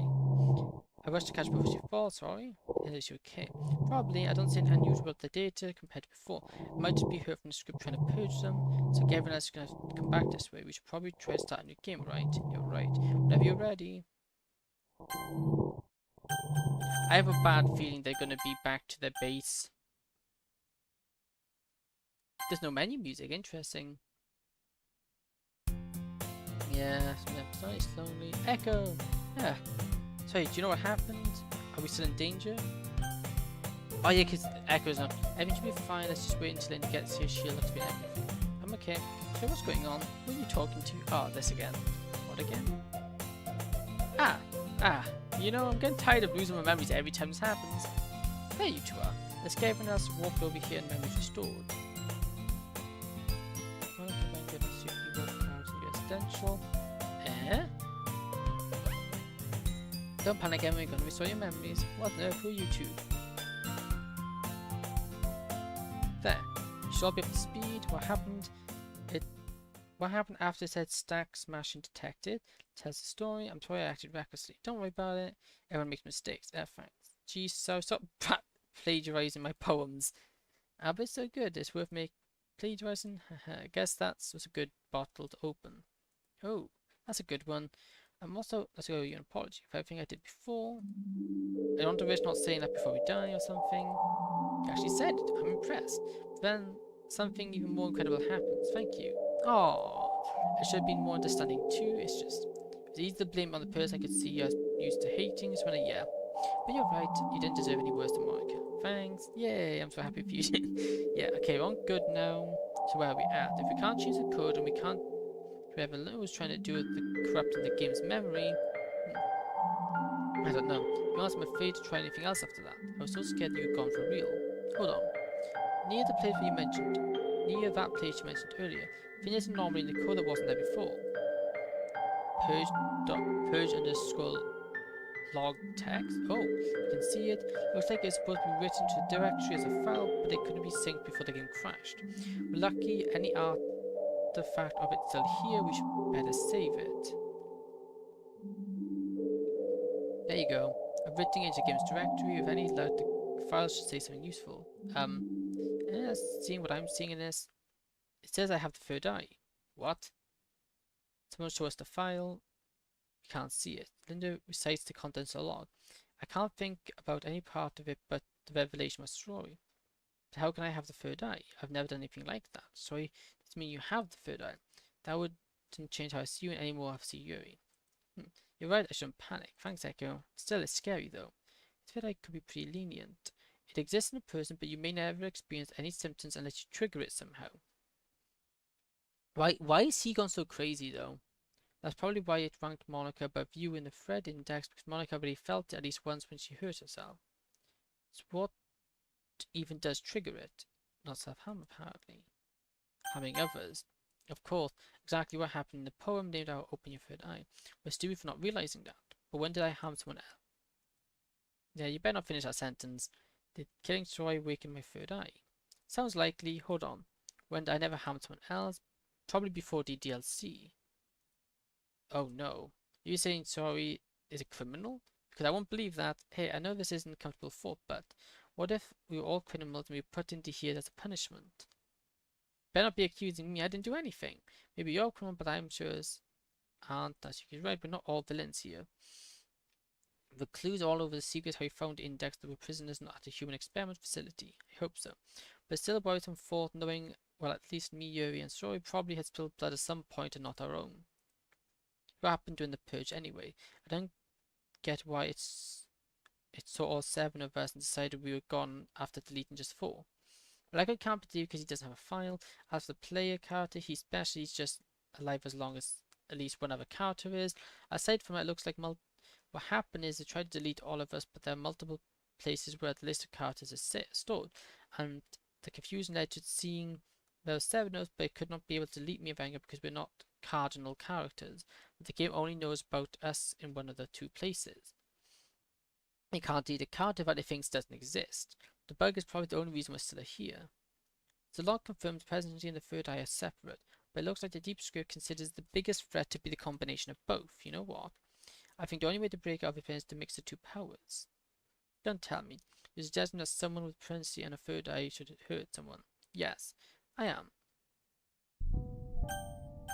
[SPEAKER 1] I rushed to catch before she falls, sorry. Is she okay? Probably. I don't see anything unusual about the data compared to before. It might just be her from the script trying to purge them. So everyone else is going to come back this way. We should probably try to start a new game, right? You're right. Whenever you're ready. I have a bad feeling they're going to be back to their base. There's no menu music. Interesting. Yeah, sorry, slowly. Echo! Yeah. Sorry, do you know what happened? Are we still in danger? Oh yeah, because Echo's on. Everything should be fine. Let's just wait until Linda gets here. She'll have to be everything. I'm okay. So what's going on? Who are you talking to? Oh, this again. What again? You know, I'm getting tired of losing my memories every time this happens. There you two are. Let's get everyone else walked over here and memories restored. Welcome back to Natsuki walking out in residential. Don't panic, Emma, we're gonna restore your memories. What on earth, who are you two? There. You should all be up to speed. What happened? What happened after it said stack smashing detected? Tells the story. I'm sorry I acted recklessly. Don't worry about it. Everyone makes mistakes. Thanks. Geez, so stop plagiarizing my poems. But it's so good. It's worth plagiarizing. I guess that's was a good bottle to open. Oh, that's a good one. I'm also, let's go you an apology for everything I did before. I don't want to risk not saying that before we die or something. You actually said it. I'm impressed. But then something even more incredible happens. Thank you. Oh, I should have been more understanding too. It's easy to blame on the person I could see I was used to hating. It's when yeah. But you're right. You didn't deserve any worse than Monica. Thanks. Yay, I'm so happy for you. Yeah, okay, we're on good now. So where are we at? If we can't change the code and we can't whoever was trying to do with the corrupting the game's memory. I don't know. To be honest, I'm afraid to try anything else after that. I was so scared that you'd gone for real. Hold on. Near the place where you mentioned. Near that place you mentioned earlier. Finish anomaly in the code that wasn't there before. Purge underscore log text. Oh, you can see it. Looks like it's supposed to be written to the directory as a file, but it couldn't be synced before the game crashed. We're lucky any artifact of it still here, we should better save it. There you go. I've written into the game's directory. If any luck, the file should say something useful. Seeing what I'm seeing in this, it says I have the third eye. What? Someone show us the file. We can't see it. Linda recites the contents of the log. I can't think about any part of it but the revelation of story. But how can I have the third eye? I've never done anything like that. Sorry, does it mean you have the third eye? That wouldn't change how I see you any more I see Yuri. You're right, I shouldn't panic. Thanks, Echo. Still, it's scary though. The third eye could be pretty lenient. It exists in a person, but you may never experience any symptoms unless you trigger it somehow. Why is he gone so crazy though? That's probably why it ranked Monica above you in the thread index, because Monica already felt it at least once when she hurt herself. So what even does trigger it? Not self-harm, apparently. Harming others. Of course, exactly what happened in the poem named out Open Your Third Eye. We're stupid for not realizing that. But when did I harm someone else? Yeah, you better not finish that sentence. Did killing Troy awaken my third eye? Sounds likely. Hold on. When did I never harm someone else? Probably before the DLC. Oh no. Are you saying Troy is a criminal? Because I won't believe that. Hey, I know this isn't a comfortable thought, but what if we were all criminals and we were put into here as a punishment? Better not be accusing me. I didn't do anything. Maybe you're a criminal, but I'm sure aren't. That's right. We're not all villains here. The clues all over the secret how you found the index that were prisoners not at a human experiment facility. I hope so. But still about some thought knowing, well, at least me, Yuri, and Story probably had spilled blood at some point and not our own. What happened during the purge anyway? I don't get why it saw all 7 of us and decided we were gone after deleting just 4. Like I can't believe because he doesn't have a file. As for the player character, he's just alive as long as at least one other character is. Aside from that, it looks like what happened is they tried to delete all of us, but there are multiple places where the list of characters is stored, and the confusion led to seeing there were 7 of us, but it could not be able to delete me of anger because we're not cardinal characters. But the game only knows about us in one of the 2 places. It can't delete a character that it thinks doesn't exist. The bug is probably the only reason we're still here. The log confirms Presidency and the Third Eye are separate, but it looks like the Deep Script considers the biggest threat to be the combination of both. You know what? I think the only way to break out of it is to mix the 2 powers. Don't tell me. You're suggesting that someone with Presidency and a Third Eye should hurt someone. Yes, I am.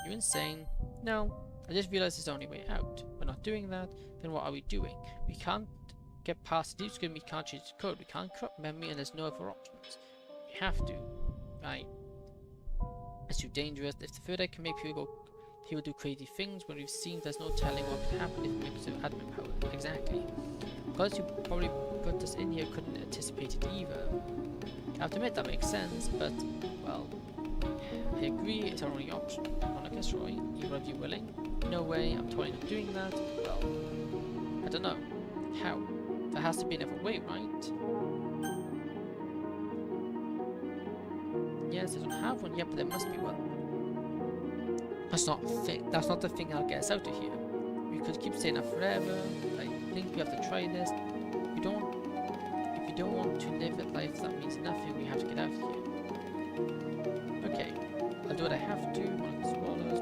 [SPEAKER 1] You're insane. No, I just realized there's the only way out. We're not doing that, then what are we doing? We can't get past the Deep Script, we can't change the code, we can't corrupt memory, and there's no other options. We have to. Right. It's too dangerous. If the Third Eye can make people do crazy things, when we've seen there's no telling what could happen if we mix with admin power. Exactly. Because you probably put us in here, couldn't anticipate it either. I have to admit that makes sense, but, well, I agree, it's our only option. Monica, Roy, either of you willing? No way, I'm totally not doing that. Well, I don't know. How? There has to be another way, right? Yes, I don't have one yet, but there must be one. That's not the thing that'll get us out of here. We could keep saying that forever. I think we have to try this. If you don't want to live a life that means nothing, we have to get out of here. Okay, I'll do what I have to, one of the swallows.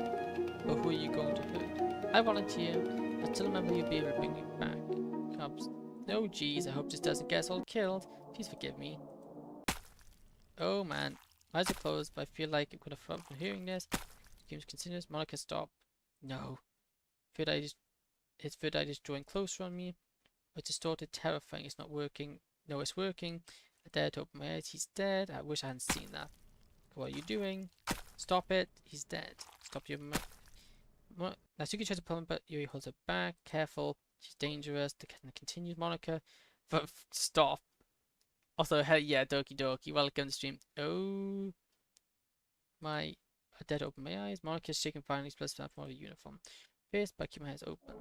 [SPEAKER 1] But who are you going to hurt? I volunteer, but still remember you'll be able to bring me back. Cubs. Oh geez, I hope this doesn't get us all killed. Please forgive me. Oh man. Eyes are closed, but I feel like I'm gonna throw up from hearing this. Games continues. Monica, stop. No. His third eye is drawing closer on me. It's distorted, terrifying. It's not working. No, it's working. I dare to open my eyes. He's dead. I wish I hadn't seen that. What are you doing? Stop it. He's dead. Stop your mouth. Natsuki tries to pull him, but Yuri holds her back. Careful. She's dangerous. The continues. Monica. But stop. Also, hell yeah, Doki Doki. Welcome to the stream. Oh. I dare to open my eyes. Monica's shaking finally. Splits down from her uniform. Fierce, but keep my eyes open.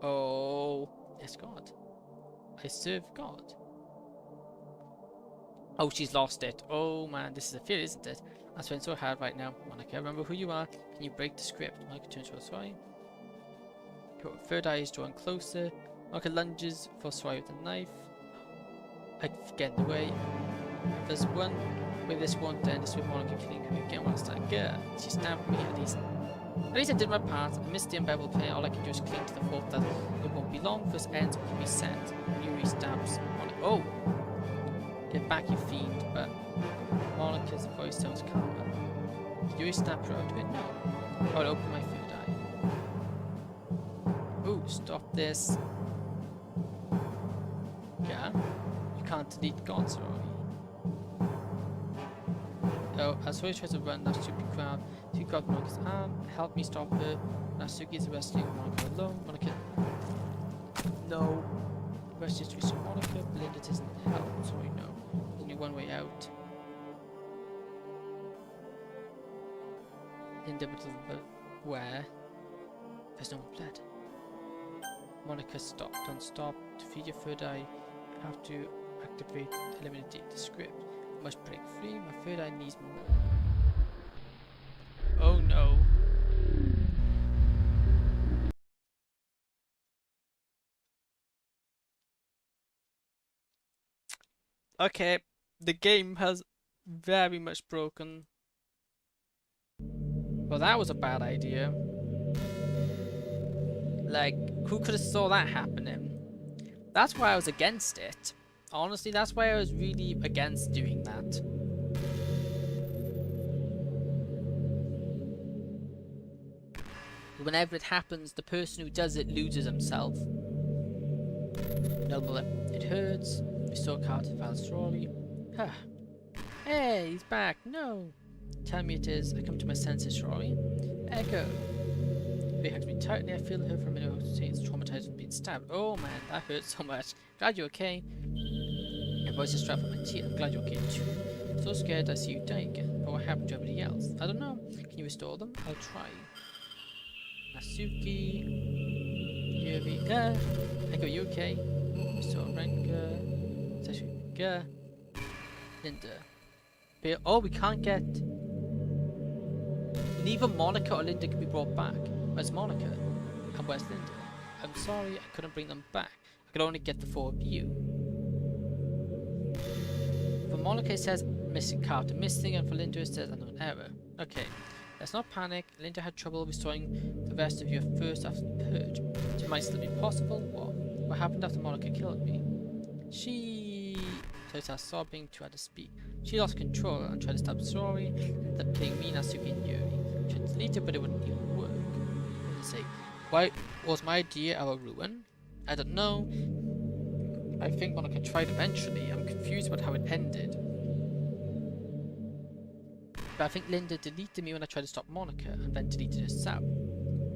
[SPEAKER 1] Oh. Yes, God. I serve God. Oh, she's lost it. Oh man, this is a fear, isn't it? I'm spending so hard right now. Monica, remember who you are. Can you break the script? Monica turns to Swai. Her third eye is drawing closer. Monica lunges for Swai with a knife. I get in the way. If there's one way this won't end, it's with Monica killing her again whilst I get. She stabbed me at least. At least I did my part. I missed the unbearable pain. All I can do is cling to the thought that it won't be long for this ends can be set. Yuri stabs Monica. Oh! Get back, you fiend. But Monica's voice sounds calmer. Did you snap her out of it? No. I would open my third eye. Ooh, stop this. Yeah? You can't delete gods, Rory. Oh, Asuri tries to run Natsuki crab. She grabbed Monika's arm. Help me stop her. Natsuki is wrestling Monika alone. Monika. No. Rush just reaching Monika. Belinda doesn't help. Sorry, no. There's only one way out. Linda, but where? There's no more blood. Monika, stop. Don't stop. To feed your third eye, you have to activate, eliminate the script. I must break free. My third eye needs more. Oh no. Okay, the game has very much broken. Well, that was a bad idea. Like, who could have saw that happening? That's why I was against it. Honestly, that's why I was really against doing that. Whenever it happens, the person who does it loses himself. No, it hurts. Restore card to Val's story. Huh. Hey, he's back. No. Tell me it is. I come to my senses, Rory. Echo. They hugged me tightly. I feel her for a minute. It's traumatized from being stabbed. Oh man, that hurts so much. Glad you're okay. My voice is strapped on my teeth. I'm glad you're okay too. So scared I see you die again. But what happened to everybody else? I don't know. Can you restore them? I'll try. Natsuki. Yuri. Echo, you okay? Restore Renka. Sashuka. Linda. Oh, we can't get... Neither Monika or Linda can be brought back. Where's Monika? And where's Linda? I'm sorry, I couldn't bring them back. I could only get the four of you. For Monika it says missing character missing, and for Linda it says unknown error. Okay, let's not panic. Linda had trouble restoring the rest of you first after the purge. So it might still be possible. What happened after Monika killed me? She... So started sobbing, tried to speak. She lost control and tried to stab Sori, ended up killing me, Natsuki, and Yuri. She tried to delete it, but it wouldn't even work. Say, why was my idea our ruin? I don't know. I think Monika tried eventually. I'm confused about how it ended. But I think Linda deleted me when I tried to stop Monika, and then deleted herself.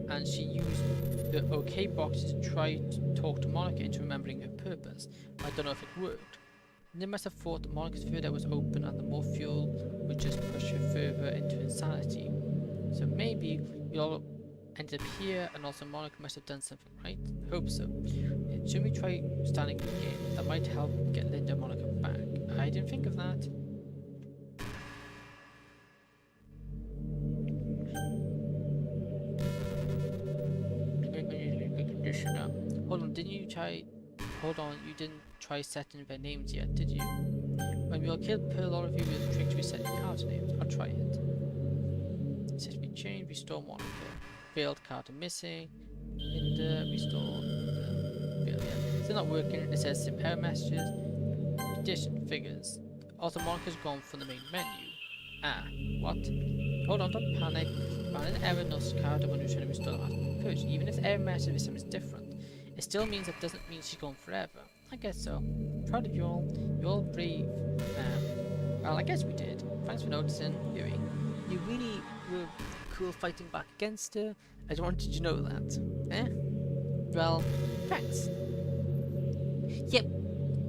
[SPEAKER 1] And she used the OK box to try to talk to Monika into remembering her purpose. I don't know if it worked. Linda must have thought that Monika's third eye was open and the more fuel would just push her further into insanity. So maybe we all ended up here, and also Monika must have done something right. I hope so. Should we try starting again? That might help get Linda and Monika back. I didn't think of that. Conditioner. Hold on, didn't you try... Hold on, you didn't try setting their names yet, did you? When we all killed Pearl, all of you will trick to reset your card names. I'll try it. Set me change, restore Monika. Failed card missing. Linda, restore failed, yeah. Still not working. It says some error messages. Addition, figures. Also, Monika's gone from the main menu. Ah, what? Hold on, don't panic. Found an error notice card when you're trying to restore the last purge. Even if the error message is something different, it still means it doesn't mean she's gone forever. I guess so. Proud of you all. You're all brave. Well, I guess we did. Thanks for noticing, Yuri. You really were cool fighting back against her. I just wanted you to know that. Well, thanks.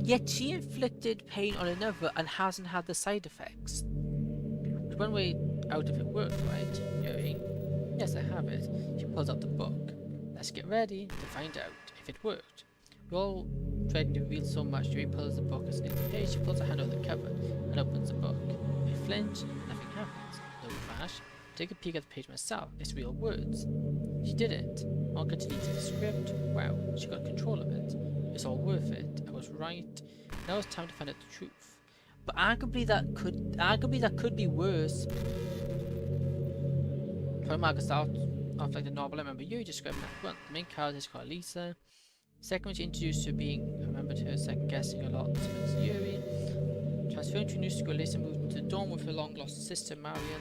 [SPEAKER 1] Yet she inflicted pain on another and hasn't had the side effects. There's one way out if it worked, right, Yuri? Yes, I have it. She pulls out the book. Let's get ready to find out if it worked. We're all dreading to reveal so much. Yuri pulls the book as an page. She pulls her hand over the cover and opens the book. I flinch, nothing happens. No crash. Take a peek at the page myself. It's real words. She did it. Monika deleted the script. Wow, she got control of it. It's all worth it. I was right. Now it's time to find out the truth. But arguably that could be worse. From Marcus out of like the novel, I remember you described that one. The main character is called Lisa. Second one she introduced to being, I remembered her second guessing a lot. Similar to Yuri. Transferring to a new school, Lisa moved into the dorm with her long lost sister Marion.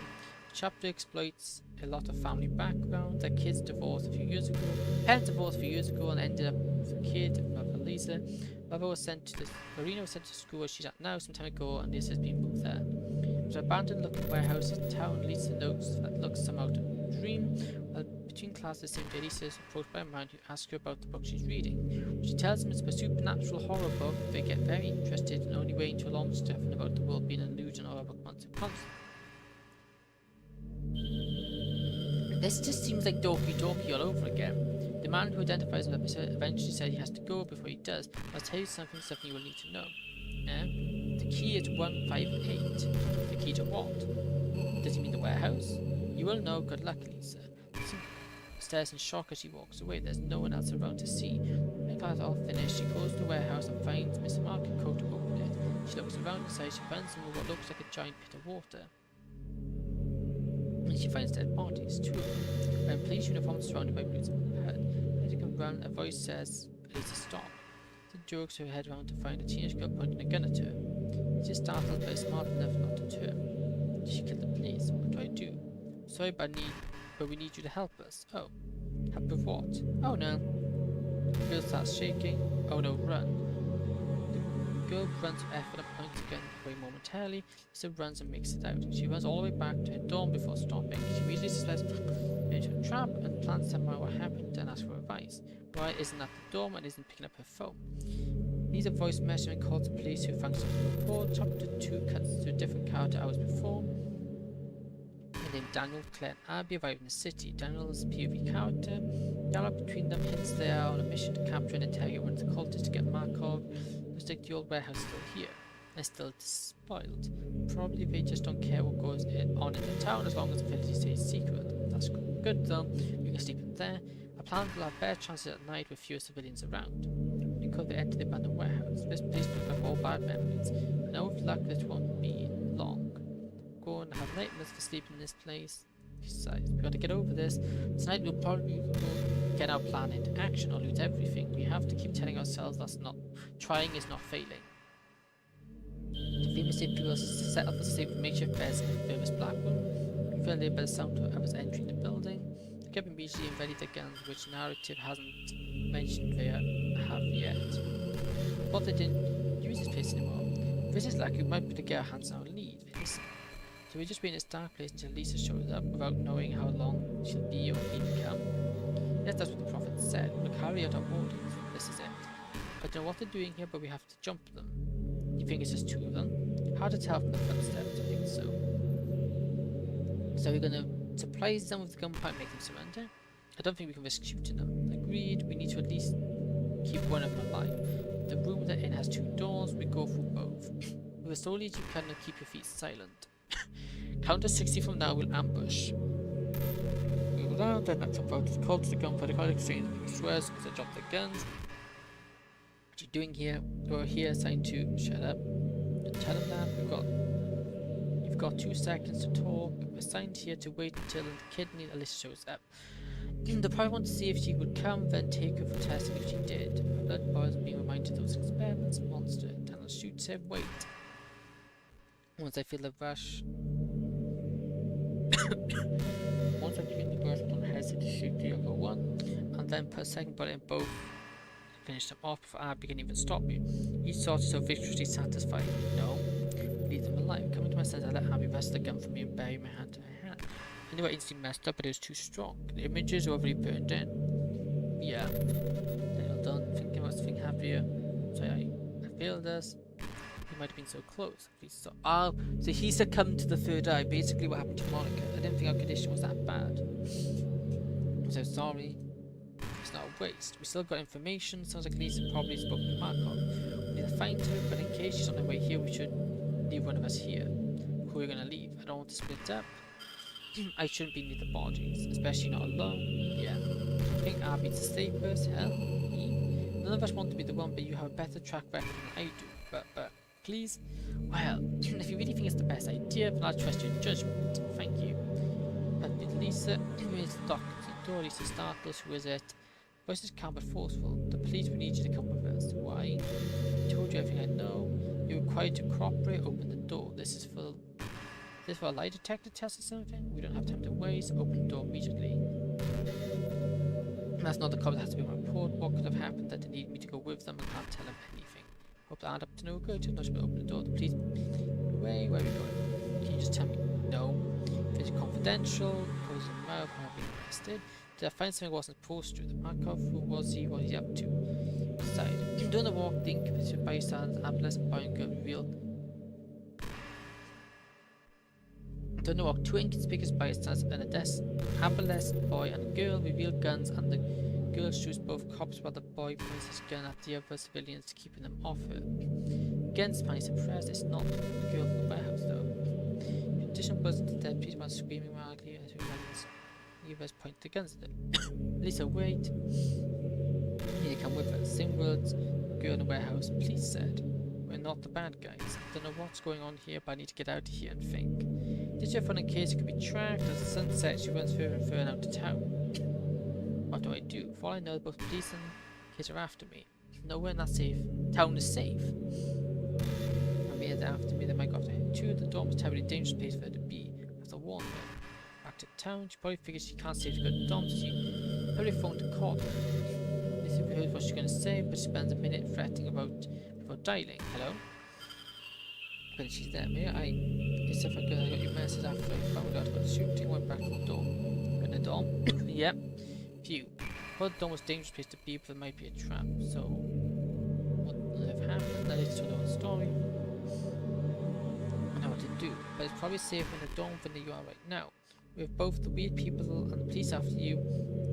[SPEAKER 2] The chapter exploits a lot of family background. Their kids divorced a few years ago. Parents divorced a few years ago and ended up with a kid, mother Lisa. Marina was sent to school where she's at now some time ago, and Lisa has been moved there. There's an abandoned looking warehouse in town. Lisa notes that looks somehow a dream. While between classes, the same day Lisa is approached by a man who asks her about the book she's reading. When she tells him it's a supernatural horror book, they get very interested and only wait until almost definite about the world being an illusion or about constant. This just seems like Doki Doki all over again. The man who identifies him eventually said he has to go. Before he does, I'll tell you something you will need to know. The key is 158. The key to what? Does he mean the warehouse? You will know. Good luck, Lisa. Lisa stares in shock as she walks away. There's no one else around to see. When class all finished, she goes to the warehouse and finds Miss Market Coat to open it. She looks around inside. She finds into what looks like a giant pit of water. And she finds dead bodies, 2 of them. Wearing police uniforms surrounded by boots of blood. As you can run, a voice says, Lisa, stop. The jerks her head around to find a teenage girl pointing a gun at her. She's startled but is smart enough not to turn. Did she kill the police? What do I do? Sorry, but we need you to help us. Oh. Help with what? Oh no. The girl starts shaking. Oh no, run. The girl runs with effort and points the gun away momentarily. Lisa runs and makes it out. She runs all the way back to her dorm before stopping. She immediately suspects into a trap and plans to tell what happened and asks for advice. Why isn't at the dorm and isn't picking up her phone? Leaves a voice message and calls the police, who thanks to the report. Chapter 2 cuts to a different character hours before. Named Daniel, Claire and Abby arrive in the city. Daniel's POV character. Dialogue between them hints they are on a mission to capture and interrogate one of the cultists to get Markov. Looks like the old warehouse is still here and still spoiled. Probably they just don't care what goes on in the town as long as the facility stays secret. That's good though. You can sleep in there. A plan will have better chances at night with fewer civilians around. You could enter the abandoned warehouse. This place brings back all bad memories. I know with luck this won't be long. Go and have nightmares for sleeping in this place. Besides, we got to get over this. Tonight we'll probably get our plan into action or lose everything. We have to keep telling ourselves that's not trying is not failing. The famous Amphibious set up a safe makeshift base in the famous black room. We fell there by the sound of others entering the building. They kept immediately and ready their guns, which narrative hasn't mentioned they have yet. But they didn't use this place anymore. If this is lucky, we might be able to get our hands on our lead. Listen. So we just wait in this dark place until Lisa shows up without knowing how long she'll be or when he'll come. Yes, that's what the prophet said. We'll carry out our orders. This is it. I don't know what they're doing here, but we have to jump them. You think it's just 2 of them? Hard to tell from the footsteps, I think so. So we're gonna surprise them with the gunpoint and make them surrender? I don't think we can risk shooting them. Agreed, we need to at least keep one of them alive. The room they're in has 2 doors, we go through both. With a slowly you can keep your feet silent. Count to 60 from now, we'll ambush. We go down, then that's about the call to the gunfire, the call exchange, the swears because they dropped their guns. What are you doing here? We're here assigned to shut up. Tell them that you've got 2 seconds to talk. We're assigned here to wait until the kidney Alice shows up. The probably want to see if she would come, then take her for testing if she did. My blood boils being reminded of those experiments. Monster. Daniel shoots her. Wait. Once I feel the rush. Once I feel the rush, I don't hesitate to shoot the other one. And then put a second bullet in both. Finish them off before Abby can even stop me. Each thought is so viciously satisfied. No. Leave them alive. Coming to my senses, I let Abby wrest the gun from me and bury my hand in her hand. I knew I instantly messed up, but it was too strong. The images were already burned in. Yeah. Daniel done. Thinking about something happier. Sorry, I failed this. He might have been so close. Please stop. Oh, so he succumbed to the third eye. Basically what happened to Monica. I didn't think our condition was that bad. I'm so sorry. It's not a waste. We still got information. Sounds like Lisa probably spoke to Markov. We need to find her, but in case she's on her way here, we should leave one of us here. Who are we gonna leave? I don't want to split up. I shouldn't be near the bodies, especially not alone. Yeah. I think Abby's the safest. Hell, me. None of us want to be the one, but you have a better track record than I do. But, please? Well, if you really think it's the best idea, then I'll trust your judgment. Thank you. But with Lisa, who is the doctor at the door? Lisa startles. Who is it? Voices calm but forceful. The police will need you to come with us. Why? I told you everything I know. You're required to cooperate. Open the door. This is for This for a lie detector test or something? We don't have time to waste. Open the door immediately. That's not the cop that has to be my report. What could have happened that they need me to go with them and can't tell them anything? Hope they add up to no good. Just not to open the door. Please. Away. Where are we going? Can you just tell me? No. If it's confidential, close your mouth. I'm being arrested. Did I find something I wasn't supposed to? The Markov, who was he? What is he up to? Side. During the walk, the incubator bystanders, adolescent boy and girl revealed. During the walk, two inconspicuous bystanders and a adolescent boy and a girl revealed guns, and the girl shoots both cops while the boy points his gun at the other civilians, keeping them off her. Again, Spanish impressed. It's not the girl from the warehouse, though. In addition, buzzing to death, police man screaming wildly as the others point the guns at them. Lisa, wait. You need to come with us. Same words, girl in the warehouse, police said. We're not the bad guys. I don't know what's going on here, but I need to get out of here and think. Did you have fun in case you could be tracked? As the sun sets, she runs further and further out to town. What do I do? For all I know, both police and kids are after me. Nowhere not safe. Town is safe. And me after me, they might go after her too. The dorm is a terribly dangerous place for her to be. I have to warn her. Back to town, she probably figures she can't safely go to the dorm, so she probably phoned to call her. Lisa heard what she's going to say, but she spends a minute fretting about before dialing. Hello? But she's there. May I? It's if I got your message after I found out about the shooting. Went back to the dorm. In the dorm? Yep. Phew. Well, the dorm was a dangerous place to be, but there might be a trap. So, what would have happened? That is to know the story. I know what to do, but it's probably safer in the dorm than you are right now. With both the weird people and the police after you,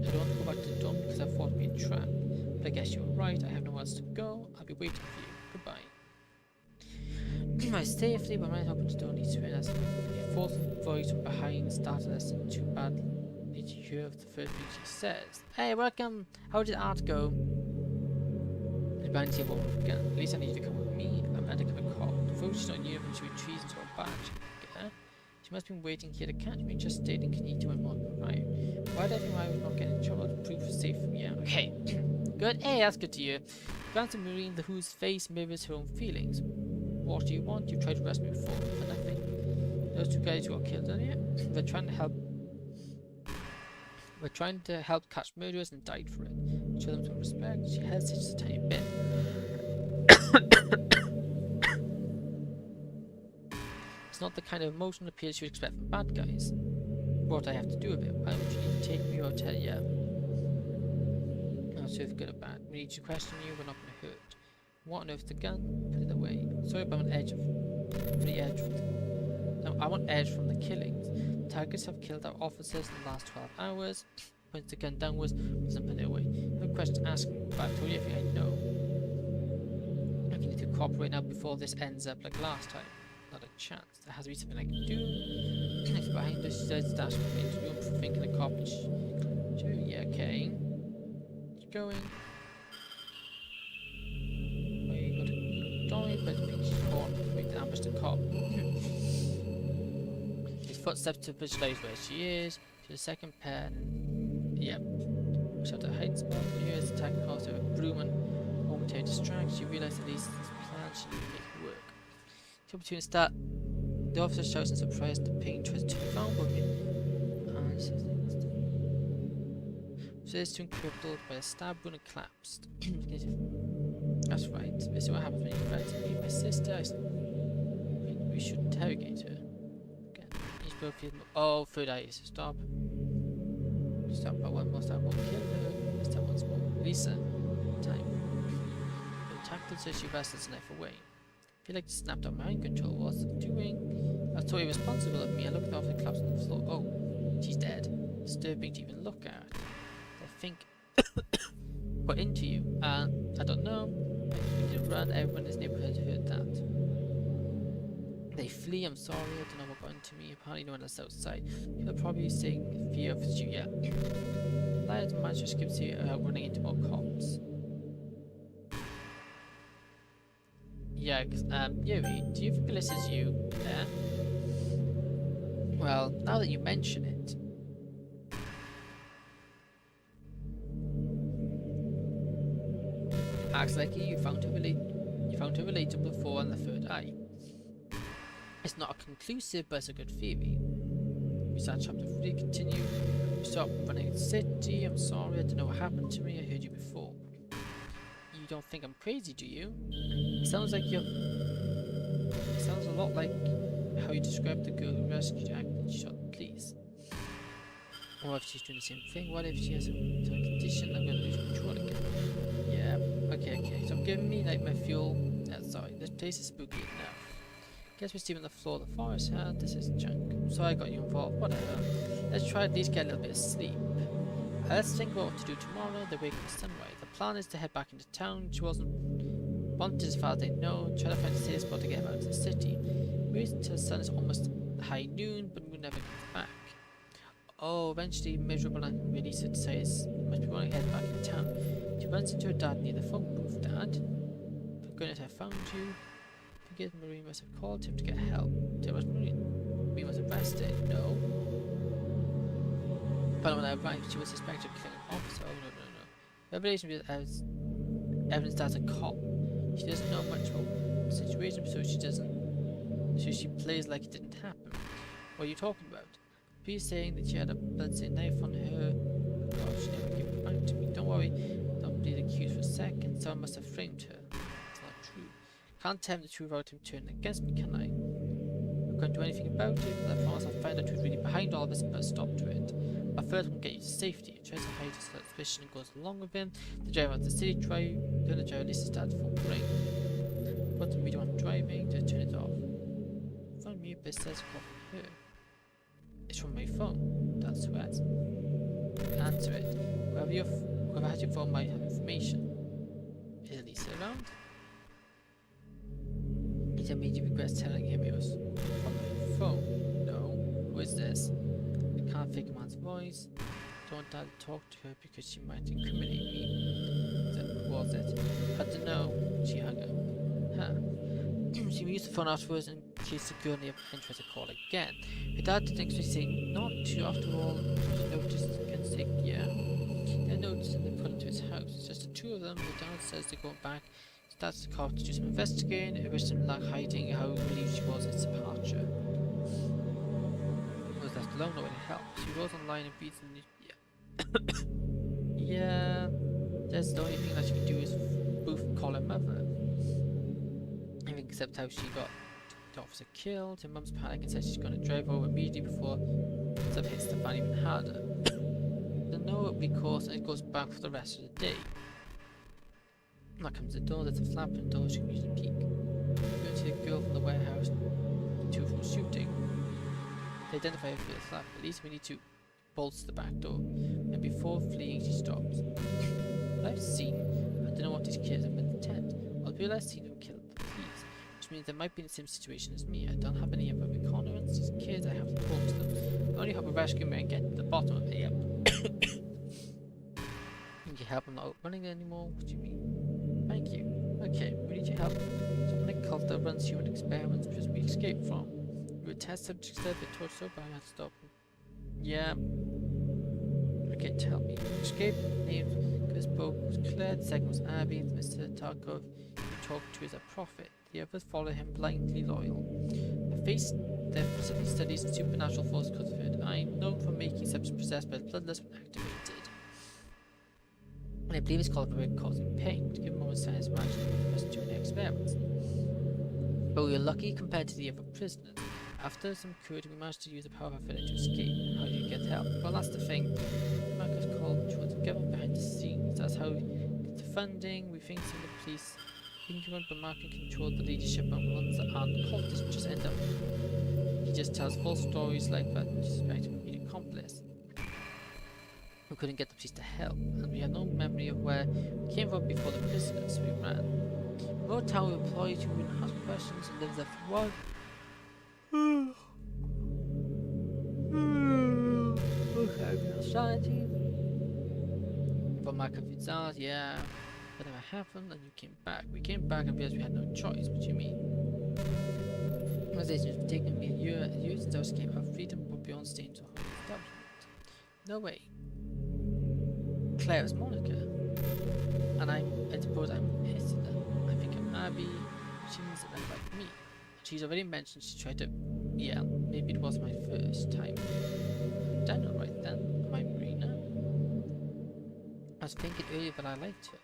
[SPEAKER 2] I don't want to go back to the dorm because I thought it'd be a trap. But I guess you're right. I have nowhere else to go. I'll be waiting for you. Goodbye. My safely, but my open to door needs to realize a fourth voice from behind started us in too badly to hear the first thing she says. Hey, welcome! How did art go? The blind table again. At least I need you to come with me. I'm undercover cop. The folks she's not near when she retreats into a badge. Get her? She must have been waiting here to catch me, just stating can you do my mom right? Why did I think I would not get in trouble? The proof is safe from here. Okay. Good. Hey, that's good to hear. Glance at Marine, the whose face mirrors her own feelings. What do you want? You tried to arrest me before for nothing. Those two guys who got killed earlier, we're trying to help catch murderers and died for it. Show them some respect. She hesitates a tiny bit. It's not the kind of emotional appeal you would expect from bad guys. What I have to do with it? Why would you need to take me or tell you? Not sure if good or bad. We need to question you, we're not going to hurt. What on earth's the gun? Put it away. Sorry, but I'm on edge of the edge. No, I want edge from the killings. The targets have killed our officers in the last 12 hours. Points the gun downwards, doesn't put it away. No question to ask me, but I've told you everything I know. I need to cooperate now before this ends up like last time. Not a chance. There has to be something I can do. Next behind us, she says dash from into the room for thinking the cop. Sure, yeah, okay. Keep going. Dolly, but she's caught with the ambush the cop. His footsteps to visualize where she is. She's a second pair. Yep. Shelter heights. Years attacking cause her with a broom and momentary distract. She realized at least this plan she needed to make it work. The opportunity start. The officer shouts in surprise and the ping tries to turn around with it. She is soon crippled by a stab wound and collapsed. That's right. This is what happens when you threaten me. My sister. We should interrogate her. Again. Each both feel. Oh, third eye is to stop. Stop, but one more time won't kill her. This time once more. Lisa. Time. The tackled so she wrestles the knife away. I feel like she snapped out mind control. What's it doing? I was totally irresponsible of me. I looked off and collapsed on the floor. Oh, she's dead. Disturbing to even look at. I think. Put into you. I don't know. We need to run. Everyone in this neighborhood heard that. They flee. I'm sorry. I don't know what got into me. Apparently no one else outside. People are probably saying fear of you. Yeah. Liars and matches skips here running into more cops. Yeah, Yuri, do you think this is you there? Well, now that you mention it. Acts like you found her relatable before on the third eye. It's not a conclusive, but it's a good theory. We start chapter 3, continue. We stop running the city. I'm sorry, I don't know what happened to me. I heard you before. You don't think I'm crazy, do you? It sounds like you're... It sounds a lot like how you described the girl who rescued you and shot the police. Or if she's doing the same thing, what if she has a condition I'm gonna lose control again? Yeah, okay, so giving me nightmare fuel. Sorry, this place is spooky enough. Guess we're still on the floor of the forest, huh? This is junk. Sorry I got you involved, whatever. Let's try at least get a little bit of sleep. Let's think about what to do tomorrow, the wake of the sunrise. The plan is to head back into town. She wasn't wanted as far as they know, try to find a safe spot to get out of the city. Wait until the sun is almost high noon, but we'll never get back. Oh, eventually, miserable and Melissa decides must be running head back in town. She runs into her dad near the phone booth. Dad? For goodness, I found you. Forget Marie must have called him to get help. There was Marie was arrested. No. But when I arrived, she was suspected of killing an officer. Oh, no. Revelation as evidence as a cop. She doesn't know much about the situation, so she plays like it didn't happen. What are you talking about? She's saying that she had a blood-stained knife on her. Oh, she never gave it back to me. Don't worry, don't be accused for a second. Someone must have framed her. It's not true. Can't tell the truth without him turning against me, can I? I can't do anything about it, but I promise I'll find out who's really behind all this and put a stop to it. But first, we'll get you to safety. He tries to hide his suspicion and goes along with him. The driver of the city the driver at least his dad's full brain. But the video on driving, just turn it off. Phone mute, but it says call from her. It's from my phone. That's sweat. Answer it. Whoever has your phone might have information. Is Lisa around? He immediately regrets telling him it was from my phone. No. Who is this? I can't fake a man's voice. Don't dare talk to her because she might incriminate me. Who was it? I don't know. She hung up. Huh. She used the phone afterwards in case the girl near interest to call again. Her dad didn't actually say not to. After all, she noticed and say yeah. They noticed and they put him to his house. It's just the two of them. The dad says they're going back. Starts the cop to do some investigating. It wished him luck hiding how relieved she was at his departure. Was left alone, nowhere to help. She goes online and beats the yeah. That's the only thing that she can do is both call her mother. Everything except how she got the officer killed. Her mum's panic and says she's going to drive over immediately before stuff hits the fan even harder. There's no recourse and it goes back for the rest of the day. Knock comes the door, there's a flap and door, she can use a peek. Go to the girl from the warehouse, the two from shooting. They identify her through the flap, at least we need to bolster the back door. And before fleeing, she stops. What I've seen, I don't know what these kids have been intent. All the people I've seen have killed the police, which means they might be in the same situation as me. I don't have any other reconnaissance. These kids, I have to talk to them. I only hope a rescue me and get to the bottom of it. Yep. Can you help? I'm not running anymore. What do you mean? Thank you. Okay, we need your help. Someone in a cult that runs human experiments which we escaped from. We were test subjects there, they tortured so bad I had to stop them. Yeah. Okay, tell me. Escape named Chris Bogue was Claire, the second was Abby, Mr. Tarkov you talked to is a prophet. The others follow him blindly loyal. Their facility studies and supernatural force because of it. I'm known for making subjects possessed by the bloodlust when activated. And I believe it's called for causing pain, to give a moment's time imagining what the person doing their experiments. But we were lucky compared to the other prisoners. After some courage, we managed to use the power of our village to escape. How do you get help? Well, that's the thing. Marcus called towards the government behind the scenes. That's how we get the funding. We think some of the police can but Mark can control the leadership and ones that aren't cultists just end up. He just tells false stories like that and suspect him to be an accomplice. We couldn't get the police to help, and we had no memory of where we came from before the prisoners, so we ran. Remote town employees who wouldn't ask questions and lived there for a while. Okay, society. From my confused eyes, yeah. Whatever happened, and you came back. We came back and realized we had no choice. What do you mean? Organizations have taken me years since I escaped our freedom, but beyond staying to home establishment. No way. Claire is Monica, and I suppose I'm his. I think I'm Abby. She means that like me. she's already mentioned she tried to. Yeah, maybe it was my first time. Done alright then. Am I Marina? I was thinking earlier that I liked her.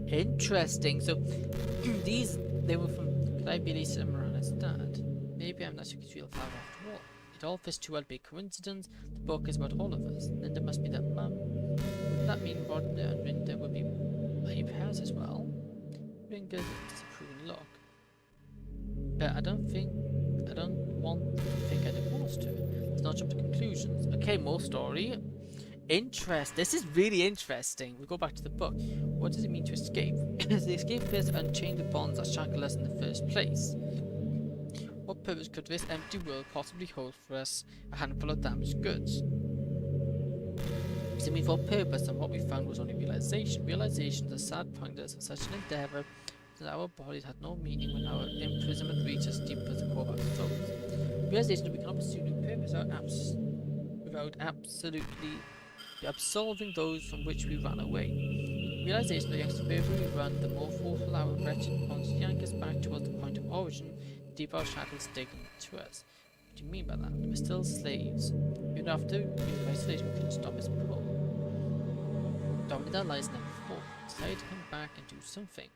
[SPEAKER 2] Interesting. So they were from Clybilis and Marana's dad. Maybe I'm not such a real father after all. It all fits too well to be a coincidence. The book is about all of us. Linda must be that mum. Wouldn't that mean Rodner and Rinda would be my parents as well? Ringa's a disapproving look. But I don't want to think I divorced her. Let's not jump to conclusions. Okay, more story. This is really interesting. We go back to the book. What does it mean to escape? Is the escape is unchain the bonds that shackle us in the first place? What purpose could this empty world possibly hold for us? A handful of damaged goods. We thought purpose, and what we found was only realization. Realization is a sad pointers of such an endeavor that our bodies had no meaning when our imprisonment reached us deep as the core of our souls. Realization that we cannot pursue new purpose without absolutely absolving those from which we ran away. Realization that the further we run, the more forceful our wretched bonds yank us back towards the point of origin, the deeper our shackles dig into us. What do you mean by that? We're still slaves. Even after being isolation, we couldn't stop its pull. Dominate our lives never before. We decided to come back and do something.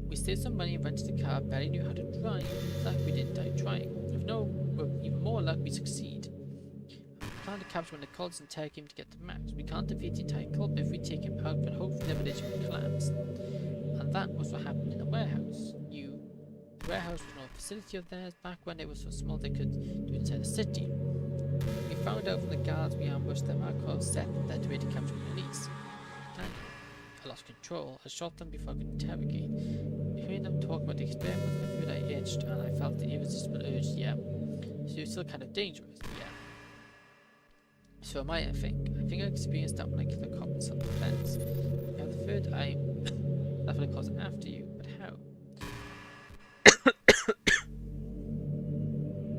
[SPEAKER 2] We saved some money and rented a car, barely knew how to drive. Luck we didn't die trying. With even more luck, we succeed. We plan to capture one of the cults and take him to get the maps. We can't defeat the entire cult, but if we take him out, then hopefully the village will collapse. And that was what happened in the warehouse. The warehouse was an old facility of theirs, back when it was so small they could do it inside the city. We found out from the guards we ambushed them. Our call set that way to capture Elise. I lost control. I shot them before I could interrogate. Hearing them talk about the experiment, I felt I itched and I felt the irresistible urge, yeah. So you're still kind of dangerous, yeah. So am I think. I think I experienced that when I killed a cop in self-defense. You have the third eye. That's what it calls after you, but how?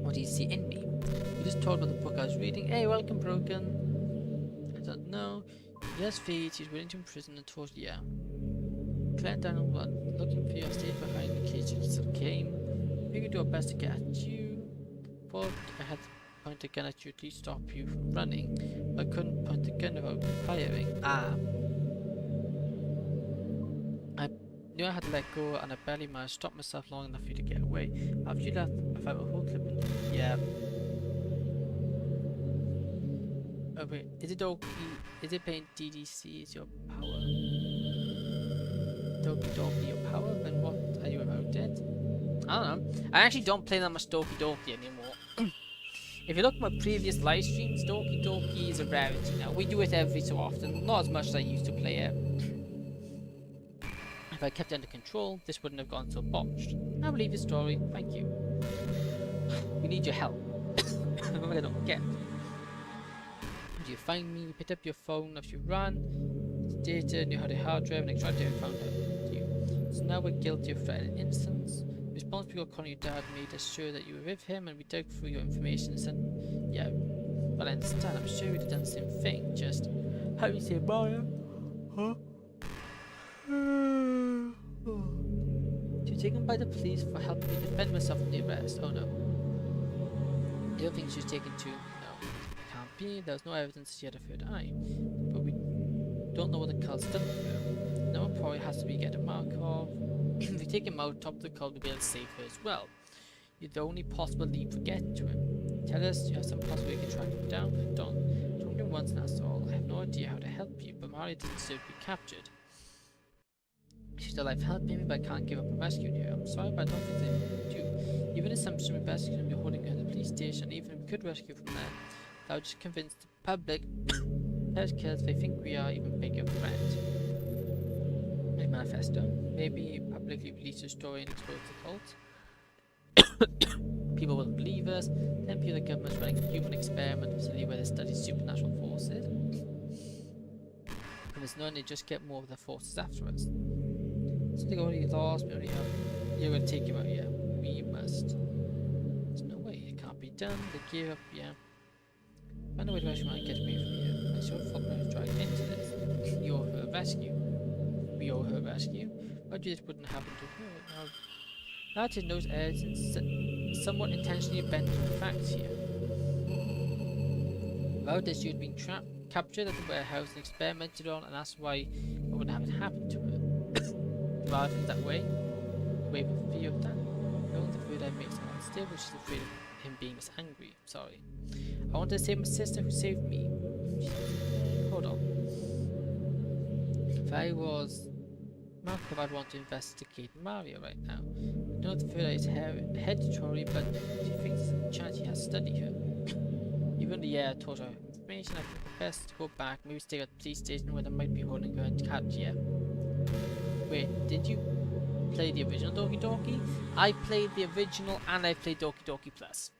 [SPEAKER 2] What do you see in me? You just told about the book I was reading. Hey, welcome, Broken. I don't know. He has feet, he's willing to imprison and told yeah. Claire down on one, looking for you, I stayed behind in case you still came. We could do our best to get at you. Thought I had to point a gun at you to stop you from running. I couldn't point the gun without firing. I knew I had to let go and I barely managed to stop myself long enough for you to get away. After you left, I found a whole clip in yeah. Oh wait, is it paying DDC is your power? Doki Doki your power? Then what are you about dead? I don't know. I actually don't play that much Doki Doki anymore. If you look at my previous live streams, Doki Doki is a rarity now. We do it every so often, not as much as I used to play it. If I kept it under control, this wouldn't have gone so botched. I believe your story, thank you. We need your help. I don't get. You find me, you picked up your phone after you ran, data, knew how to hard drive, and extracted it and found out you. So now we're guilty of threatened innocence. The response people calling your dad made us sure that you were with him, and we dug through your information and said, yeah, but I understand, I'm sure we'd have done the same thing, just, how do you say Maya? Huh? To be taken by the police for helping me defend myself from the arrest, oh no. The other thing she was taken to, there was no evidence she had a third eye, but we don't know what the cult's done with her. No one probably has to be getting a mark of. If we take him out, top of the cult, we'll be able to save her as well. You're the only possible lead for getting to him. Tell us you have some possible way you can track him down. I don't. Told him once and that's all. I have no idea how to help you, but Maria doesn't deserve to be captured. She's alive helping me, but I can't give up on rescuing her. I'm sorry, but I don't think they do. Even if some should be rescued and be holding her at the police station, even if we could rescue her from there, that would just convince the public that kills they think we are even bigger threat. A manifesto. Maybe publicly release a story and expose the cult. People will believe us. Then people the government's running a human experiment facility where they study supernatural forces. When there's none, they just get more of their forces after us. So they already lost, we already have. You're gonna take him out, yeah. We must. There's no way, it can't be done. They give up, yeah. Find a way to actually want to get away from here. It's your fault when I was dragged into this. You owe her a rescue. We owe her a rescue. But this wouldn't happen to her. Now, That is knows somewhat intentionally bent to the facts here. About this, you'd been captured at the warehouse and experimented on, and that's why I wouldn't have it happen to her. Rather than that way, wave of fear of that. Knowing the food I makes her unstable, she's afraid of him being this angry. Sorry. I wanted to save my sister who saved me. Hold on. If I was Markov, I'd want to investigate Mario right now. I know the food is hereditary, but she thinks there's a chance he has studied her. Even though, yeah, I told her information, I think it's best to go back, maybe stay at the police station where they might be holding her and catch. Yeah. Wait, did you play the original Doki Doki? I played the original and I played Doki Doki Plus.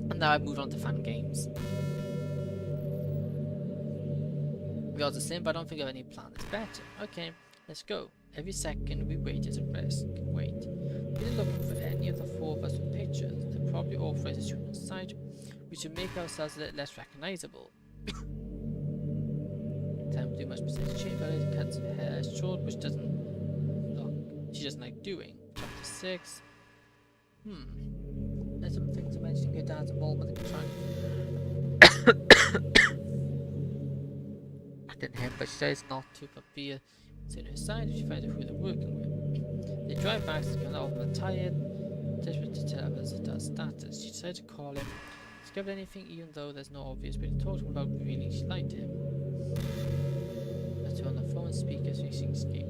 [SPEAKER 2] And now I've moved on to fan games. We are the same, but I don't think I have any plan. It's better. Okay, let's go. Every second we wait is a risk. Wait. We're looking for any of the four of us with pictures. They're probably authorized to shoot on sight. We should make ourselves a little less recognizable. Time to do much besides change, but it cuts her hair short, which doesn't look she doesn't like doing. Chapter 6. There's some things mentioning her dad's involvement in trying at him, but she says not to for fear it's in her side if she finds out who they're working with. They drive back to get over the tired, desperate to tell her Zeta's status. She decided to call him, discovered anything even though there's no obvious way to talk to him about revealing she lied to him. Let's turn on the phone speakers facing escape.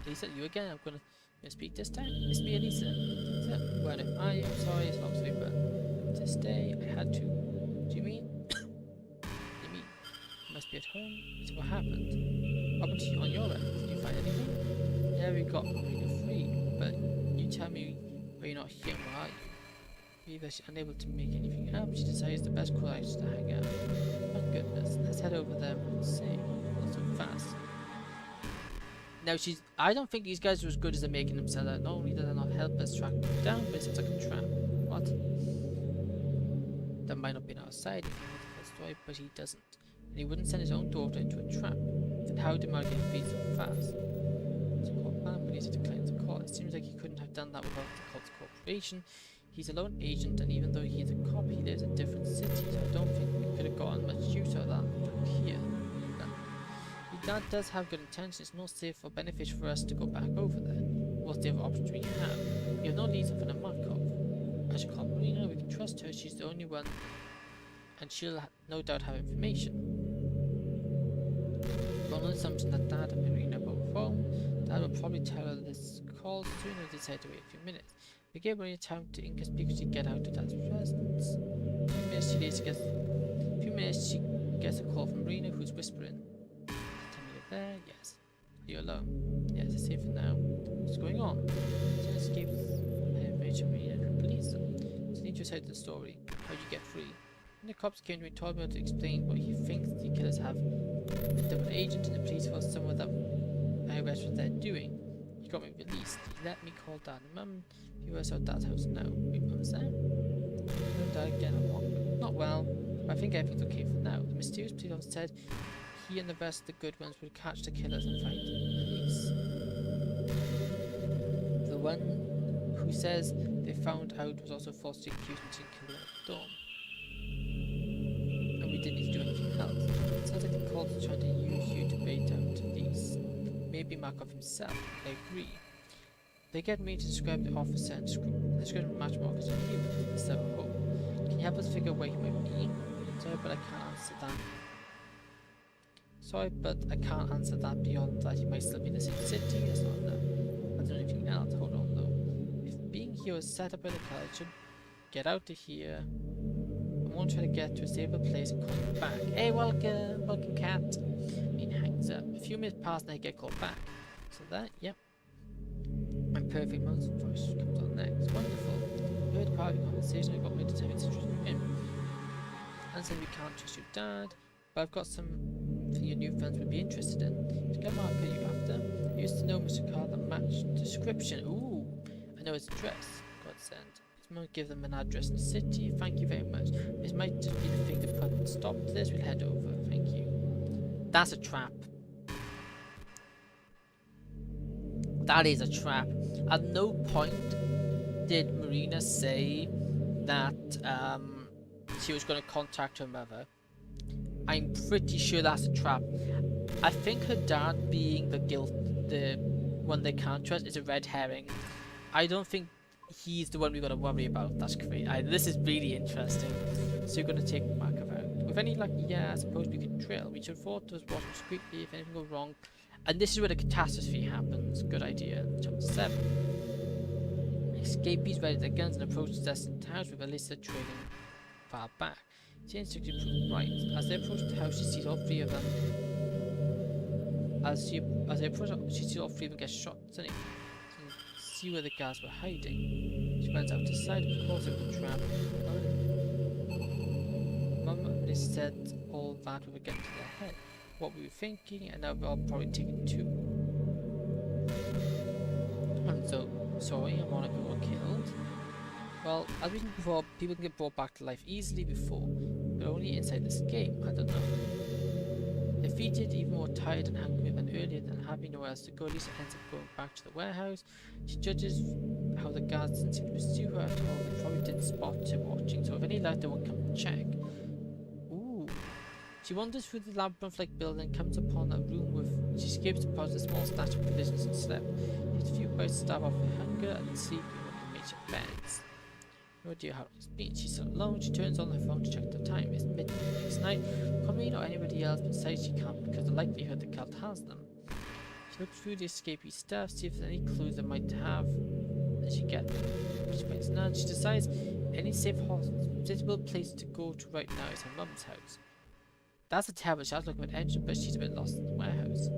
[SPEAKER 2] Lisa, you again? I'm gonna speak this time? It's me, Elisa. So, well, if I'm sorry, it's not so but to stay, I had to. Do you mean? You mean? You must be at home? So what happened? What happened to you on your end? Did you find anything? Yeah, we got Marina free, but you tell me why you're not here, where are you? Maybe she's unable to make anything happen. She decides the best course is to hang out. Oh goodness, let's head over there and see. Not so fast. Now I don't think these guys are as good as they're making themselves out. Not only do they not help us track them down, but it seems like a trap. What? That might not be on our side if he knew the full story, but he doesn't. And he wouldn't send his own daughter into a trap. Then how did Mario get free so fast? It's a court plan, but he declines the call. It seems like he couldn't have done that without the cult's cooperation. He's a lone agent, and even though he's a cop, he lives in different cities. I don't think we could have gotten much use out of that here. Your dad does have good intentions. It's not safe or beneficial for us to go back over there. What's the other options we have? We have no reason for the Markov. I should call Marina. We can trust her. She's the only one, and she'll no doubt have information. On the assumption that Dad and Marina both home, Dad will probably tell her this call soon or decide to wait a few minutes. We gave Marina time to inconspicuously get out of Dad's presence. A few minutes she gets a call from Marina, who's whispering. Tell me you're there? Yes. Are you alone? Yes, it's safe for now. What's going on? She escapes information Marina and police them. So need your side of the story. How'd you get free? When the cops came to me, told me to explain what he thinks the killers have. A double agent in the police force, somewhere that I arrested what they're doing. He got me released. He let me call Dad and Mum. He was at Dad's house now. Wait, Mum's there? No, Dad again, I'm not well. But I think everything's okay for now. The mysterious police officer said he and the rest of the good ones would catch the killers and find police. The one who says they found out was also falsely accused and killed at the dorm. And we didn't need to do anything else. It sounds like the cult is trying to use you to bait out police. Maybe Markov himself. I agree. They get me to describe the officer and describe the match markers on him instead of hope. Can you help us figure where he might be? Sorry, but I can't answer that. Sorry, but I can't answer that beyond that he might still be in the same city. That's not enough. I don't know anything else. Hold on though. If being here was set up by the college, should get out of here. I won't try to get to a stable place and call him back. Hey, welcome, cat. He hangs up. A few minutes pass and I get called back. So that, yep. My perfect mom's voice comes on next. Wonderful. We heard part of the conversation. I got me to tell me it's interested in him. And said we can't trust your dad, but I've got something your new friends would be interested in. Which kind of marker you after? I used to know Mr. Carr that matched description. Ooh, I know his address. Godsend. It might give them an address in the city. Thank you very much. This might just be the thing to put a stop to this. We'll head over. Thank you. That's a trap. That is a trap. At no point did Marina say that she was going to contact her mother. I'm pretty sure that's a trap. I think her dad being the one they can't trust is a red herring. I don't think he's the one we got to worry about. That's great. This is really interesting. So you're going to take Markov out. With any luck, yeah, I suppose we could drill. We should afford to watch discreetly if anything goes wrong. And this is where the catastrophe happens. Good idea. Chapter 7. Escapees ready their guns and approach the destined house with Alyssa trailing far back. She instinctively proves right. As they approach the house, she sees all three of them. As they approach, she sees all three of them get shot. Stunning. See where the guards were hiding. She runs out to side, of course, of the trap. Mum, they said all that with a gun to their head. What we were thinking, and now we're all probably taking two. I'm so sorry, and one of you were killed. Well, as we mentioned before, people can get brought back to life easily before, but only inside this game. I don't know. Defeated, even more tired and hungry than earlier, than having nowhere else to go, Lisa ends up going back to the warehouse. She judges how the guards didn't seem to pursue her at all. They probably didn't spot her watching, so if any light, they won't come and check. Ooh. She wanders through the labyrinth-like building, comes upon a room with. She skips to pause a small stash of provisions and slept. She has a few bites to starve off her hunger and sleep in one of the major beds. Oh dear, how it's been. She's so alone. She turns on her phone to check the time. It's midnight the next night. Conrad or anybody else, but decides she can't because the likelihood the cult has them. She looks through the escapee stuff, see if there's any clues they might have, and she gets them. She finds none. She decides any safe, suitable place to go to right now is her mum's house. That's a terrible shot looking at engine, but she's a bit lost in the warehouse.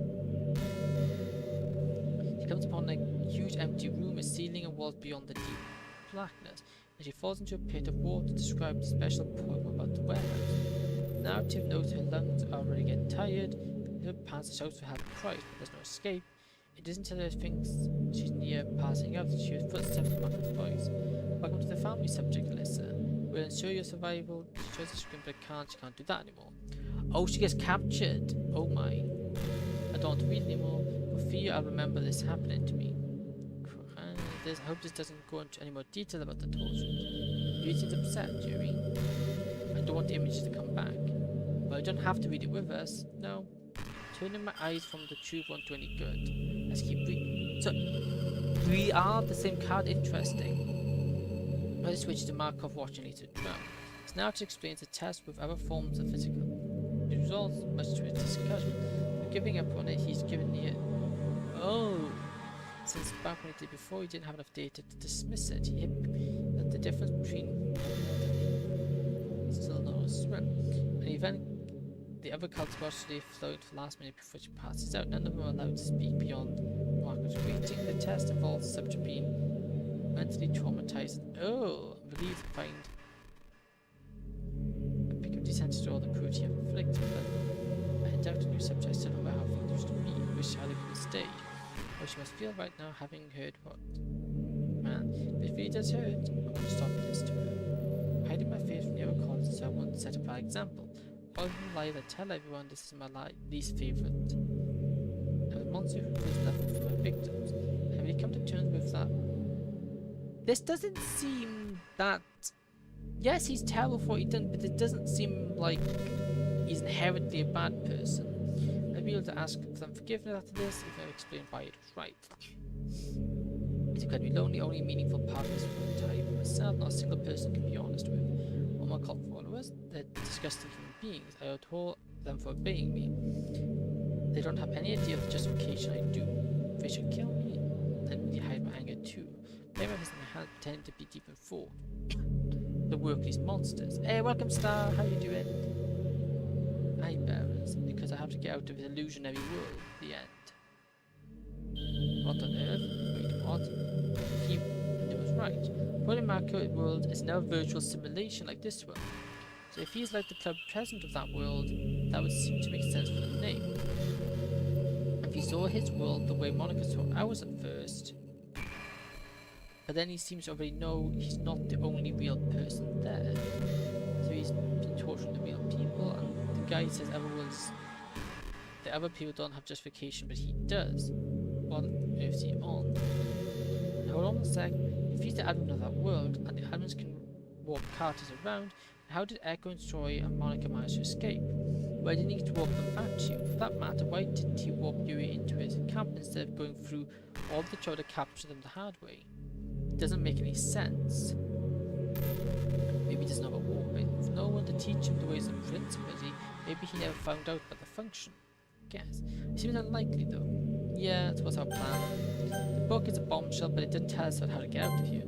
[SPEAKER 2] She comes upon a huge empty room, a ceiling and walls beyond the deep blackness, and she falls into a pit of water described a special poem about the warehouse. The narrative notes her lungs are already getting tired, her pants shouts for help and cries, but there's no escape. It isn't until her thinks she's near passing out that she hears footsteps in Mark's voice. Welcome to the family, subject Alyssa. We'll ensure your survival. She tries to scream but she can't do that anymore. Oh, she gets captured! Oh my. I don't want to read anymore. For fear I'll remember this happening to me. I hope this doesn't go into any more detail about the torture. You seem upset, Jerry. I don't want the images to come back. But I don't have to read it with us. No. Turning my eyes from the truth won't do any good. Let's keep reading. So, we are the same card. Interesting. Let's switch to Markov watching later drown. It's now to explain the test with other forms of physical. The results much to his discussion. But giving up on it, he's given it. Oh! Since back when he did before, he didn't have enough data to dismiss it. He hit that the difference between still knows well. An event the other cults watched today flowed for the last minute before she passes out. None of them are allowed to speak beyond Market's greeting. The test involves the subject being mentally traumatized. Oh, I'm relieved to find a pick of descent to all the cruelty I've inflicted, but I doubt a new subject. I still remember how things used to be. I wish I could stay. How she must feel right now, having heard what. Man, if it really does hurt, I want to stop this to her. Hiding my face from the other cons so I won't set a bad example. All of them lie that tell everyone this is my least favourite. I'm a monster who does nothing for my victims. I really come to terms with that. This doesn't seem that. Yes, he's terrible for what he done, but it doesn't seem like he's inherently a bad person. I'll be able to ask for them forgiveness after this if I explain why it was right. It's incredibly lonely, only meaningful part of this type of myself, not a single person can be honest with. All my cult followers, they're disgusting human beings. I adore them for obeying me. They don't have any idea of the justification I do. If they should kill me, then they hide my anger too. Maybe I in my hand pretending to be deep in thought. The work of these monsters. Hey, welcome Star, how you doing? Eyebearers, because I have to get out of the illusionary world. The end. What on earth? Wait, what? It was right. Well, in my current world is now a virtual simulation like this one. So if he's like the club president of that world, that would seem to make sense for the name. If he saw his world the way Monica saw ours at first, but then he seems to already know he's not the only real person there. So he's been torturing the real people, and the guy says other worlds, the other people don't have justification, but he does. Well, University on. Hold on a sec. If he's the admin of that world, and the admins can walk characters around, how did Echo and Troy and Monica manage to escape? Why didn't he need to walk them back to you? For that matter, why didn't he warp Yuri into his camp instead of going through all the trouble to capture them the hard way? It doesn't make any sense. Maybe he doesn't know about warping. With no one to teach him the ways of principality, maybe he never found out about the function. Guess. It seems unlikely though. Yeah, that was our plan. The book is a bombshell, but it didn't tell us how to get out of here.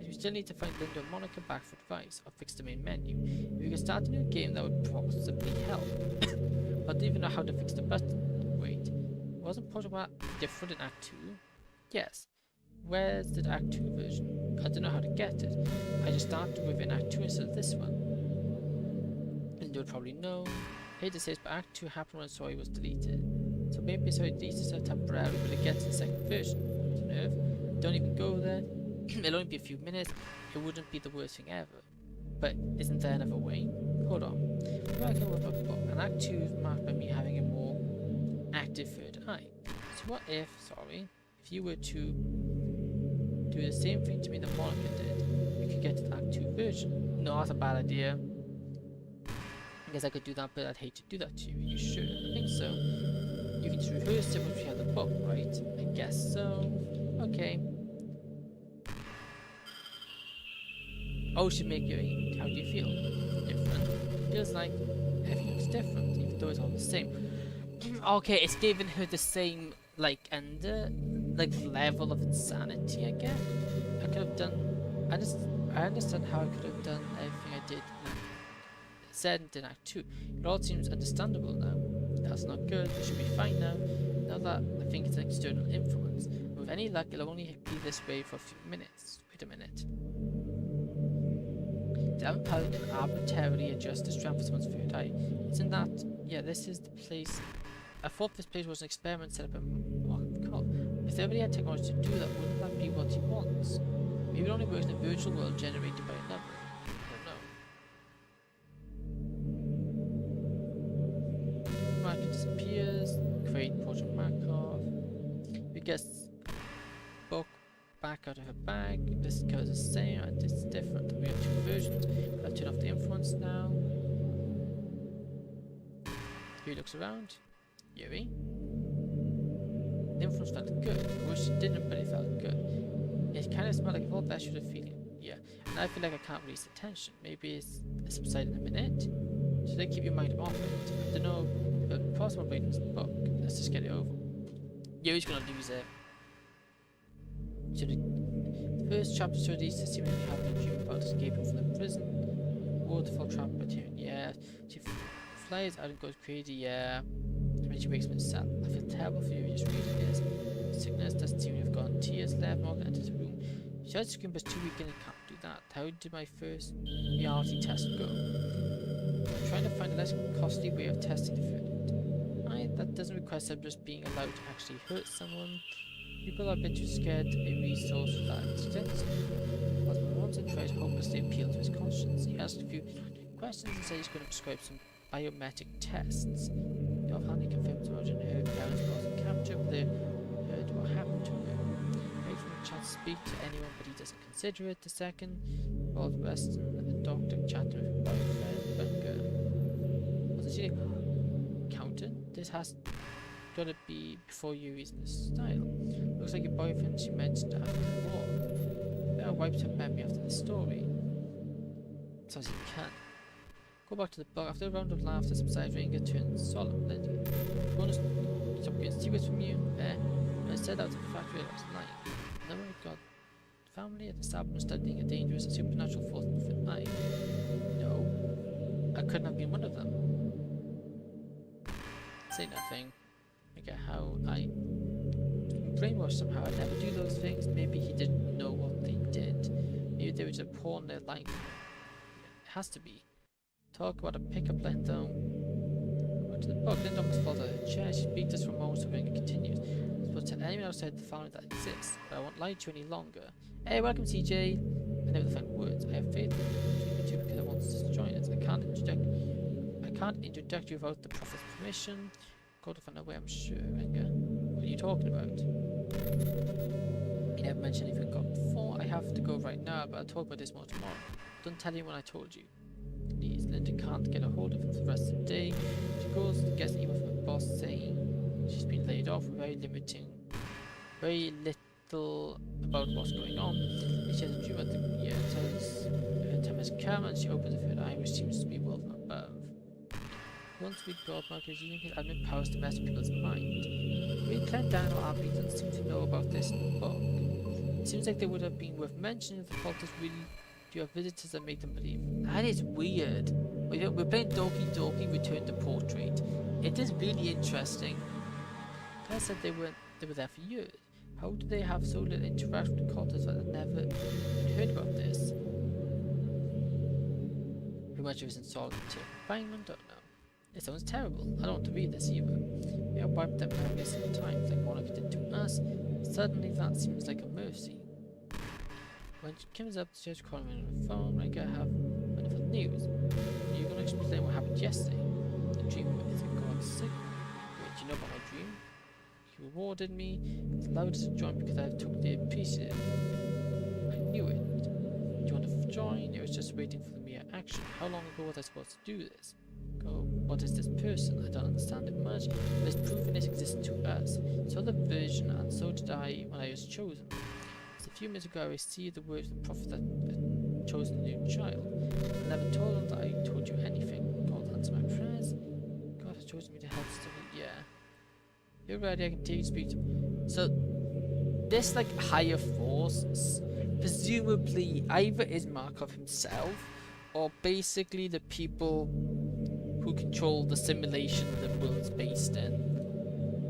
[SPEAKER 2] We still need to find Linda and Monica back for advice, or fix the main menu. If we could start a new game, that would possibly help. But I don't even know how to fix the button. Wait, wasn't Portugal different in Act 2? Yes. Where's the Act 2 version? I don't know how to get it. I just started with an Act 2 instead of this one. Linda would probably know. Hate to say this, but Act 2 happened when Sorry was deleted. So maybe Sorry deleted stuff temporarily, but it gets the second version. Nerve. Don't even go there. It'll only be a few minutes. It wouldn't be the worst thing ever. But isn't there another way? Hold on. Where I go with a book? And Act 2 is marked by me having a more active third eye. So what if, if you were to do the same thing to me that Monica did, we could get to the Act 2 version. No, that's a bad idea. I guess I could do that, but I'd hate to do that to you. Are you sure? I think so. You can just rehearse it once we have the book, right? I guess so. Okay. Oh, should make you eat. How do you feel? Different. Feels like everything looks different, even though it's all the same. Okay, it's giving her the same, like, level of insanity, I guess. I could have done. I understand how I could have done everything I did. Said in Act 2. It all seems understandable now. That's not good. It should be fine now. Now that I think it's an external influence. With any luck, it'll only be this way for a few minutes. Wait a minute. The Empire can arbitrarily adjust the strength of someone's third eye. Isn't that? Yeah, this is the place. I thought this place was an experiment set up in Mark. If everybody had technology to do that, wouldn't that be what he wants? Maybe it only works in a virtual world generated by another. I don't know. Market disappears. Create Portrait Markov. We get book back out of her bag. This color is the same and it's different. We have two versions. I'll turn off the influence now. Yuri looks around. Yuri. The influence felt good. I wish it didn't, but it felt good. It kind of smelled like a whole batch of the feeling. Yeah. And I feel like I can't release the tension. Maybe it's subside in a minute. Should I keep your mind off it? I don't know, but possible reading this book. Let's just get it over. Yuri's gonna lose it. So the first chapter studies to seemingly having a dream about escaping from the prison. Waterfall trap material, yeah. She flies out and goes crazy, yeah. When she wakes up in cell. I feel terrible for you, just reading this. Sickness doesn't seem to have gone. Tears left, Morgan enters the room. She tried to scream, but it's too weak and it can't do that. How did my first reality test go? I'm trying to find a less costly way of testing the verdict. That doesn't require subjects being allowed to actually hurt someone. People are a bit too scared to be resourced for that extent. Husband Ronson tries hopelessly appeal to his conscience. He asks a few questions and says he's going to prescribe some biometric tests. The offhandedly confirms Roger and her parents wasn't captured, but they heard what happened to her. Wait for a chance to speak to anyone, but he doesn't consider it. The second, Walt Weston and the doctor chatting with her boyfriend, Bunker. Wasn't she counted? This has got to be before Yuri's in the style. Looks like your boyfriend she mentioned after the war. Better wiped her memory after the story. As far as you can. Go back to the book. After a round of laughter subsides, Ranger turns solemn. Linda, going to stop getting secrets from you. When I set out to the factory, I was lying. Never got family at the Sabbath studying a dangerous and supernatural force in the fifth eye. No, I couldn't have been one of them. Say nothing. I get how I brainwashed somehow. I'd never do those things. Maybe he didn't know what they did. Maybe they were just a pawn their line. It has to be. Talk about a pickup line though. Back to the book. Linda almost falls out of her chair. She speaks us for a moment so Ranger continues. I'm supposed to tell anyone outside the family that exists, but I won't lie to you any longer. Hey, welcome CJ. I never find words. I have faith in you two because I want to join us. I can't introduce you without the prophet's permission. Go to find a way, I'm sure, Ranger. What are you talking about? You never mentioned anything got before. I have to go right now, but I'll talk about this more tomorrow. Don't tell anyone I told you. Please, Linda can't get a hold of him for the rest of the day. She goes and gets an email from her boss saying she's been laid off with very little about what's going on. And she has a dream at the tells her time has come, and she opens her third eye, which seems to be a world from above. Once we God Mark is using his admin powers to mess with people's mind. We Claire Dan or Abby doesn't seem to know about this in the book. It seems like they would have been worth mentioning if the fault is really do have visitors that make them believe. That is weird. We're playing Doki Doki Return to Portrait. It is really interesting. Claire said they were there for years. How do they have so little interaction with the cultists that I've never even heard about this? How much of it is in solitary confinement? Don't know. It sounds terrible. I don't want to read this either. We have wiped them memories sometimes, like Monica did to us. Suddenly that seems like a mercy. When she comes up, she has calling me on the phone. Like, I have wonderful news. Are you going to explain what happened yesterday? The dream is God sick. Wait, do you know about my dream? He rewarded me. It's allowed us to join because I took the pieces. I knew it. Do you want to join? It was just waiting for the mere action. How long ago was I supposed to do this? Go, what is this person? I don't understand it much, but it's proven its existence to us. So the version, and so did I when I was chosen. Just a few minutes ago I received the words of the prophet that had chosen a new child. I never told them that I told you anything. God answered my prayers. God has chosen me to help study. Yeah. You're ready, I can take you to speak to him. So this like higher force presumably either is Markov himself or basically the people who control the simulation the world's based in.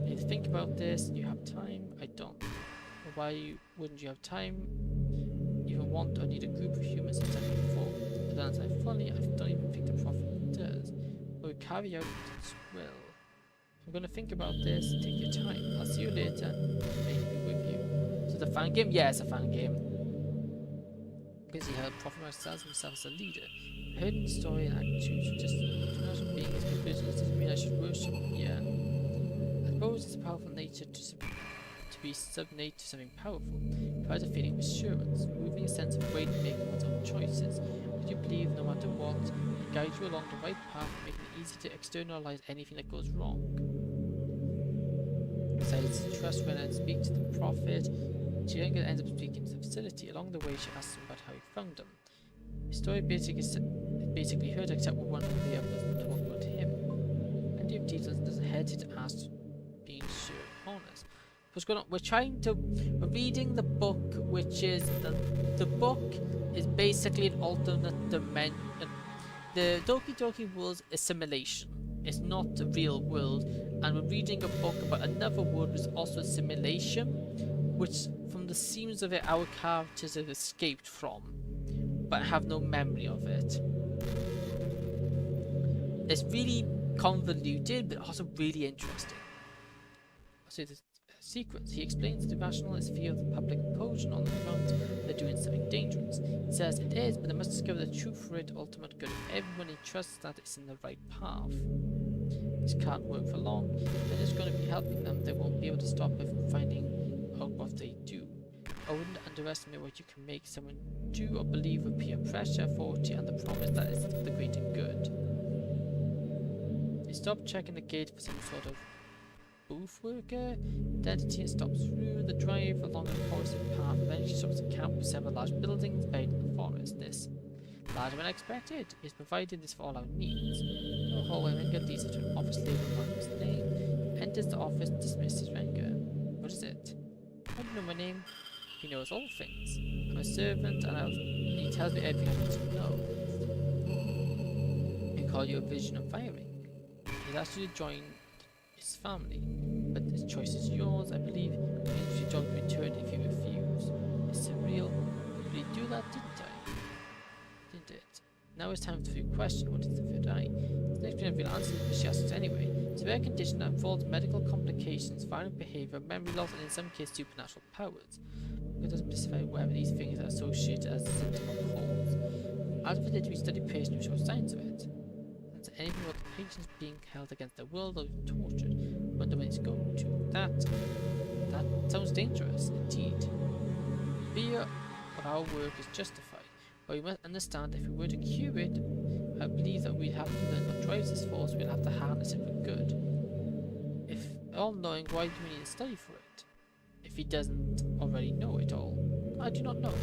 [SPEAKER 2] You need to think about this. You have time? I don't. Or why wouldn't you have time? You even want or need a group of humans to step before. But then as I fully, I don't even think the prophet does. Or carry out its will. I'm gonna think about this. Take your time. I'll see you later. Maybe with you. So the fan game? Yeah, it's a fan game. Because he had Prophet Marcel himself as a leader. I heard in the story and attitudes just not being as good business doesn't mean I should worship him. Yeah. I suppose it's a powerful nature to be subnate to something powerful. It provides a feeling of assurance, moving a sense of weight in making one's own choices. Because you believe no matter what, it guides you along the right path, making it easy to externalize anything that goes wrong. Besides, trust when I speak to the prophet. Chiringa ends up speaking to the facility. Along the way, she asks him about how he found them. His story basically heard except for one of the others talking about him. Plenty of details and doesn't hesitate to ask, being sure and honest. What's going on? We're reading the book, which is the book is basically an alternate dimension. The Doki Doki world is simulation. It's not the real world, and we're reading a book about another world which is also a simulation, which from the seams of it our characters have escaped from, but have no memory of it. It's really convoluted, but also really interesting. So the sequence, he explains the rationalist fear of the public implosion on the grounds they're doing something dangerous. He says it is, but they must discover the truth for it ultimate good. Everyone he trusts that it's in the right path. This can't work for long. They're just going to be helping them. They won't be able to stop it from finding out what they do. I wouldn't underestimate what you can make someone do or believe with peer pressure, authority, and the promise that it's the greater good. They stop checking the gate for some sort of booth worker. The entity stops through the drive along a forested path. Eventually stops a camp with several large buildings buried in the forest. This, larger than expected, is providing this for all our needs. No hallway Renga leads her to an office labeled Mark's name. Enters the office, dismisses Renga. What is it? I don't know my name. He knows all things. I'm a servant, and he tells me everything I need to know. We call you a vision of firing. He's asked you to join his family, but this choice is yours. I believe it means your job will return if you refuse. It's surreal. Did he do that, didn't I? Didn't it? Now it's time for your question. What is the third eye? The next bit of real answer, but she asks anyway. Severe condition that involves medical complications, violent behavior, memory loss, and in some cases supernatural powers. It doesn't specify whether these things are associated as a symptom or cause. As for the study patient who shows signs of it, and anything about the patients being held against their will or tortured, wonder when it's going to. That That sounds dangerous, indeed. Fear of our work is justified, but we must understand that if we were to cure it, I believe that we'd have to learn what drives this force, we'll have to harness it for good. If all-knowing, why do we need to study for it? If he doesn't already know it all? I do not know.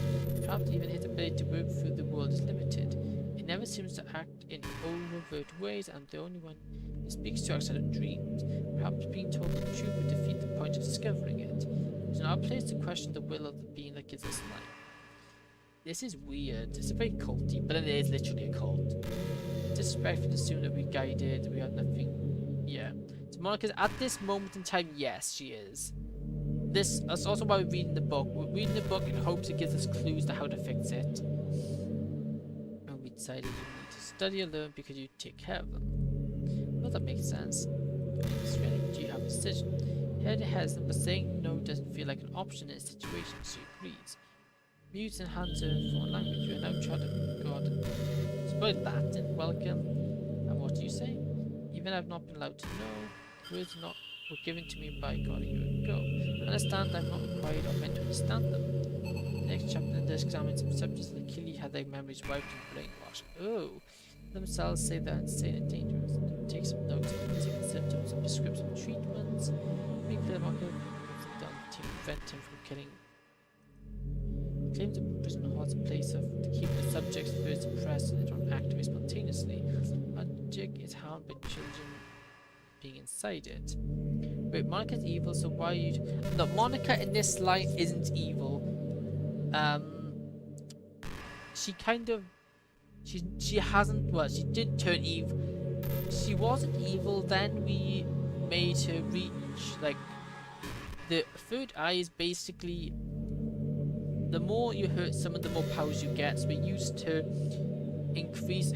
[SPEAKER 2] Perhaps even his ability to work through the world is limited. He never seems to act in overt ways, and the only one he speaks to outside of dreams. Perhaps being told the truth would defeat the point of discovering it. It's not our place to question the will of the being that gives us life. This is weird. It's a very culty, but it is literally a cult. Disrespectful to assume that we guided, we have nothing. Yeah. So Monica's at this moment in time, yes, she is. That's also why we're reading the book. We're reading the book in hopes it gives us clues to how to fix it. And we decided you need to study or learn because you take care of them. Well, that makes sense. It's really, do you have a decision? Head hesitant, but saying no doesn't feel like an option in a situation, she agrees. Mute and hands her foreign language. You are now child of God. Spoiled Latin, welcome. And what do you say? Even I've not been allowed to know. Words were given to me by God a year ago. I understand I'm not required or meant to understand them. The next chapter examines some subjects that clearly had their memories wiped and brainwashed. Oh, themselves say they're insane and dangerous. Take some notes on physical symptoms and prescribe some treatments. Be clear about him and done to prevent him from killing. Claim the prison holds a place to keep the subjects first suppressed and they don't activate spontaneously. Magic is harmed by children being inside it. Wait, Monica's evil, so why are you... No, Monica in this line isn't evil. She kind of... She hasn't... Well, she did turn evil. She wasn't evil, then we made her reach, like... The third eye is basically... The more you hurt someone, the more powers you get. So we used to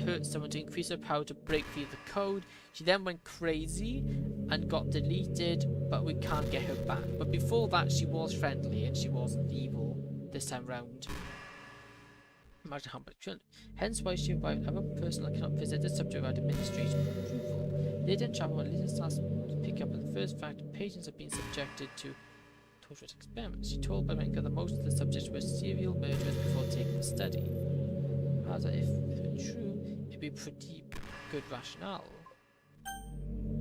[SPEAKER 2] hurt someone to increase her power to break through the code. She then went crazy and got deleted, but we can't get her back. But before that, she was friendly and she wasn't evil this time round. Imagine how much. Hence why she invited other personnel cannot visit the subject without administration approval. Later in travel, when Lisa starts to pick up on the first fact that patients are being subjected to torturous experiments. She told Berenka that most of the subjects were serial murderers before taking the study. However, if it were true, it'd be pretty good rationale.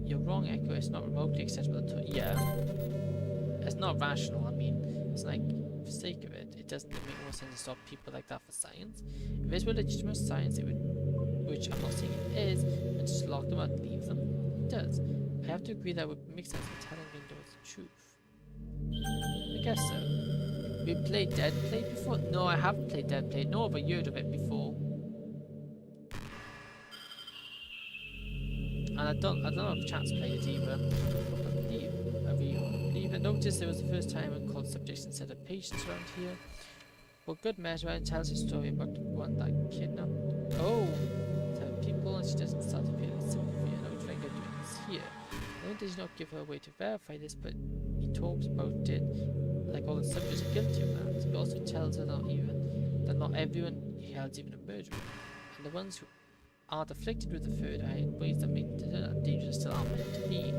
[SPEAKER 2] You're wrong, Echo. It's not remotely acceptable. Yeah, it's not rational. I mean, it's like for the sake of it, it doesn't make more sense to stop people like that for science. If this were legitimate science, it would, which I'm not saying it is, and just lock them out and leave them. It does. I have to agree that would make sense for telling Windows the truth. I guess so. We played Dead Play before? No, I haven't played Dead Play. No, but heard of it before. And I don't know if Chat's played it either. I believe I noticed it was the first time I called subjects instead of patients around here. For good measure, it tells a story about one that kidnapped people, and she doesn't start to feel sympathy. I know what Frank are doing this here. No one does not give her a way to verify this, but he talks about it like all the subjects are guilty of that. He also tells her that not everyone he held even a murderer, and the ones who aren't afflicted with the third eye in ways that make it dangerous still aren't meant to be.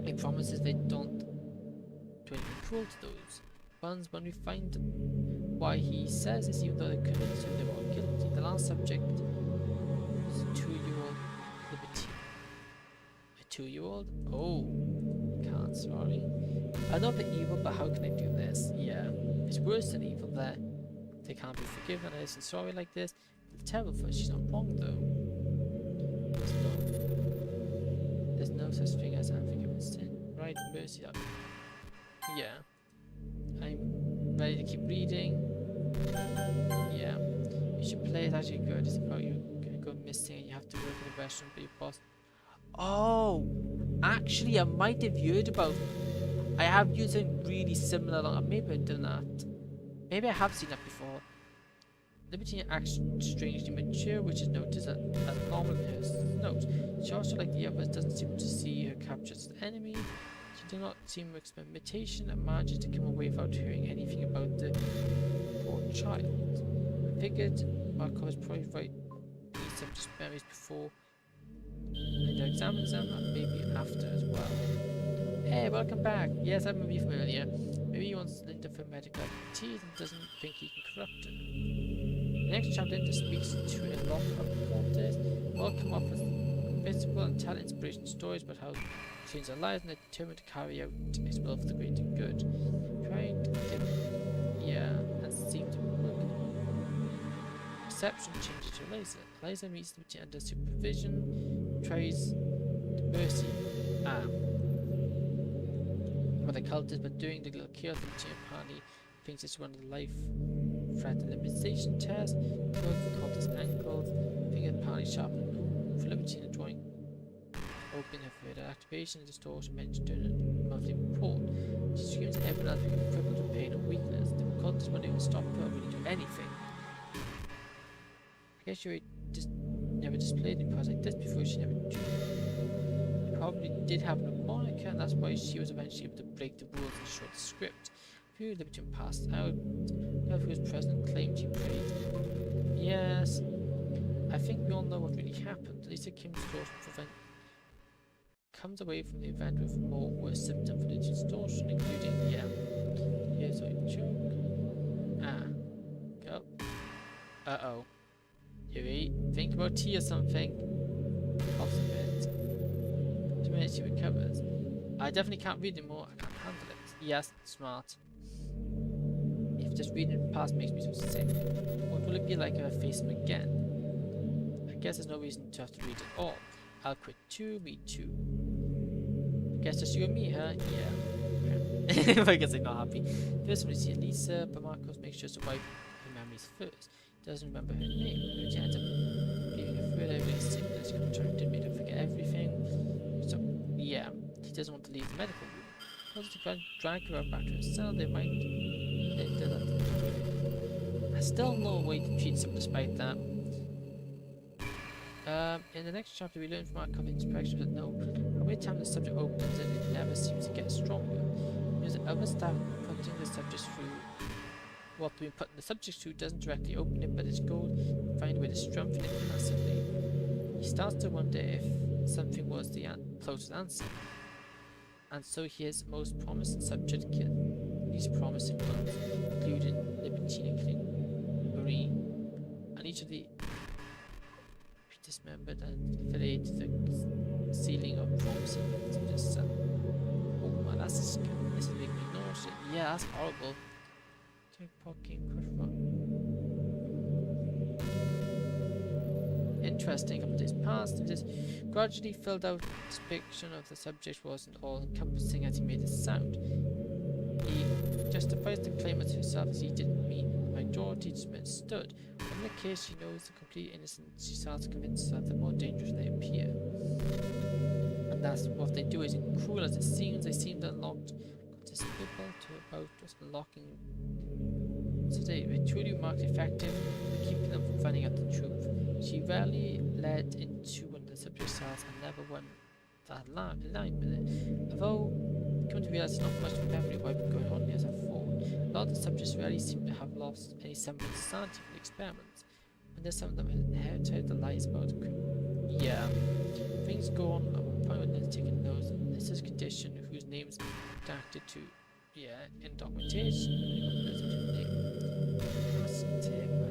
[SPEAKER 2] He promises they don't do anything cruel to those ones. When we find why he says this, even though they convinced him they were guilty. The last subject is a 2-year-old libertine. A 2-year-old? Oh, can't, sorry. I know they're evil, but how can I do this? Yeah, it's worse than evil there. They can't be forgiven. I isn't sorry like this. It's terrible for her. She's not wrong though. There's no such thing as unforgiven sin. Right, mercy up. Yeah. I'm ready to keep reading. Yeah. You should play it. Actually good. It's about you go missing and you have to work in a restaurant, but your boss. Oh, actually, I might have heard about. I have used something really similar. Maybe I've done that. Maybe I have seen that before. Libertine acts strangely mature, which is noticed as normal in her notes. She also, like the others, doesn't seem to see her captured as an enemy. She does not seem to expect imitation and manages to come away without hearing anything about the poor child. I figured Markov was probably right these subjects' memories before and examines them, and maybe after as well. Hey, welcome back. Yes, I remember you from earlier. Maybe he wants Linda for medical expertise and doesn't think he can corrupt her. The next chapter, Linda speaks to a lot of reporters. All come up with visible and tell inspirational stories about how they change their lives and they're determined to carry out his will for the greater good. Trying to get, and seem to work. Perception changes to Eliza. Eliza meets them under supervision, tries mercy. What the cult is, but doing the little cure thing to apparently thinks it's one of the life threat elimination tests. Goes the cultist's ankles, finger apparently sharpened for Libertine drawing open her further activation and distortion mentioned during a monthly report. She screams at everyone else being crippled with pain and weakness. The cultist won't even stop her or really do anything. I guess she just never displayed in parts like this before. She never did. Probably did have a moniker, and that's why she was eventually able to break the rules and short the script. A few Libertine passed out. Whoever was present claimed she prayed. Yes, I think we all know what really happened. Lisa Kim's distortion comes away from the event with more worse symptoms for the distortion, including here's a joke. Go. Uh-oh. You think about tea or something. Coughs a bit. 2 minutes she recovers. I definitely can't read anymore. I can't handle it. Yes, smart. If just reading past makes me so sick, what will it be like if I face him again? I guess there's no reason to have to read it all. I'll quit too, me too. I guess just you and me, huh? Yeah. I guess I'm not happy. First when we see Lisa, but Marcos makes sure to wipe her memories first. Doesn't remember her name. She ends up feeling afraid of everything sickness, contracted, made her forget everything. So, yeah, he doesn't want to leave the medical room. Positive drag her back to her cell. They might. I still know a way to treat them despite that. In the next chapter, we learn from our covenant inspection that every time the subject opens it never seems to get stronger. Because other staff putting the subjects through what we're putting the subjects through doesn't directly open it, but its goal to find a way to strengthen it passively. He starts to wonder if something was the closest answer. And so here's most promising subject kit. Least promising ones, including Libertina killing Marie, and each of the dismembered and affiliated to the ceiling of promising subjects. Oh man, this is making me nauseous. Yeah, that's horrible. Interesting. A couple of days passed, and this gradually filled out depiction of the subject wasn't all encompassing as he made it sound. He justifies the claimant herself as he didn't mean the majority just misunderstood. In the case she knows the complete innocence, she starts to convince herself that more dangerous they appear. And that's what they do, is cruel as it seems, they seem unlocked people to about just unlocking. So they were truly remarkably effective at keeping them from finding out the truth. She rarely led into one of the subject cells and never went that line with it. Although, come to realize there's not much memory of what was going on here as I thought. A lot of the subjects rarely seem to have lost any semblance of sanity from the experiments. And there's some of them inherited the lies about the yeah. Things go on at one point when they're taking notes. This is a condition whose name is redacted to in documentation.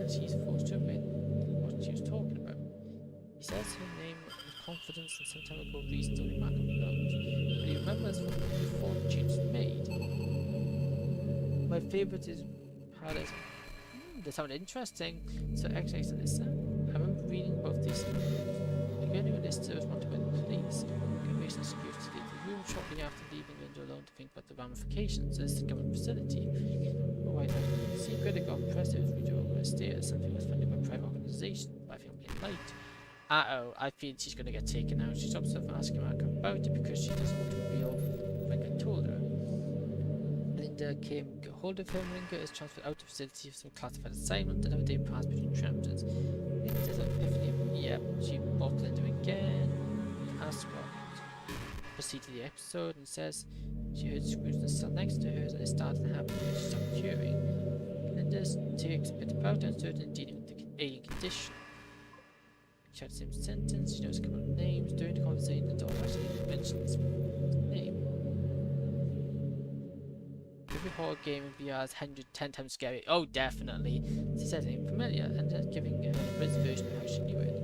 [SPEAKER 2] She's forced to admit what she was talking about. He says her name with confidence and some time ago reasons only Malcolm knows. But he remembers from before the change was made. My favourite is how they sound interesting. So actually listen. I remember reading about this. The girl this was wanted by the police. Commission security to leave the room shortly after leaving Linda alone to think about the ramifications of this government facility. Alright, secret it got impressive as we drove over the stairs. Something was funded by a private organisation, but I think I'm playing light. Uh-oh, I feel she's gonna get taken out. She stops herself from asking Mark about it because she doesn't want to reveal what I told her. Linda came, got hold of him. Linda is transferred out of the facility for some classified assignment, and have a day passed between chapters. Linda says epiphany. She bought Linda again. Asks what proceed to the episode and says she heard screams in the cell next to hers and it started happening and she stopped hearing. Linda takes a bit about uncertain in dealing with the alien condition. She had the same sentence, she knows a couple of names. During the conversation, the dog actually mentions his name. horror game in VR is 110 times scary. Oh, definitely. She said something familiar, and just giving her a British version of how she knew it.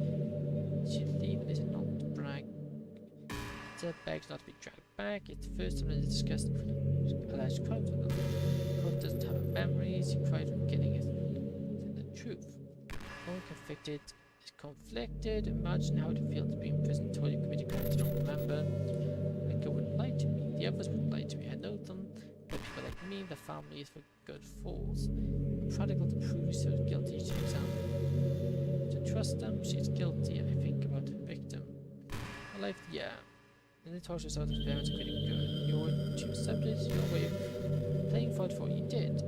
[SPEAKER 2] She leave it not to brag. It begs not to be dragged back. It's the first time it is discussed alleged crimes with them. Hope doesn't have memories. He cried from getting it. The truth. All convicted is conflicted. Imagine how it feels to be in prison, told you committed crimes you don't remember. Ringo wouldn't lie to me. The others wouldn't lie to me. I know them. But people like me, the family is for good fools. I'm prodigal to prove she was guilty, she examined. To trust them, she's guilty. I think about the victim. Her life, yeah. And then taught herself that parents are pretty good. Your two subjects, your way of playing for what you did.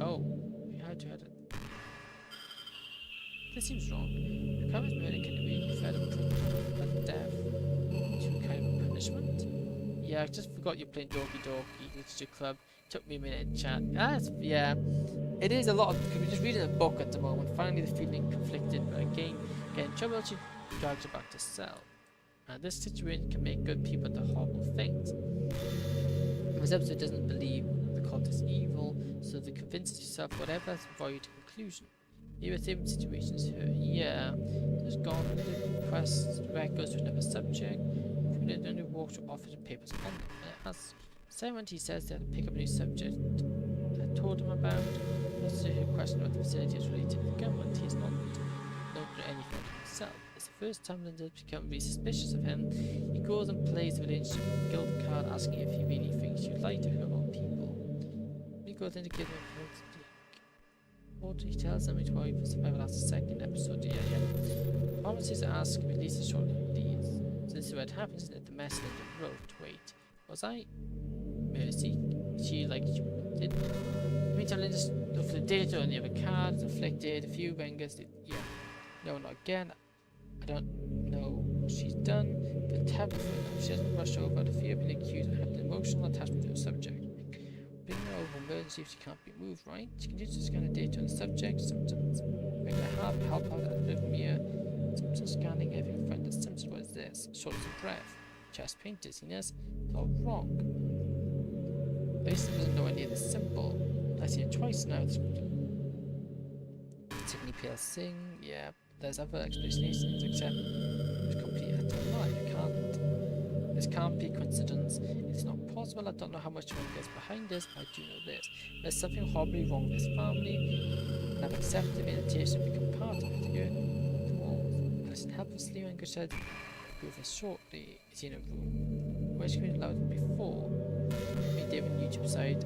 [SPEAKER 2] Oh, you had to have it. This seems wrong. The parents' murder can be fed a prison death to kind of a punishment. Yeah, I just forgot you're playing Doki Doki, which is your club. Took me a minute to chat. Yeah. It is a lot of, because we're just reading a book at the moment. Finally, the feeling conflicted, but again, getting trouble, she drags her back to cell. And this situation can make good people do horrible things. This episode doesn't believe the cult is evil, so they convince yourself whatever to avoid conclusion. Here are same situations here. Yeah, there's gone the quest records to another subject. If you only walk to offer the papers on them. As Simon he says they had to pick up a new subject I told him about. That's a question about the facility is related to the government. He's not known anything himself. It's the first time Linda become really suspicious of him. He goes and plays the relationship guild card, asking if he really thinks you lie to her about people. He goes in to give him a what he tells him his wife for survival last the second episode. Yeah. Promises to ask him at least as shortly please. So this is what happens, isn't it? The mess Linda wrote. Wait, was I? Mercy? She like she did. Meantime, Linda looked for the data on the other cards, afflicted, a few bangers. Yeah. No, not again. I don't know what she's done, but tablet for now. She doesn't rush over the fear of being accused of having an emotional attachment to the subject. Being over emergency if she can't be moved, right? She continues to scan the data on the subject, symptoms. Regular help out at arrhythmia. Symptoms scanning, everything find the symptoms. What is this? Shortness of breath, chest pain, dizziness. It's all wrong. At least it doesn't know any of this simple. I see it twice now. Tiffany Pale Sing, yeah. There's other explanations except it's complete utter lie. This can't be coincidence. It's not possible. I don't know how much one gets behind this, but I do know this. There's something horribly wrong with this family, and I've accepted the invitation to become part of it. Here, the walls. I listen helplessly when Gus said, "Moving shortly." Is he in a room? Where's she been louder than before? Me, David, YouTube side.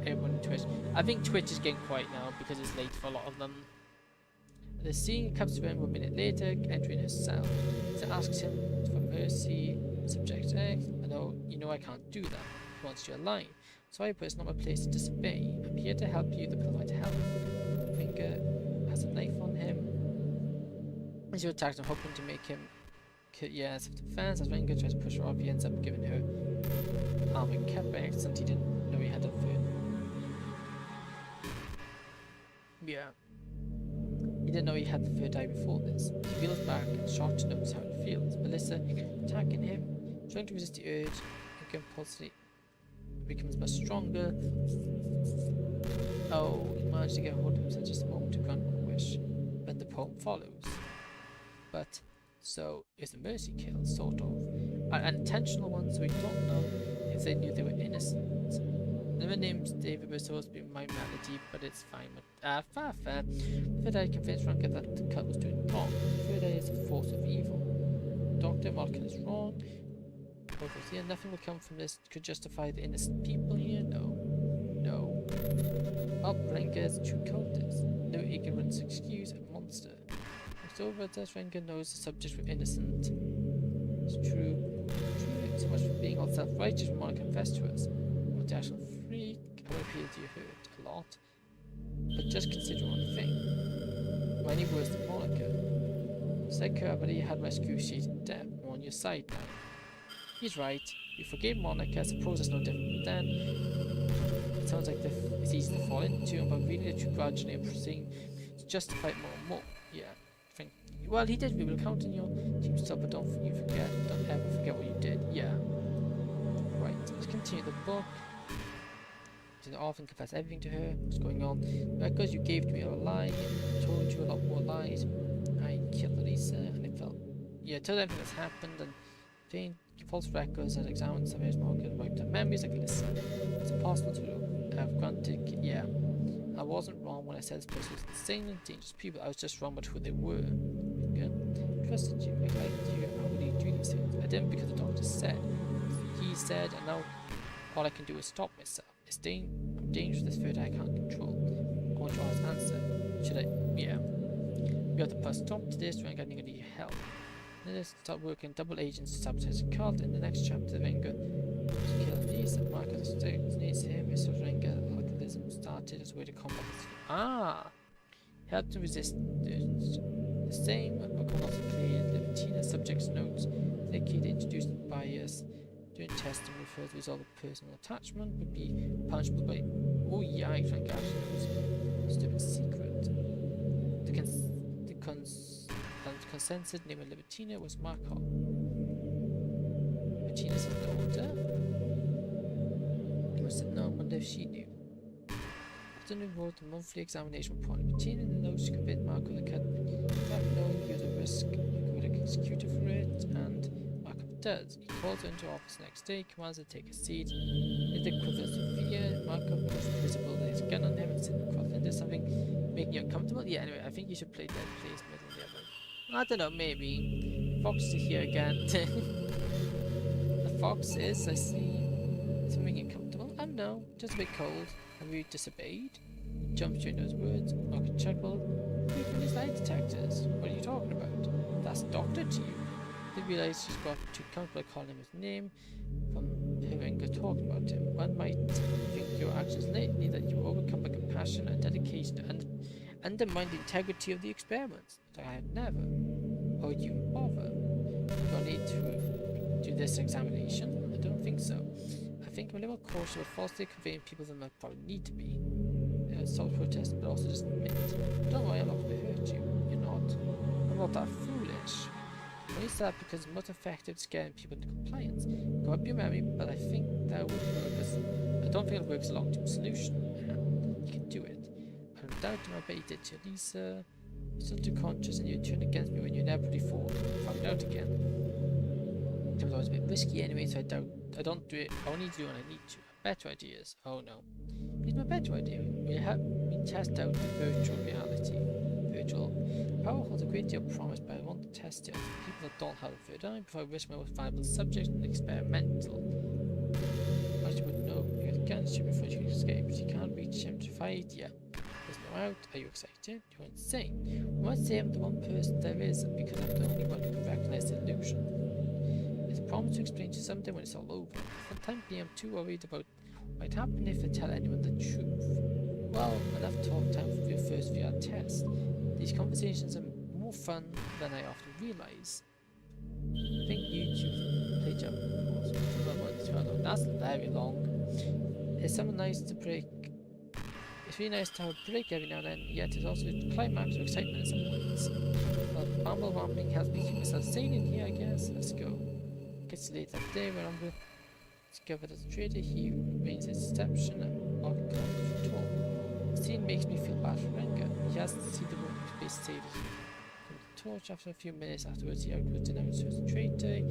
[SPEAKER 2] Everyone on Twitch. I think Twitch is getting quiet now because it's late for a lot of them. The scene comes to him 1 minute later, entering his cell. He asks him for mercy. Subject X. I know, you know I can't do that. He wants you alive. Sorry, but it's not my place to disobey. I'm here to help you, the polite help. Finger has a knife on him. As you attack him, hoping to make him yeah, self-defense. As Ringo tries to push her off, he ends up giving her arm and cap by accident. He didn't know he had a third. Yeah. He didn't know he had the third eye before this. He feels back and shocked to notice how it feels. Melissa attacking him, trying to resist the urge, and compulsively becomes much stronger. Oh, he managed to get hold of himself just a moment to grant one wish. But the poem follows. But so is the mercy kill, sort of. An intentional one, so we don't know if they knew they were innocent. Never names David was supposed to be my melody, but it's fine. Fair. Third eye convinced Ranka that the cut was doing wrong. Third eye is a force of evil. Dr. Malkin is wrong. Here, nothing will come from this could justify the innocent people here. No. Ranka is a true cultist. No ignorance excuse a monster. It's over that Ranka knows the subjects were innocent. It's true. So much for being all self-righteous, Monica confessed to us. The actual freak, I will appeal to you hurt a lot. But just consider one thing. Many worse than Monica. Said Kirby had rescued she's dead. I'm on your side now. He's right. You forgave Monica, I suppose it's no different then. It sounds like it's easy to fall into, but really that you gradually are proceeding to justify it more and more. Yeah. Well, he did. We will count on your team stuff, but don't ever forget what you did. Yeah. Right. Let's continue the book. To often confess everything to her. What's going on? Records you gave to me are a lie. I told you a lot more lies. I killed Lisa, and it felt. Yeah, told everything that's happened, and obtained false records and examined surveyor's market and wiped out memories like Lisa. It's impossible to have granted. Yeah, I wasn't wrong when I said this person was insane and dangerous people. I was just wrong about who they were. Good. Trusted you. I liked you. How would you do these things? I didn't because the doctor said. He said, and now all I can do is stop myself. I'm dangerous with this food I can't control. I want your honest answer. Should I? Yeah. We have to put a stop to this. We're getting any help. Then let's start working double agents to sabotage the cult. In the next chapter, Venga to kill these. Marcus needs him. His Venga alcoholism started as a way to combat this. Ah! Help to resist the same. Alcohol also cleared. Libertina subject's notes. The key introduced bias. Doing testing refers to result of personal attachment would be punishable by. Oh yeah, Frank actually was stupid secret. The consensus name of Libertina was Markov. Libertina's daughter? He must have known. Wonder if she knew. After wrote the monthly examination report. Libertina in the notes to convince Markov the cat without knowing he was a risk. He could be executed for it, and does. He calls her into office the next day, commands her to take a seat. Is the equivalent of fear? Markov was visible that his gun on him and sitting across. And there's something making you uncomfortable? Yeah, anyway, I think you should play Dead Place middle of the other. I don't know, maybe. Fox is here again. The fox is, I see. Something uncomfortable? I don't know, just a bit cold. Have you disobeyed? Jumps during those words. Markov chuckled. Who've been his lie detectors? What are you talking about? That's doctor to you. They realize she's got too comfortable calling him his name from hearing her talking about him. One might think your actions lately that you were overcome by compassion and dedication to undermine the integrity of the experiments. But I had never. Oh, you bother. Do I need to do this examination? I don't think so. I think I'm a little cautious about falsely conveying people than I probably need to be. Stop protesting, but also just admit. Don't worry, I'm not going to hurt you. You're not. I'm not that foolish. I use that because it's most effective at scaring people into compliance. Go up your memory, but I think that would work as I don't think it works a long-term solution. You can do it. I don't doubt him, I bet you did to Lisa. You're still too conscious and you turn against me when you never before found out again. It was always a bit risky anyway, so I don't do it. I only do when I need to. Better ideas. Oh no. Here's my better idea. We have me test out the virtual reality. Power holds a great deal of promise, but I want to test it on people that don't have a third eye before I risk my most valuable subject and experimental. As you would know, you can't shoot before you escape. You can't reach him to fight. Yeah. There's no out. Are you excited? You're insane. I might say I'm the one person there is because I'm the only one who can recognize the illusion. It's a promise to explain to you someday when it's all over. For the time being, I'm too worried about what might happen if I tell anyone the truth. Well, enough talk time for your first VR test. These conversations are more fun than I often realize. I think YouTube play jump. That's very long. It's something nice to break. It's really nice to have a break every now and then, yet it's also a climax of excitement at some points. Well, bumble wambling helps me keep myself sane in here, I guess. Let's go. Gets late that day when I'm discovered as a traitor. He remains his deception and often comes to talk. The scene makes me feel bad for Renga. He has to see the woman who's based saved from the torch. After a few minutes afterwards, he outgrows the nemesis as a traitor. He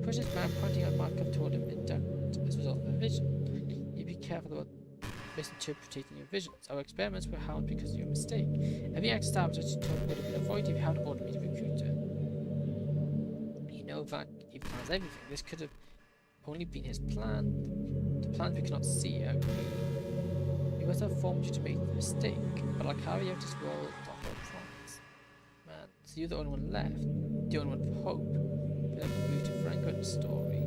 [SPEAKER 2] pushes back, pointing out Markov told him in doubt as a result of a vision. You be careful about misinterpreting your visions. Our experiments were harmed because of your mistake. Every act established you told would have been avoided if you had an automated recruiter. You know that he plans everything. This could have only been his plan. The plans we cannot see out. He must have formed you to make the mistake, but I'll carry out his role without no promise. Man, so you're the only one left. The only one with hope. Feel like a rooted Franco in the story.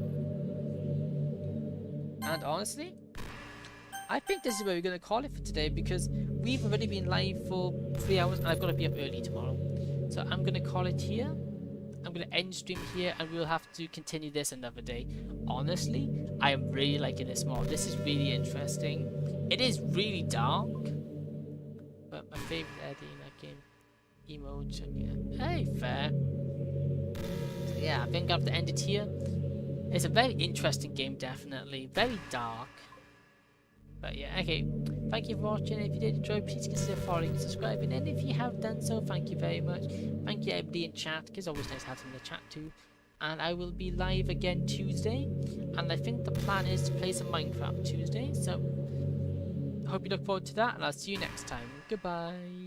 [SPEAKER 2] And honestly, I think this is where we're going to call it for today because we've already been live for 3 hours and I've got to be up early tomorrow. So I'm going to call it here. I'm going to end stream here and we'll have to continue this another day. Honestly, I am really liking this mod. This is really interesting. It is really dark. But my favorite Eddie in that game, emoji. Yeah. Hey, fair. So yeah, I think I have to end it here. It's a very interesting game, definitely. Very dark. But yeah, okay. Thank you for watching. If you did enjoy, please consider following and subscribing. And if you have done so, thank you very much. Thank you everybody in chat, because it's always nice to have them in the chat too. And I will be live again Tuesday. And I think the plan is to play some Minecraft Tuesday. So, hope you look forward to that. And I'll see you next time. Goodbye.